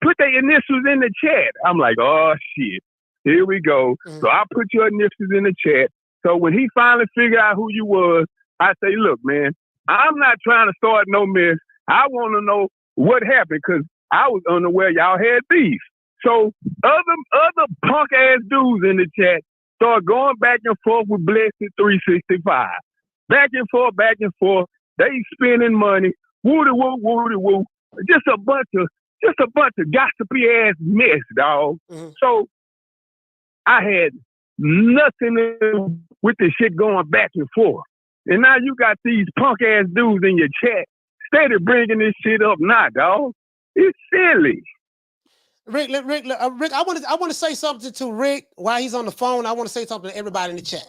Put their initials in the chat. I'm like, oh shit. Here we go. So I put your initials in the chat. So when he finally figured out who you was, I say, look, man, I'm not trying to start no mess. I want to know what happened because I was unaware y'all had beef. So other punk ass dudes in the chat start going back and forth with Blessed 365. Back and forth. They spending money. Woody woo. Just a bunch of gossipy ass mess, dog. So I had nothing to do with the shit going back and forth. And now you got these punk ass dudes in your chat steady bringing this shit up now, dog. It's silly. Rick, I want to say something to Rick while he's on the phone. I want to say something to everybody in the chat.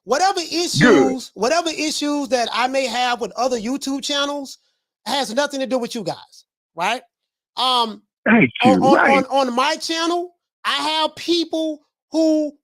Whatever issues that I may have with other YouTube channels has nothing to do with you guys, right? On my channel, I have people who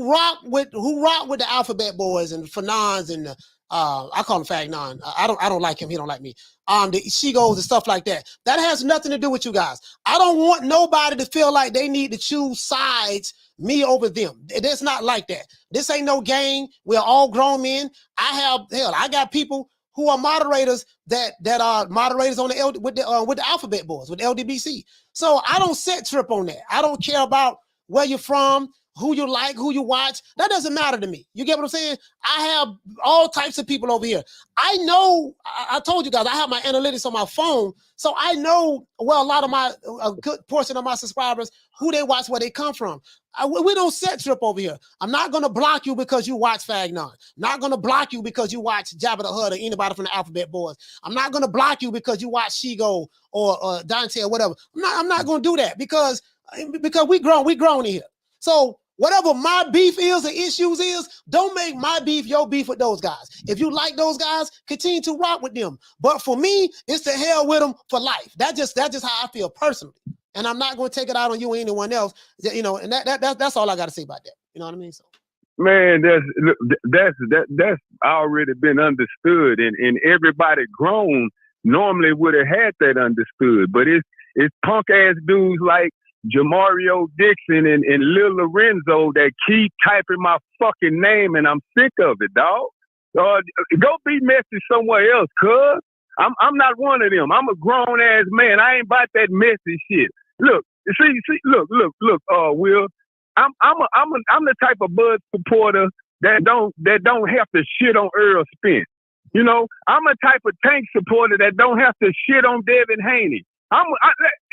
rock with the Alphabet Boys and Fanons and I call him Fag Non. I don't like him. He don't like me. The She-Goes and stuff like that. That has nothing to do with you guys. I don't want nobody to feel like they need to choose sides, me over them. It's not like that. This ain't no game. We're all grown men. I got people who are moderators that are moderators on with the Alphabet Boys, with the LDBC. So I don't set trip on that. I don't care about where you're from, who you like, who you watch. That doesn't matter to me. You get what I'm saying? I have all types of people over here. I know, I told you guys, I have my analytics on my phone, so I know, well, a good portion of my subscribers, who they watch, where they come from. We don't set trip over here. I'm not going to block you because you watch Fag Non. Not going to block you because you watch Jabba the Hutt or anybody from the Alphabet Boys. I'm not going to block you because you watch She-Go or Dante or whatever. I'm not going to do that because we grown in here. So whatever my beef is or issues is, don't make my beef your beef with those guys. If you like those guys, continue to rock with them. But for me, it's the hell with them for life. That's just how I feel personally. And I'm not going to take it out on you or anyone else. You know, and that's all I got to say about that. You know what I mean? So, man, that's already been understood, and everybody grown normally would have had that understood. But it's punk ass dudes like Jamario Dixon and Lil Lorenzo that keep typing my fucking name, and I'm sick of it, dog. Go be messy somewhere else, cuz. I'm not one of them. I'm a grown ass man. I ain't about that messy shit. Look, look, Will. I'm the type of Bud supporter that don't have to shit on Earl Spence. You know, I'm a type of Tank supporter that don't have to shit on Devin Haney.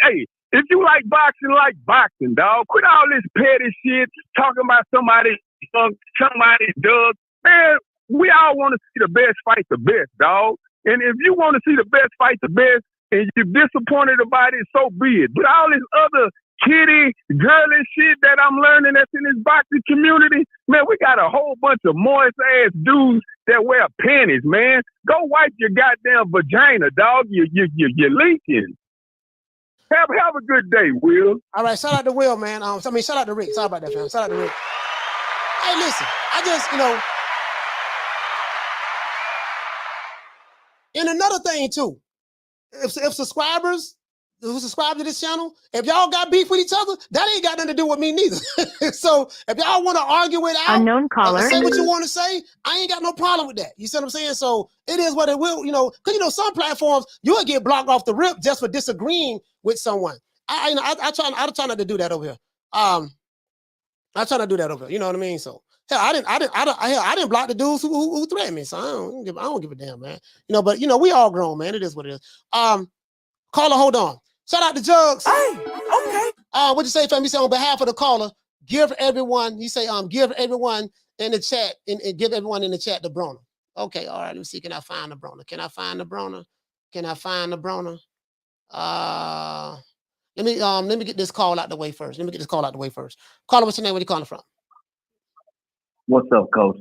Hey, if you like boxing, dog. Quit all this petty shit, talking about somebody dug. Man, we all want to see the best fight the best, dog. And if you want to see the best fight the best, and you're disappointed about it, so be it. But all this other kitty, girly shit that I'm learning that's in this boxing community, man, we got a whole bunch of moist ass dudes that wear panties, man. Go wipe your goddamn vagina, dog. You're leaking. Have a good day, Will. All right, shout out to Will, man. Shout out to Rick. Sorry about that, fam. Shout out to Rick. Hey, listen, I just, and another thing too, if subscribers who subscribe to this channel, if y'all got beef with each other, that ain't got nothing to do with me neither. So if y'all want to argue it out, unknown caller, say what you want to say, I ain't got no problem with that. You see what I'm saying? So it is what it will, because some platforms you'll get blocked off the rip just for disagreeing with someone. I try not to do that over here. I try not to do that over here. You know what I mean? So hell, I didn't block the dudes who threatened me. So I don't give a damn, man. But we all grown, man. It is what it is. Caller, hold on. Shout out to Jugs. Hey, okay. What you say, fam? You say on behalf of the caller, give everyone. You say give everyone in the chat and give everyone in the chat the Broner. Okay, all right. Let me see. Can I find the Broner? Can I find the Broner? Let me get this call out the way first. Caller, what's your name? Where you calling from? What's up, Coach?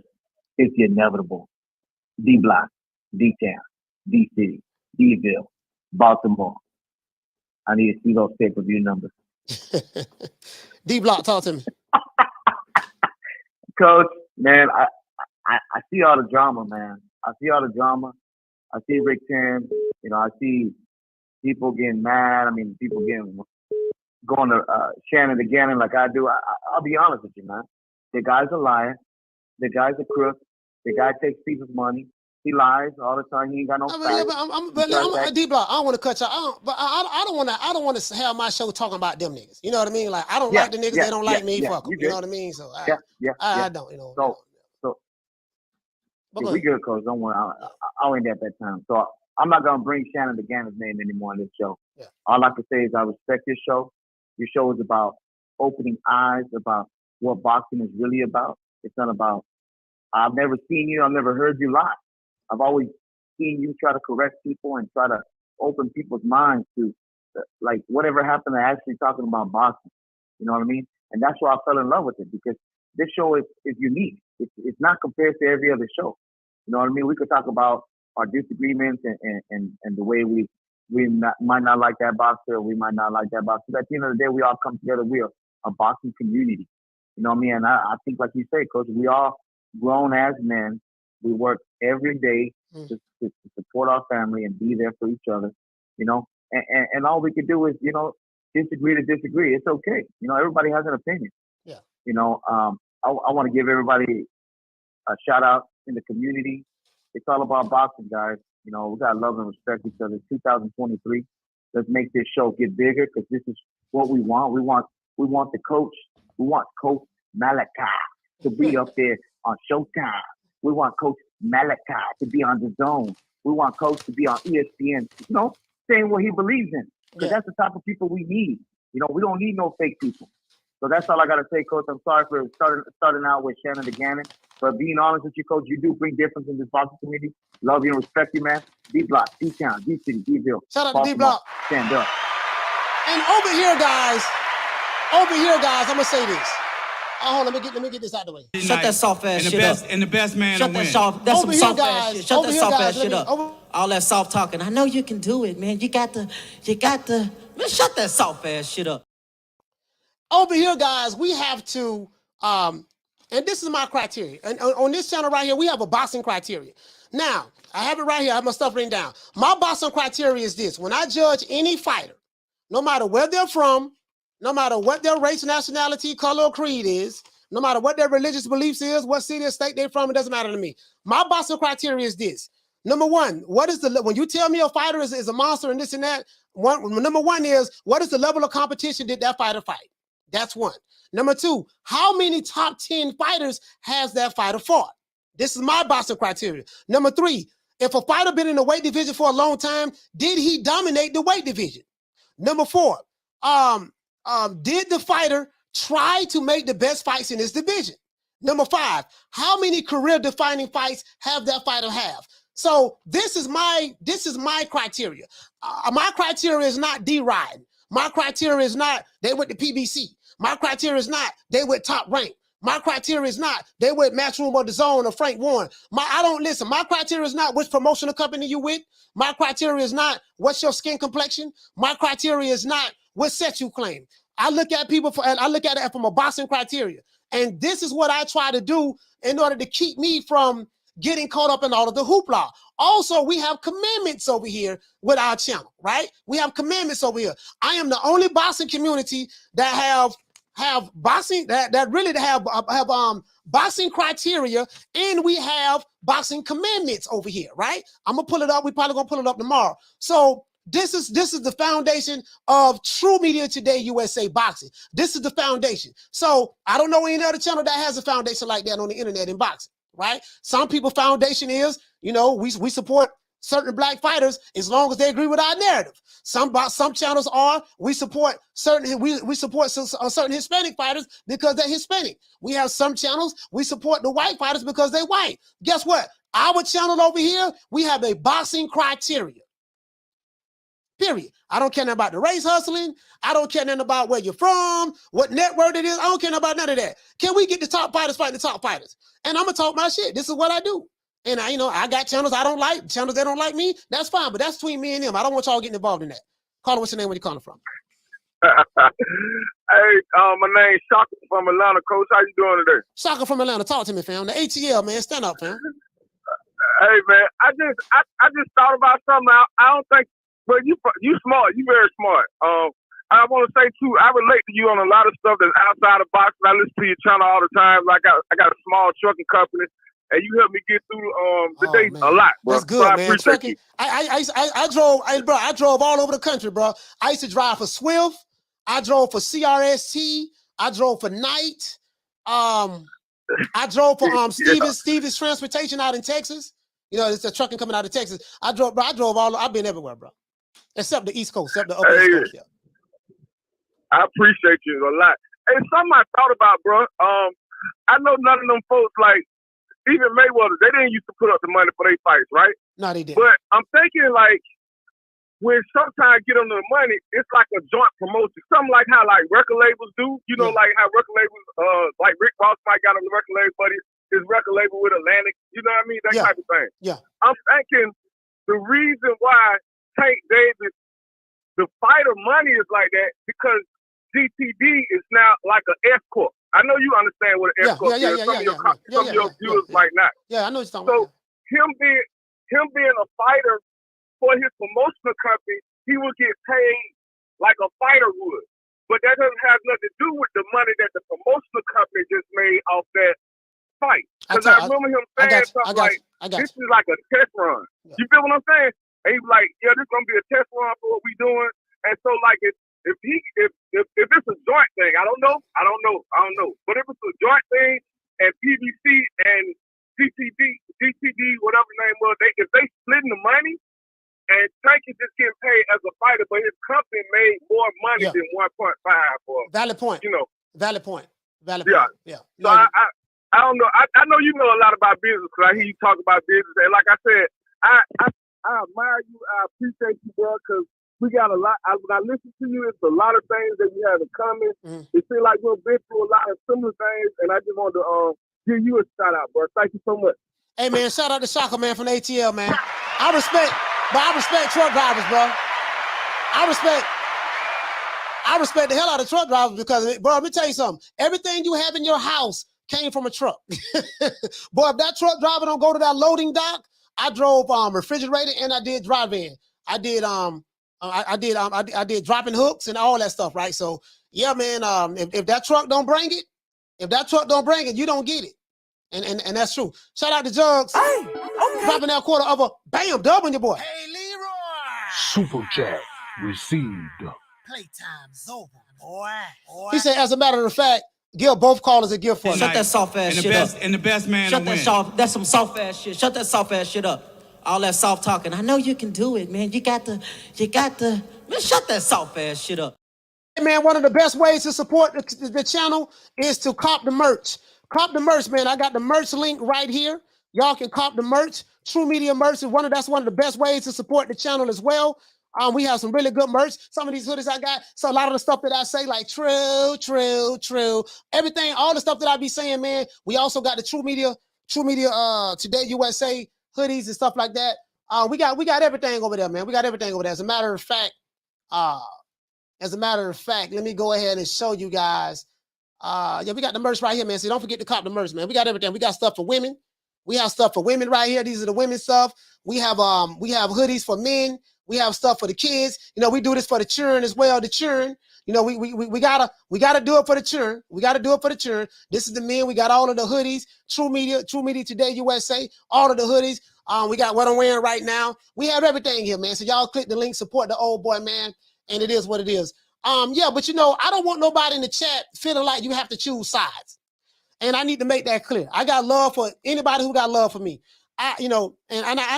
It's the inevitable. D-Block, D-Town, D-City, D-Ville, Baltimore. I need to see those pay-per-view numbers. D-Block, talk to me. Coach, man, I see all the drama, man. I see Rick Tim. I see people getting mad. I mean, people going to Shannon again like I do. I'll be honest with you, man. The guy's a liar. The guy's a crook. The guy takes people's money. He lies all the time. He ain't got no facts. I'm D-Block. I don't want to cut y'all. I don't want to have my show talking about them niggas. You know what I mean? Like I don't like the niggas. They don't like me. Fuck them. You know what I mean? So I don't. We good, Coach. Don't worry. I ain't at that time. So I'm not gonna bring Shannon DeGannon's name anymore on this show. Yeah. All I can say is I respect your show. Your show is about opening eyes about what boxing is really about. It's not about. I've never seen you. I've never heard you lie. I've always seen you try to correct people and try to open people's minds to, like, whatever happened to actually talking about boxing. You know what I mean? And that's why I fell in love with it, because this show is unique. It's not compared to every other show. You know what I mean? We could talk about our disagreements and the way we might not like that boxer, or we might not like that boxer. But at the end of the day, we all come together. We are a boxing community. You know what I mean? And I think, like you say, Coach, we all grown as men. We work every day to support our family and be there for each other, and all we can do is, disagree to disagree. It's okay. Everybody has an opinion. Yeah. I want to give everybody a shout out in the community. It's all about boxing, guys. We got to love and respect each other. 2023. Let's make this show get bigger, because this is what we want. We want the coach. We want Coach Malachi to be up there on Showtime. We want Coach Malachi to be on the Zone. We want Coach to be on ESPN, saying what he believes in. Because that's the type of people we need. We don't need no fake people. So that's all I got to say, Coach. I'm sorry for starting out with Shannon DeGannon. But being honest with you, Coach, you do bring difference in this boxing community. Love you and respect you, man. D-Block, D-Town, D-City, D-Ville. Shout out to D-Block. Stand up. And over here, guys, I'm going to say this. Hold on, let me get this out of the way. Shut that soft ass shit up. And the best man Shut will that win. soft. That's Over some here, soft ass guys. shit. Shut Over that here, soft guys. ass shit up. All that soft talking. I know you can do it, man. You got to. Man, shut that soft ass shit up. Over here, guys, we have to, and this is my criteria. And on this channel right here, we have a boxing criteria. Now, I have it right here. I have my stuff written down. My boxing criteria is this. When I judge any fighter, no matter where they're from, no matter what their race, nationality, color, or creed is, no matter what their religious beliefs is, what city or state they're from, it doesn't matter to me. My boxing criteria is this. Number one, what is the when you tell me a fighter is a monster and this and that? Number one is what is the level of competition did that fighter fight? That's one. Number two, how many top 10 fighters has that fighter fought? This is my boxing criteria. Number three, if a fighter been in the weight division for a long time, did he dominate the weight division? Number four, did the fighter try to make the best fights in this division? Number five, how many career-defining fights have that fighter have? So this is my criteria. My criteria is not D-Ride. My criteria is not they went to PBC. My criteria is not they went top rank. My criteria is not they went Matchroom or DAZN or Frank Warren. I don't listen. My criteria is not which promotional company you with. My criteria is not what's your skin complexion. My criteria is not what set you claim. I look at people and I look at it from a boxing criteria. And this is what I try to do in order to keep me from getting caught up in all of the hoopla. Also, we have commandments over here with our channel, right? We have commandments over here. I am the only boxing community that have boxing that really have boxing criteria, and we have boxing commandments over here, right? I'm gonna pull it up. We probably gonna pull it up tomorrow. So this is the foundation of True Media Today USA Boxing. This is the foundation. So I don't know any other channel that has a foundation like that on the internet in boxing, right? Some people foundation is, you know, we support certain black fighters as long as they agree with our narrative. Some channels are we support certain certain Hispanic fighters because they're Hispanic. We have some channels we support the white fighters because they're white. Guess what? Our channel over here, we have a boxing criteria. Period. I don't care nothing about the race hustling. I don't care nothing about where you're from, what net worth it is. I don't care about none of that. Can we get the top fighters fighting the top fighters? And I'm gonna talk my shit. This is what I do. And I got channels I don't like, channels that don't like me. That's fine, but that's between me and them. I don't want y'all getting involved in that. Caller, what's your name? Where you calling from? Hey, my name's Shaka from Atlanta, Coach. How you doing today? Shaka from Atlanta. Talk to me, fam. The ATL, man. Stand up, fam. Hey, man. I just thought about something. I don't think, but you smart. You very smart. I want to say too, I relate to you on a lot of stuff that's outside of boxing. I listen to your channel all the time. Like I got a small trucking company. And you helped me get through the day a lot, bro. That's good, so man. Trucking. I drove all over the country, bro. I used to drive for Swift. I drove for CRST. I drove for Knight. I drove for Stevens Transportation out in Texas. You know, it's a trucking coming out of Texas. I drove all. I've been everywhere, bro. Except the East Coast, except the upper East Coast. Yeah. I appreciate you a lot. Hey, something I thought about, bro. I know none of them folks like. Even Mayweather, they didn't used to put up the money for their fights, right? No, they didn't. But I'm thinking like when sometimes get them the money, it's like a joint promotion. Something like how like record labels do. You know, like how record labels, like Rick Ross might got on the record label, but his record label with Atlantic. You know what I mean? That type of thing. Yeah. I'm thinking the reason why Tank Davis, the fighter money is like that because GTD is now like an escort. I know you understand what an escort is. Some of your viewers might not. Yeah, I know what you're talking about. So him being a fighter for his promotional company, he will get paid like a fighter would. But that doesn't have nothing to do with the money that the promotional company just made off that fight. Because I remember him saying something like, this is like a test run. Yeah. You feel what I'm saying? And he's like, yeah, this is going to be a test run for what we doing. And so like if it's a joint thing, I don't know. But if it's a joint thing and PBC and GTD, whatever the name was, if they splitting the money and Tank is just getting paid as a fighter, but his company made more money than 1.5 for valid point. You know. Valid point. Yeah. Yeah. So I don't know. I know you know a lot about business because I hear you talk about business. And like I said, I admire you. I appreciate you, bro, because we got a lot. When I listen to you, it's a lot of things that we have in common. It seems like we've been through a lot of similar things, and I just want to give you a shout out, bro. Thank you so much. Hey, man, shout out to Shaka, man, from the ATL, man. I respect truck drivers, bro. I respect the hell out of truck drivers because, bro, let me tell you something. Everything you have in your house came from a truck. Boy, if that truck driver don't go to that loading dock, I drove refrigerator and I did drive-in. I did dropping hooks and all that stuff, right? So yeah, man, if that truck don't bring it, you don't get it. And that's true. Shout out to Jugs. Dropping that quarter of a bam, doubling your boy. Hey, Leroy. Super chat received. Playtime's over, boy. He said, as a matter of fact, give both callers a gift for me. Shut that soft ass shit up. And the best man Shut to that win. soft. That's some soft ass shit. Shut that soft ass shit up. All that soft talking. I know you can do it, man. You got the. Man, shut that soft ass shit up. Hey, man, one of the best ways to support the channel is to cop the merch. Cop the merch, man. I got the merch link right here. Y'all can cop the merch. True Media merch is that's one of the best ways to support the channel as well. We have some really good merch. Some of these hoodies I got. So a lot of the stuff that I say, like true. Everything, all the stuff that I be saying, man. We also got the True Media Today USA hoodies and stuff like that. We got everything over there, man. We got everything over there. As a matter of fact, let me go ahead and show you guys. Yeah, we got the merch right here, man. So don't forget to cop the merch, man. We got everything. We got stuff for women. We have stuff for women right here. These are the women's stuff. We have hoodies for men. We have stuff for the kids. You know, we do this for the children as well. The children, you know, we gotta do it for the children. We gotta do it for the children. This is the men. We got all of the hoodies. True Media Today USA. All of the hoodies. We got what I'm wearing right now. We have everything here, man. So y'all click the link, support the old boy, man. And it is what it is. Yeah, but you know, I don't want nobody in the chat feeling like you have to choose sides. And I need to make that clear. I got love for anybody who got love for me. I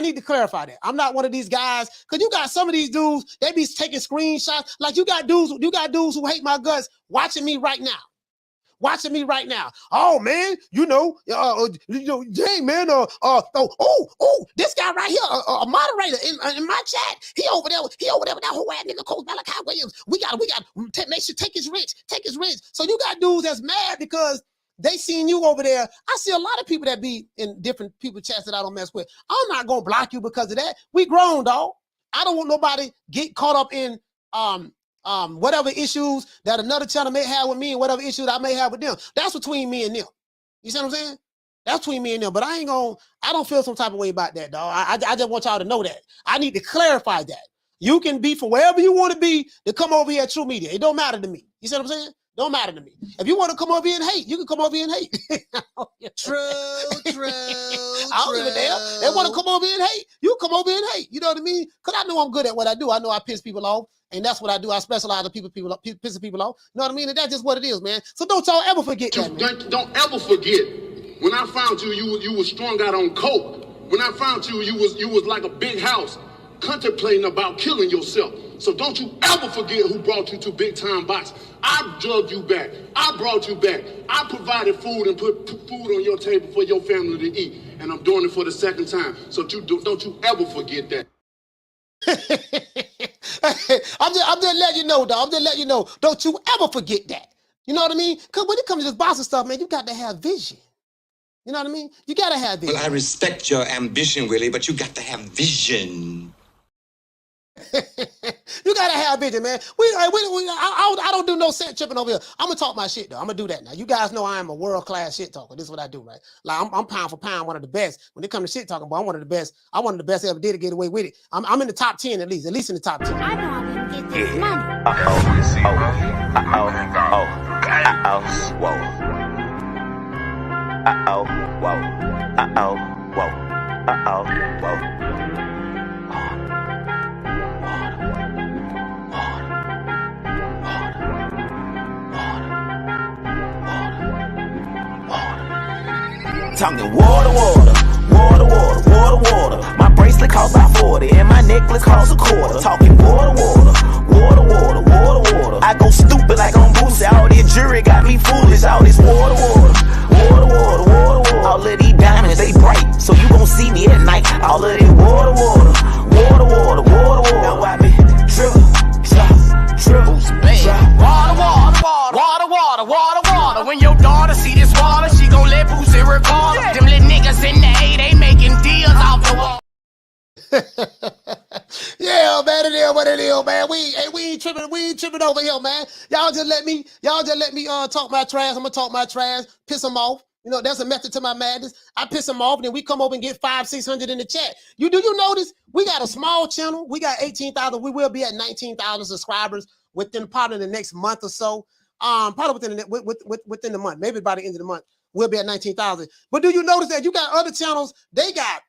need to clarify that. I'm not one of these guys, because you got some of these dudes, they be taking screenshots. Like you got dudes who hate my guts watching me right now. Oh man, dang man, this guy right here, a moderator in my chat. He over there with that whole ass nigga Coach Malachi Williams. We got make sure take his rent. So you got dudes that's mad because they seen you over there. I see a lot of people that be in different people chats that I don't mess with. I'm not gonna block you because of that. We grown, dog. I don't want nobody get caught up in whatever issues that another channel may have with me and whatever issues I may have with them. That's between me and them. You see what I'm saying? That's between me and them. But I don't feel some type of way about that, dog. I just want y'all to know that. I need to clarify that. You can be for wherever you want to be to come over here at True Media. It don't matter to me. You see what I'm saying? Don't matter to me. If you want to come over here and hate, you can come over here and hate. True. I don't give a damn. They want to come over here and hate, you come over here and hate. You know what I mean? Because I know I'm good at what I do. I know I piss people off, and that's what I do. I specialize in pissing people off. You know what I mean? And that's just what it is, man. So don't y'all ever forget that, man. Don't ever forget. When I found you, you was strung out on coke. When I found you, you was like a big house, contemplating about killing yourself. So don't you ever forget who brought you to Big Time Box. I drugged you back. I brought you back. I provided food and put food on your table for your family to eat. And I'm doing it for the second time. So don't you ever forget that. I'm just letting you know, dog. I'm just letting you know. Don't you ever forget that. You know what I mean? Because when it comes to this boxing stuff, man, you got to have vision. You know what I mean? You got to have vision. Well, I respect your ambition, Willie, but you got to have vision. You gotta have vision, man. I don't do no set tripping over here. I'm gonna talk my shit though. I'm gonna do that now. You guys know I am a world-class shit talker. This is what I do, right? Like I'm pound for pound one of the best. When it comes to shit talking, boy, I'm one of the best. I'm one of the best ever did to get away with it. I'm in the top 10 at least in the top 10. I know I'm gonna get this money. Talking water. My bracelet costs about 40 and my necklace costs a quarter. Talking water. I go stupid like on Boosie. All this jury got me foolish. All this water. All of these diamonds, they bright, so you gon' see me at night. All of this water. Now I be triple. Water. When your daughter see this water, she gon' let Boosie record. Them little niggas in the A, they making deals off the wall. Yeah, man, it is what it is, man. We ain't tripping over here, man. Y'all just let me talk my trash. I'm gonna talk my trash, piss them off. You know, there's a method to my madness. I piss them off, and then we come over and get 500-600 in the chat. Do you notice we got a small channel? We got 18,000. We will be at 19,000 subscribers within probably the next month or so. Probably within the month, maybe by the end of the month, we'll be at 19,000. But do you notice that you got other channels? They got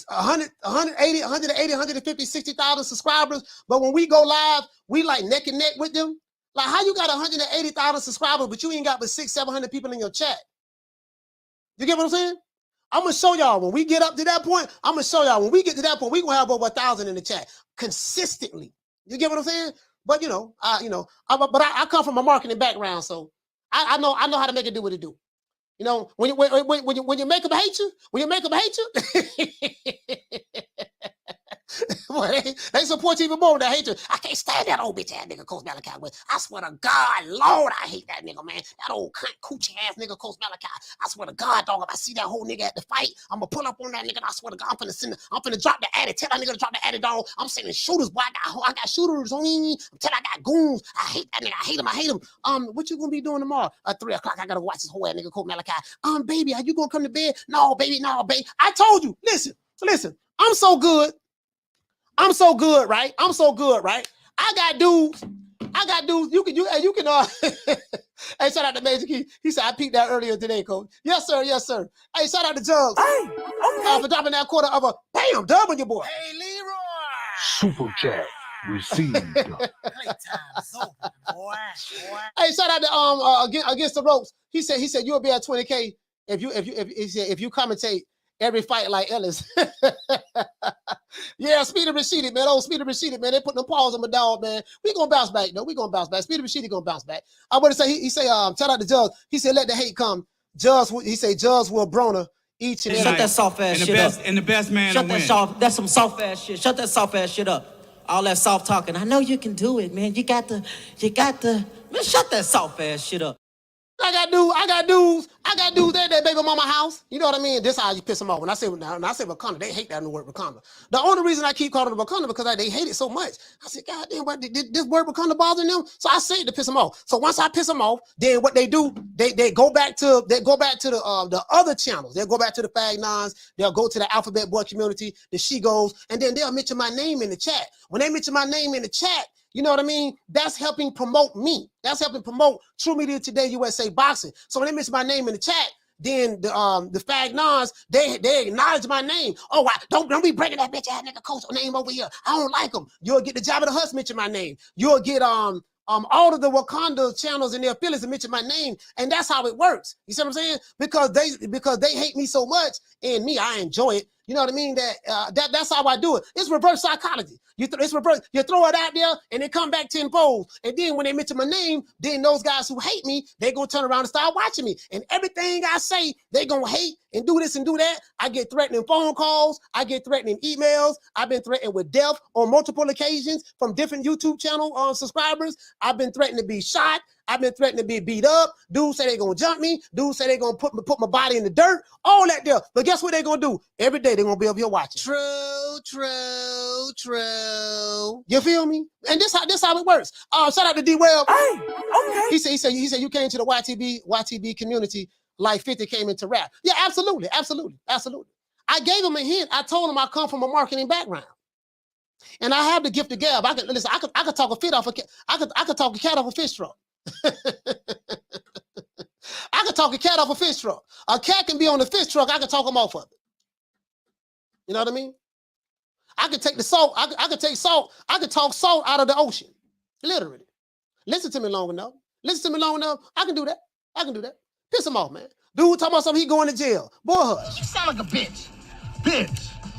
180, 150, 60,000 subscribers. But when we go live, we like neck and neck with them. Like, how you got 180,000 subscribers, but you ain't got but 600-700 people in your chat? You get what I'm saying? I'm gonna show y'all when we get up to that point. I'm gonna show y'all when we get to that point, we gonna have over 1,000 in the chat consistently. You get what I'm saying? But I come from a marketing background, so I know how to make it do what it do. You know, when you make them hate you, boy, they support you even more when they hate you. I can't stand that old bitch ass nigga Coach Malachi. I swear to God, Lord, I hate that nigga, man. That old cunt coochie ass nigga Coach Malachi. I swear to God, dog, if I see that whole nigga at the fight, I'm gonna pull up on that nigga. And I swear to God, I'm finna drop the addy. Tell that nigga to drop the addy, dog. I'm sending shooters, boy. I got shooters on me. Tell I got goons. I hate that nigga. I hate him. What you gonna be doing tomorrow? At 3 o'clock, I gotta watch this whole ass nigga Coach Malachi. Baby, are you gonna come to bed? No, baby. I told you. Listen. I'm so good, right? I got dudes. You can hey, shout out to Major Key. He said I peeped that earlier today, Coach. Yes, sir. Hey, shout out to Jugs. Hey, okay. For dropping that quarter of a bam dub on your boy. Hey, Leroy. Super chat received. Playtime's over, boy. Hey, shout out to Against the Ropes. He said you'll be at 20K if you commentate every fight like Ellis. Yeah, Speedy Rashidi, man. Speedy Rashidi, man. They put them paws on my dog, man. We gonna bounce back, though. Speedy Rashidi gonna bounce back. I want to say, he say, shout out to Jugs. He said, let the hate come. Jugs will Broner each and every. Shut that soft ass shit up. And the best man to win. That's some soft ass shit. Shut that soft ass shit up. All that soft talking. I know you can do it, man. You got to. Man, shut that soft ass shit up. I got dudes at that baby mama house. You know what I mean? This how you piss them off. When I say Wakanda, they hate that new word Wakanda. The only reason I keep calling it Wakanda because they hate it so much. I said, God damn, what did this word Wakanda bothering them? So I say it to piss them off. So once I piss them off, then what they do, they go back to the other channels. They'll go back to the Fag Nines. They'll go to the Alphabet Boy community, the She Goes, and then they'll mention my name in the chat. When they mention my name in the chat, you know what I mean? That's helping promote me. That's helping promote True Media Today USA Boxing. So when they mention my name in the chat, then the Fag Nons, they acknowledge my name. Oh, don't be breaking that bitch ass nigga Coach name over here. I don't like them. You'll get the Jabba the Hutt mention my name. You'll get all of the Wakanda channels and their affiliates to mention my name, and that's how it works. You see what I'm saying? Because they hate me so much, and me, I enjoy it. You know what I mean? That's how I do it. It's reverse psychology. It's reverse. You throw it out there, and it come back tenfold. And then when they mention my name, then those guys who hate me, they gonna turn around and start watching me. And everything I say, they gonna hate and do this and do that. I get threatening phone calls. I get threatening emails. I've been threatened with death on multiple occasions from different YouTube channel subscribers. I've been threatened to be shot. I've been threatened to be beat up. Dudes say they're going to jump me. Dudes say they're going to put my body in the dirt. All that there. But guess what they're going to do? Every day they're going to be up here watching. True. You feel me? And this how it works. Shout out to D-Web. Hey, okay. He said you came to the YTB community like 50 came into rap. Yeah, absolutely. I gave him a hint. I told him I come from a marketing background. And I have the gift of gab. I could talk a fit off I could talk a cat off a fish truck. I could talk a cat off a fish truck. A cat can be on the fish truck. I can talk him off of it. You know what I mean? I could take the salt. I could take salt. I could talk salt out of the ocean. Literally. Listen to me long enough. I can do that. Piss him off, man. Dude talking about something, he going to jail. Boy, hush. You sound like a bitch. Man,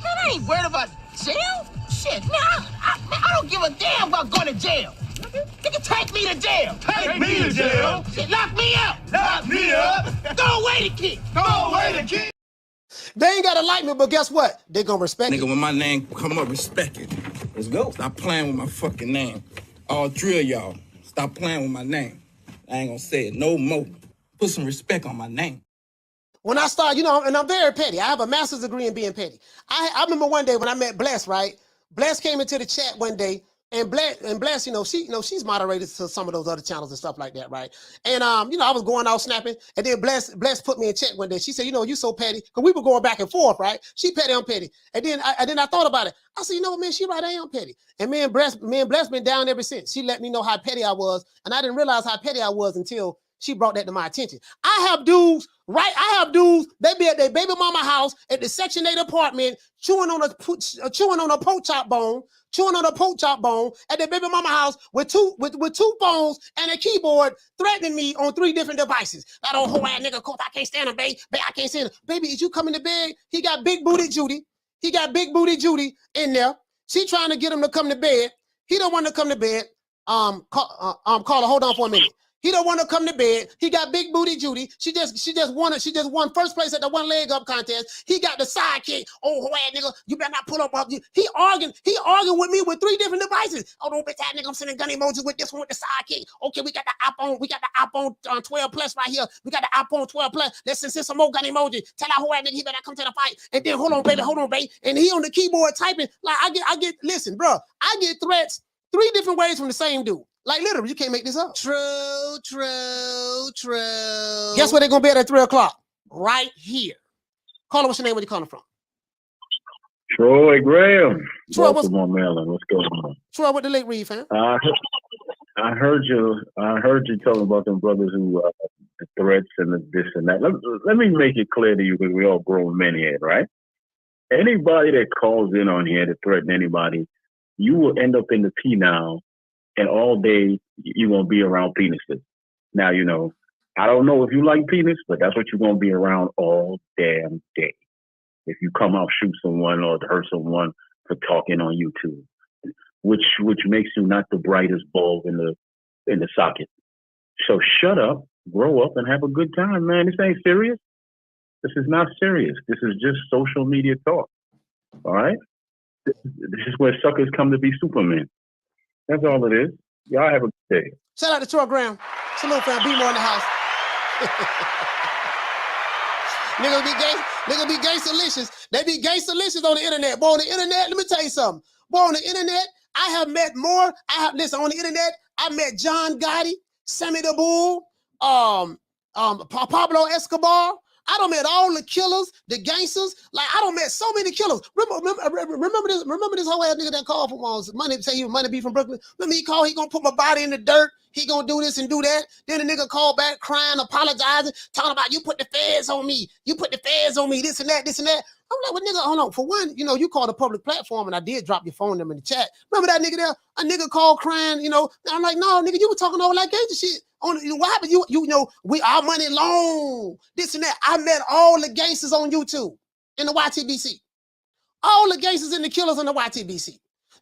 I ain't worried about jail. Shit, man, I don't give a damn about going to jail. Nigga, take me to jail. Take me to jail. Shit, lock me up. Lock me up. Throw away the key. They ain't gotta like me, but guess what? They gonna respect it. Nigga, when my name come up, respect it. Let's go. Stop playing with my fucking name. All three of y'all, stop playing with my name. I ain't gonna say it no more. Put some respect on my name. When I start, and I'm very petty. I have a master's degree in being petty. I remember one day when I met Bless, right? Bless came into the chat one day, and Bless, she's moderated to some of those other channels and stuff like that, right? And I was going out snapping, and then Bless put me in chat one day. She said, you so petty, because we were going back and forth, right? She petty, I'm petty. And then I thought about it. I said, man, she right, I am petty. And me and Bless been down ever since. She let me know how petty I was, and I didn't realize how petty I was until She brought that to my attention. I have dudes, they be at their baby mama house at the Section 8 apartment, chewing on a pork chop bone at their baby mama house with two phones and a keyboard, threatening me on 3 different devices. That old whole ass nigga, coach, I can't stand him, babe. I can't stand him. Baby, is you coming to bed? He got big booty Judy. In there. She trying to get him to come to bed. He don't want to come to bed. Carla, hold on for a minute. He don't want to come to bed. He got big booty Judy. She just won first place at the one leg up contest. He got the sidekick. Oh, ass nigga, you better not pull up. He arguing with me with 3 different devices. Oh, no, bitch, that nigga, I'm sending gun emojis with this one with the sidekick. Okay, we got the iPhone 12 Plus right here. We got the iPhone 12 Plus. Let's send some more gun emojis. Tell our whole ass nigga he better come to the fight. And then hold on, baby. And he on the keyboard typing. Like listen, bro, I get threats 3 different ways from the same dude. Like literally, you can't make this up. True. Guess where they're gonna be at 3 o'clock? Right here. Caller, what's your name? Where you calling from? Troy Graham. Troy, Baltimore, Maryland. What's going on? Troy, what the late read, fam? I heard you talking about them brothers who the threats and the this and that. Let me make it clear to you, because we all grown men here, right? Anybody that calls in on here to threaten anybody, you will end up in the P now. And all day, you're going to be around penises. Now, you know, I don't know if you like penis, but that's what you're going to be around all damn day. If you come out, shoot someone or hurt someone for talking on YouTube, which makes you not the brightest bulb in the socket. So shut up, grow up, and have a good time, man. This ain't serious. This is not serious. This is just social media talk. All right? This is where suckers come to be Superman. That's all it is. Y'all have a good day. Shout out to Troy Graham. Salute, fam. Be more in the house. Niggas be gangsta-licious. They be gangsta-licious on the internet. Boy, on the internet, let me tell you something. Boy, on the internet, I have met more. Listen, on the internet, I met John Gotti, Sammy the Bull, Pablo Escobar. I done met all the killers, the gangsters. Like, I done met so many killers. Remember this whole ass nigga that called from money, say he was Money B from Brooklyn. Remember he called, he gonna put my body in the dirt. He gonna do this and do that. Then the nigga called back crying, apologizing, talking about you put the feds on me. You put the feds on me, this and that. I'm like, well, nigga, hold on. For one, you know, you called a public platform and I did drop your phone number in the chat. Remember that nigga there? A nigga called crying, you know. I'm like, no, nigga, you were talking all that gangster shit. What happened? You know, our money long, this and that. I met all the gangsters on YouTube in the YTBC. All the gangsters and the killers in the YTBC.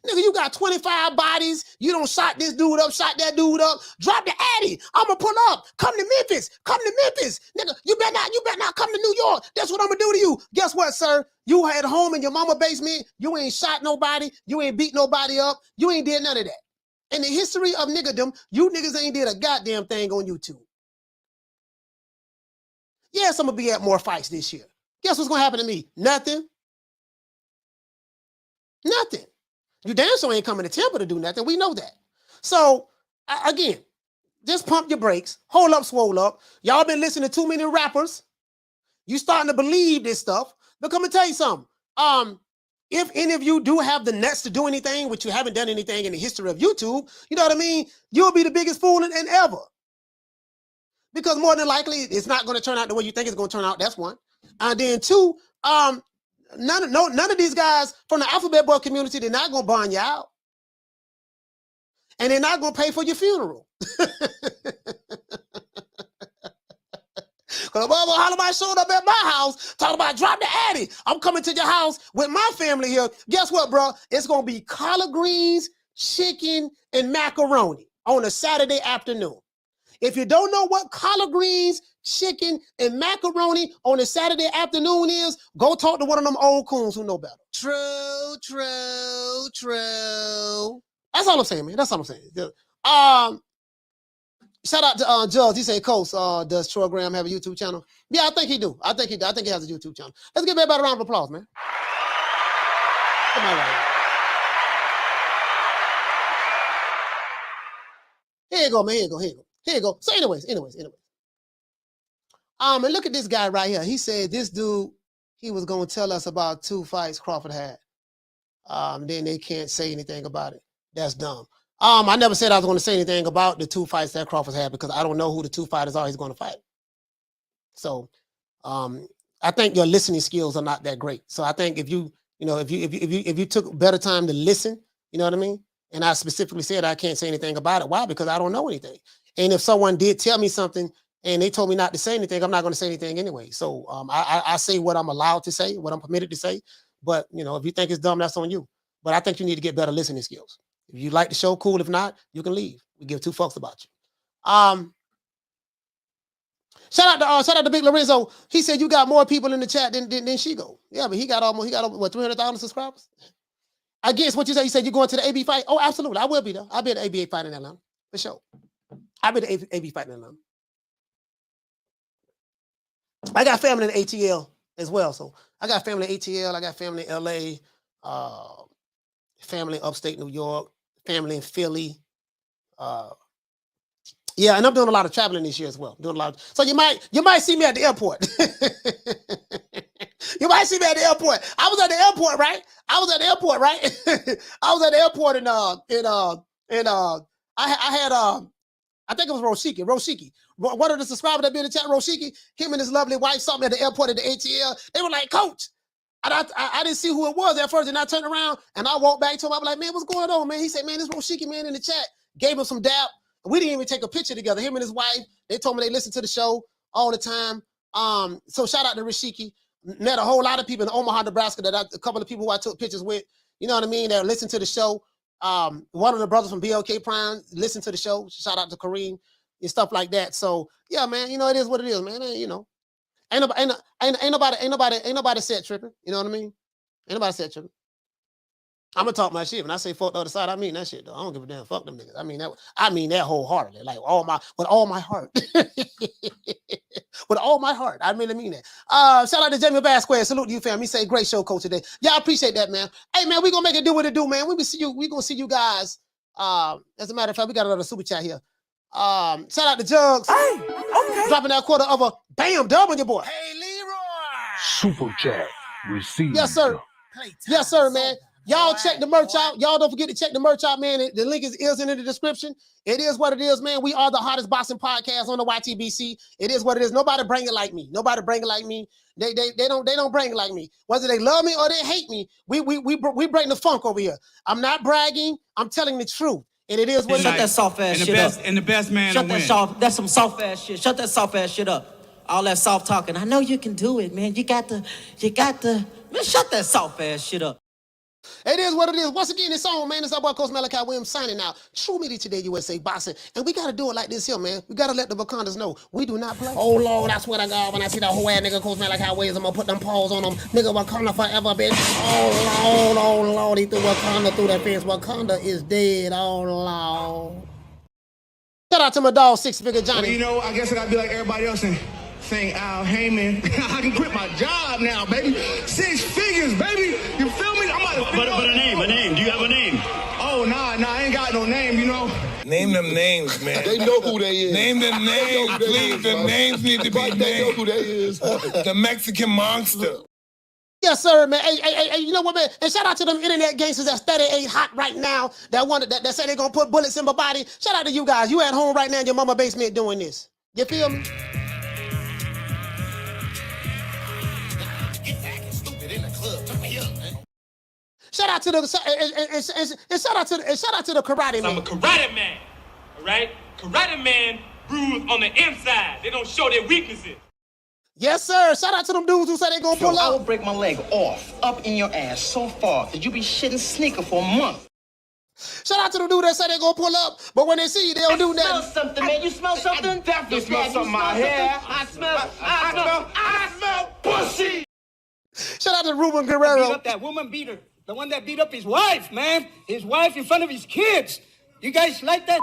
Nigga, you got 25 bodies. You don't shot this dude up, shot that dude up. Drop the Addy. I'ma pull up. Come to Memphis. Nigga, you better not come to New York. That's what I'm gonna do to you. Guess what, sir? You at home in your mama basement. You ain't shot nobody. You ain't beat nobody up. You ain't did none of that. In the history of niggerdom, you niggas ain't did a goddamn thing on YouTube. Yes, I'm gonna be at more fights this year. Guess what's gonna happen to me? Nothing. You damn sure ain't coming to Tampa to do nothing. We know that. So, again, just pump your brakes. Hold up, swole up. Y'all been listening to too many rappers. You starting to believe this stuff. But come and tell you something. If any of you do have the nuts to do anything, which you haven't done anything in the history of YouTube, you know what I mean? You'll be the biggest fool in ever. Because more than likely, it's not going to turn out the way you think it's going to turn out. That's one. And then two, none of these guys from the Alphabet Boy community, they're not going to bond you out. And they're not going to pay for your funeral. Because I showed up at my house talking about drop the Addy. I'm coming to your house with my family here. Guess what, bro? It's going to be collard greens, chicken, and macaroni on a Saturday afternoon. If you don't know what collard greens, chicken, and macaroni on a Saturday afternoon is, go talk to one of them old coons who know better. True. That's all I'm saying, man. That's all I'm saying. Shout out to Judge. He said, Coach, does Troy Graham have a YouTube channel? Yeah, I think he do. I think he has a YouTube channel. Let's give everybody a round of applause, man. Come on, right here you go, man. Here you go. So anyways. And look at this guy right here. He said this dude, he was going to tell us about 2 fights Crawford had. Then they can't say anything about it. That's dumb. I never said I was going to say anything about the 2 fights that Crawford's had because I don't know who the 2 fighters are he's going to fight. So, I think your listening skills are not that great. So I think if you took better time to listen, you know what I mean? And I specifically said I can't say anything about it. Why? Because I don't know anything. And if someone did tell me something and they told me not to say anything, I'm not going to say anything anyway. So I say what I'm allowed to say, what I'm permitted to say. But if you think it's dumb, that's on you. But I think you need to get better listening skills. If you like the show, cool. If not, you can leave. We give 2 fucks about you. Shout out to Big Lorenzo. He said you got more people in the chat than Shigo. Yeah, but he got what 300,000 subscribers. I guess what you said. You said you're going to the AB fight. Oh, absolutely. I will be there. I'll be at the ABA fight in Atlanta for sure. I'll be at the AB fight in Atlanta. I got family in ATL as well, so I got family in ATL. I got family in LA, family in upstate New York, family in Philly. Yeah, and I'm doing a lot of traveling this year as well. So you might see me at the airport. You might see me at the airport. I was at the airport, right? I was at the airport, and I had I think it was Roshiki. One of the subscribers that be in the chat, Roshiki, him and his lovely wife saw me at the airport at the ATL. They were like, Coach. I didn't see who it was at first, and I turned around and I walked back to him. I was like, man, what's going on, man? He said, man, this Roshiki man in the chat gave him some dap. We didn't even take a picture together. Him and his wife, they told me they listen to the show all the time. So shout out to Rashiki. Met a whole lot of people in Omaha, Nebraska, a couple of people who I took pictures with, you know what I mean, that listen to the show. One of the brothers from BLK Prime listened to the show. Shout out to Kareem and stuff like that. So yeah, man, it is what it is, man. Ain't nobody set tripping. You know what I mean? Ain't nobody set tripping. I'm gonna talk my shit. When I say fuck the other side, I mean that shit though. I don't give a damn. Fuck them niggas. I mean that wholeheartedly, like with all my heart. With all my heart. I really mean that. Shout out to Jamie Vasquez. Salute to you, fam. He say great show, coach, today. Yeah, I appreciate that, man. Hey man, we gonna make it do what it do, man. We gonna see you guys. As a matter of fact, we got another super chat here. Shout out to Jugs. Hey, okay. Dropping that quarter of a bam dub on your boy. Hey, Leroy. Super chat received. Yes, sir. Yes, sir, man. Y'all check the merch out. Y'all don't forget to check the merch out, man. The link is in the description. It is what it is, man. We are the hottest boxing podcast on the YTBC. It is what it is. Nobody bring it like me. They don't bring it like me. Whether they love me or they hate me, we bring the funk over here. I'm not bragging. I'm telling the truth. And it is what it is. Shut that soft ass shit up. And the best man Shut to that win. soft. That's some soft ass shit. Shut that soft ass shit up. All that soft talking. I know you can do it, man. You got to. Man, shut that soft ass shit up. It is what it is. Once again, it's on, man. It's our boy, Coach Malachi Williams, signing out. True Media Today, USA Boxing. And we got to do it like this here, man. We got to let the Wakandas know we do not play. Oh, Lord, I swear to God, when I see that whole ass nigga, Coach Malachi Williams, I'm going to put them paws on them. Nigga, Wakanda forever, bitch. Oh, Lord, he threw Wakanda through that fence. Wakanda is dead. Oh, Lord. Shout out to my dog, Six Figure Johnny. Well, I guess I got to be like everybody else and saying, Al Heyman, I can quit my job now, baby. 6 figures, baby. You feel me? I'm about to But a name. Do you have a name? Oh, nah, I ain't got no name, Name them names, man. They know who they is. Name them names, please. The names need to be named. They know who they is. The Mexican monster. Yes, sir, man. Hey, you know what, man? And shout out to them internet gangsters that steady ain't hot right now, that say they're going to put bullets in my body. Shout out to you guys. You at home right now in your mama basement doing this. You feel me? Shout out to the karate man. I'm a karate man, all right? Karate man bruise on the inside. They don't show their weaknesses. Yes, sir. Shout out to them dudes who say they gonna pull I up. will break my leg off, up in your ass so far that you be shitting sneaker for a month. Shout out to the dude that say they gonna pull up, but when they see you, they don't do nothing. I smell something, man. You smell something? I definitely smell something out here. I smell pussy. Shout out to Ruben Guerrero. Beat up that woman beater. The one that beat up his wife, man. His wife in front of his kids. You guys like that?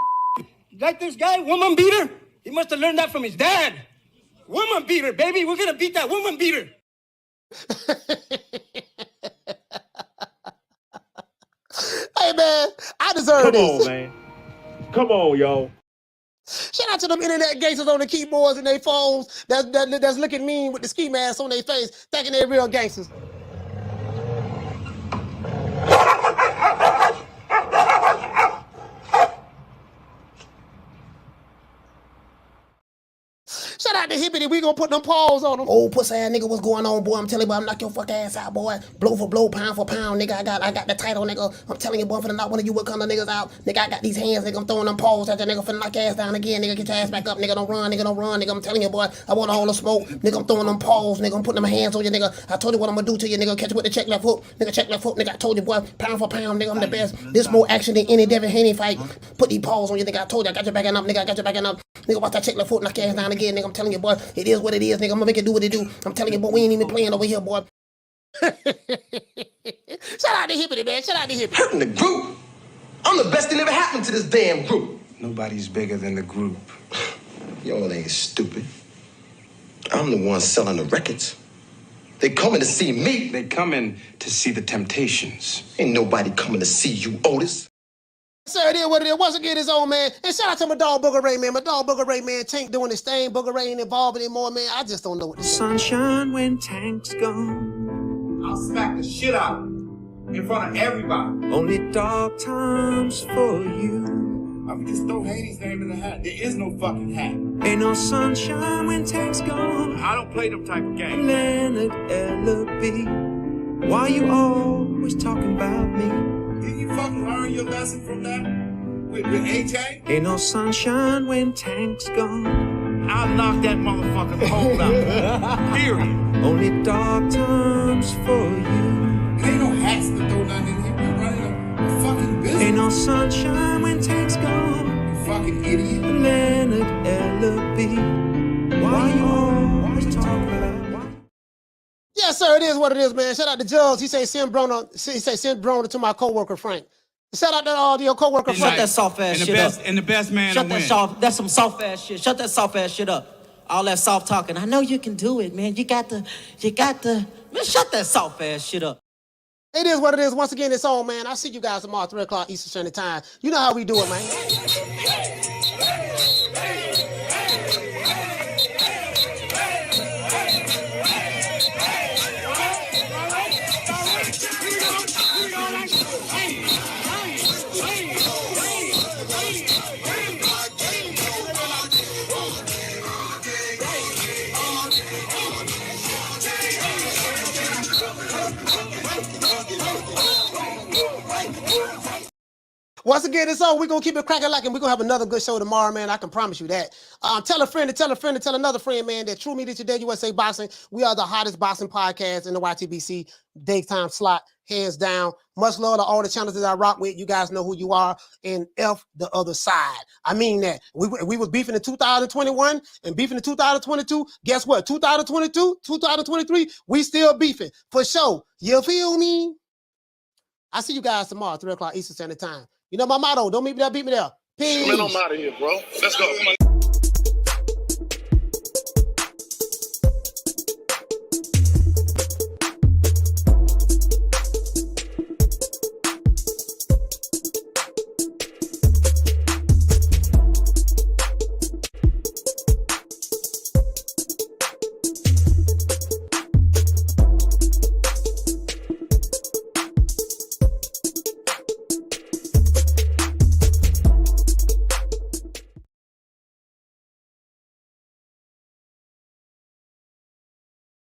Like this guy, woman beater? He must have learned that from his dad. Woman beater, baby. We're going to beat that woman beater. Hey, man, I deserve this. Come on, man. Come on, y'all. Shout out to them internet gangsters on the keyboards and their phones that's looking mean with the ski mask on their face, thinking they're real gangsters. Shout out to Hippity. We gonna put them paws on them. Old pussy ass nigga, what's going on, boy? I'm telling you, boy, I'm knock your fuck ass out, boy. Blow for blow, pound for pound, nigga. I got the title, nigga. I'm telling you, boy, I'm finna knock one of you what kind of niggas out. Nigga, I got these hands, nigga. I'm throwing them paws at that nigga, finna knock your ass down again, nigga. Get your ass back up, nigga. Don't run, nigga. I'm telling you, boy, I want all the smoke, nigga. I'm throwing them paws, nigga. I'm putting them hands on you, nigga. I told you what I'm gonna do to you, nigga. Catch you with the check left hook, nigga. Check left hook, nigga. I told you, boy, pound for pound, nigga. I'm the best. This more action than any Devin Haney fight. Put these paws on you, nigga. I told you, I got your backing up, nigga. I got your backing up. Nigga, watch that check left foot, knock your ass down again, nigga. I'm telling you, boy, it is what it is, nigga. I'm gonna make it do what it do. I'm telling you, boy, we ain't even playing over here, boy. Shout out to Hippity, man. Shout out to Hippity. Hurting the group. I'm the best thing ever happened to this damn group. Nobody's bigger than the group. Y'all ain't stupid. I'm the one selling the records. They coming to see me. They coming to see the Temptations. Ain't nobody coming to see you, Otis. Sir, it is what it is. Once again, it's on, man. And shout out to my dog Booger Ray, man. My dog Booger Ray, man. Tank doing his thing. Booger Ray ain't involved anymore, man. I just don't know what to say. Sunshine when Tank's gone. I'll smack the shit out of him in front of everybody. Only dark times for you. I mean, just throw Haney's name in the hat. There is no fucking hat. Ain't no sunshine when Tank's gone. I don't play them type of games. Leonard, Ellerbe. Why you always talking about me? Didn't you fucking learn your lesson from that? With AJ? Ain't no sunshine when Tank's gone. I'll knock that motherfucker's hole out. Period. Only dark times for you. Ain't no hats to throw nothing in here. We're running a fucking business. Ain't no sunshine when Tank's gone. You fucking idiot. Leonard, Ellerbe. Why you always talking about? Yes, sir, it is what it is, man. Shout out to Jugs. He say send Broner to my coworker Frank. Shout out to all your coworker Frank. Shut that soft ass shit up. And the best man Shut to that win. soft. That's some soft ass shit. Shut that soft ass shit up. All that soft talking. I know you can do it, man. You got the. Man, shut that soft ass shit up. It is what it is. Once again, it's on, man. I'll see you guys tomorrow, 3 o'clock Eastern Standard Time. You know how we do it, man. Once again, it's on. We're going to keep it cracking like, and we're going to have another good show tomorrow, man. I can promise you that. Tell a friend to tell a friend to tell another friend, man, that True Media Today USA Boxing, we are the hottest boxing podcast in the YTBC daytime slot, hands down. Much love to all the channels that I rock with. You guys know who you are, and F the other side. I mean that. We was beefing in 2021 and beefing in 2022. Guess what? 2022, 2023, we still beefing. For sure. You feel me? I'll see you guys tomorrow, 3 o'clock Eastern Standard Time. You know my motto. Don't meet me there, beat me there. Peace. Man, I'm out of here, bro. Let's go.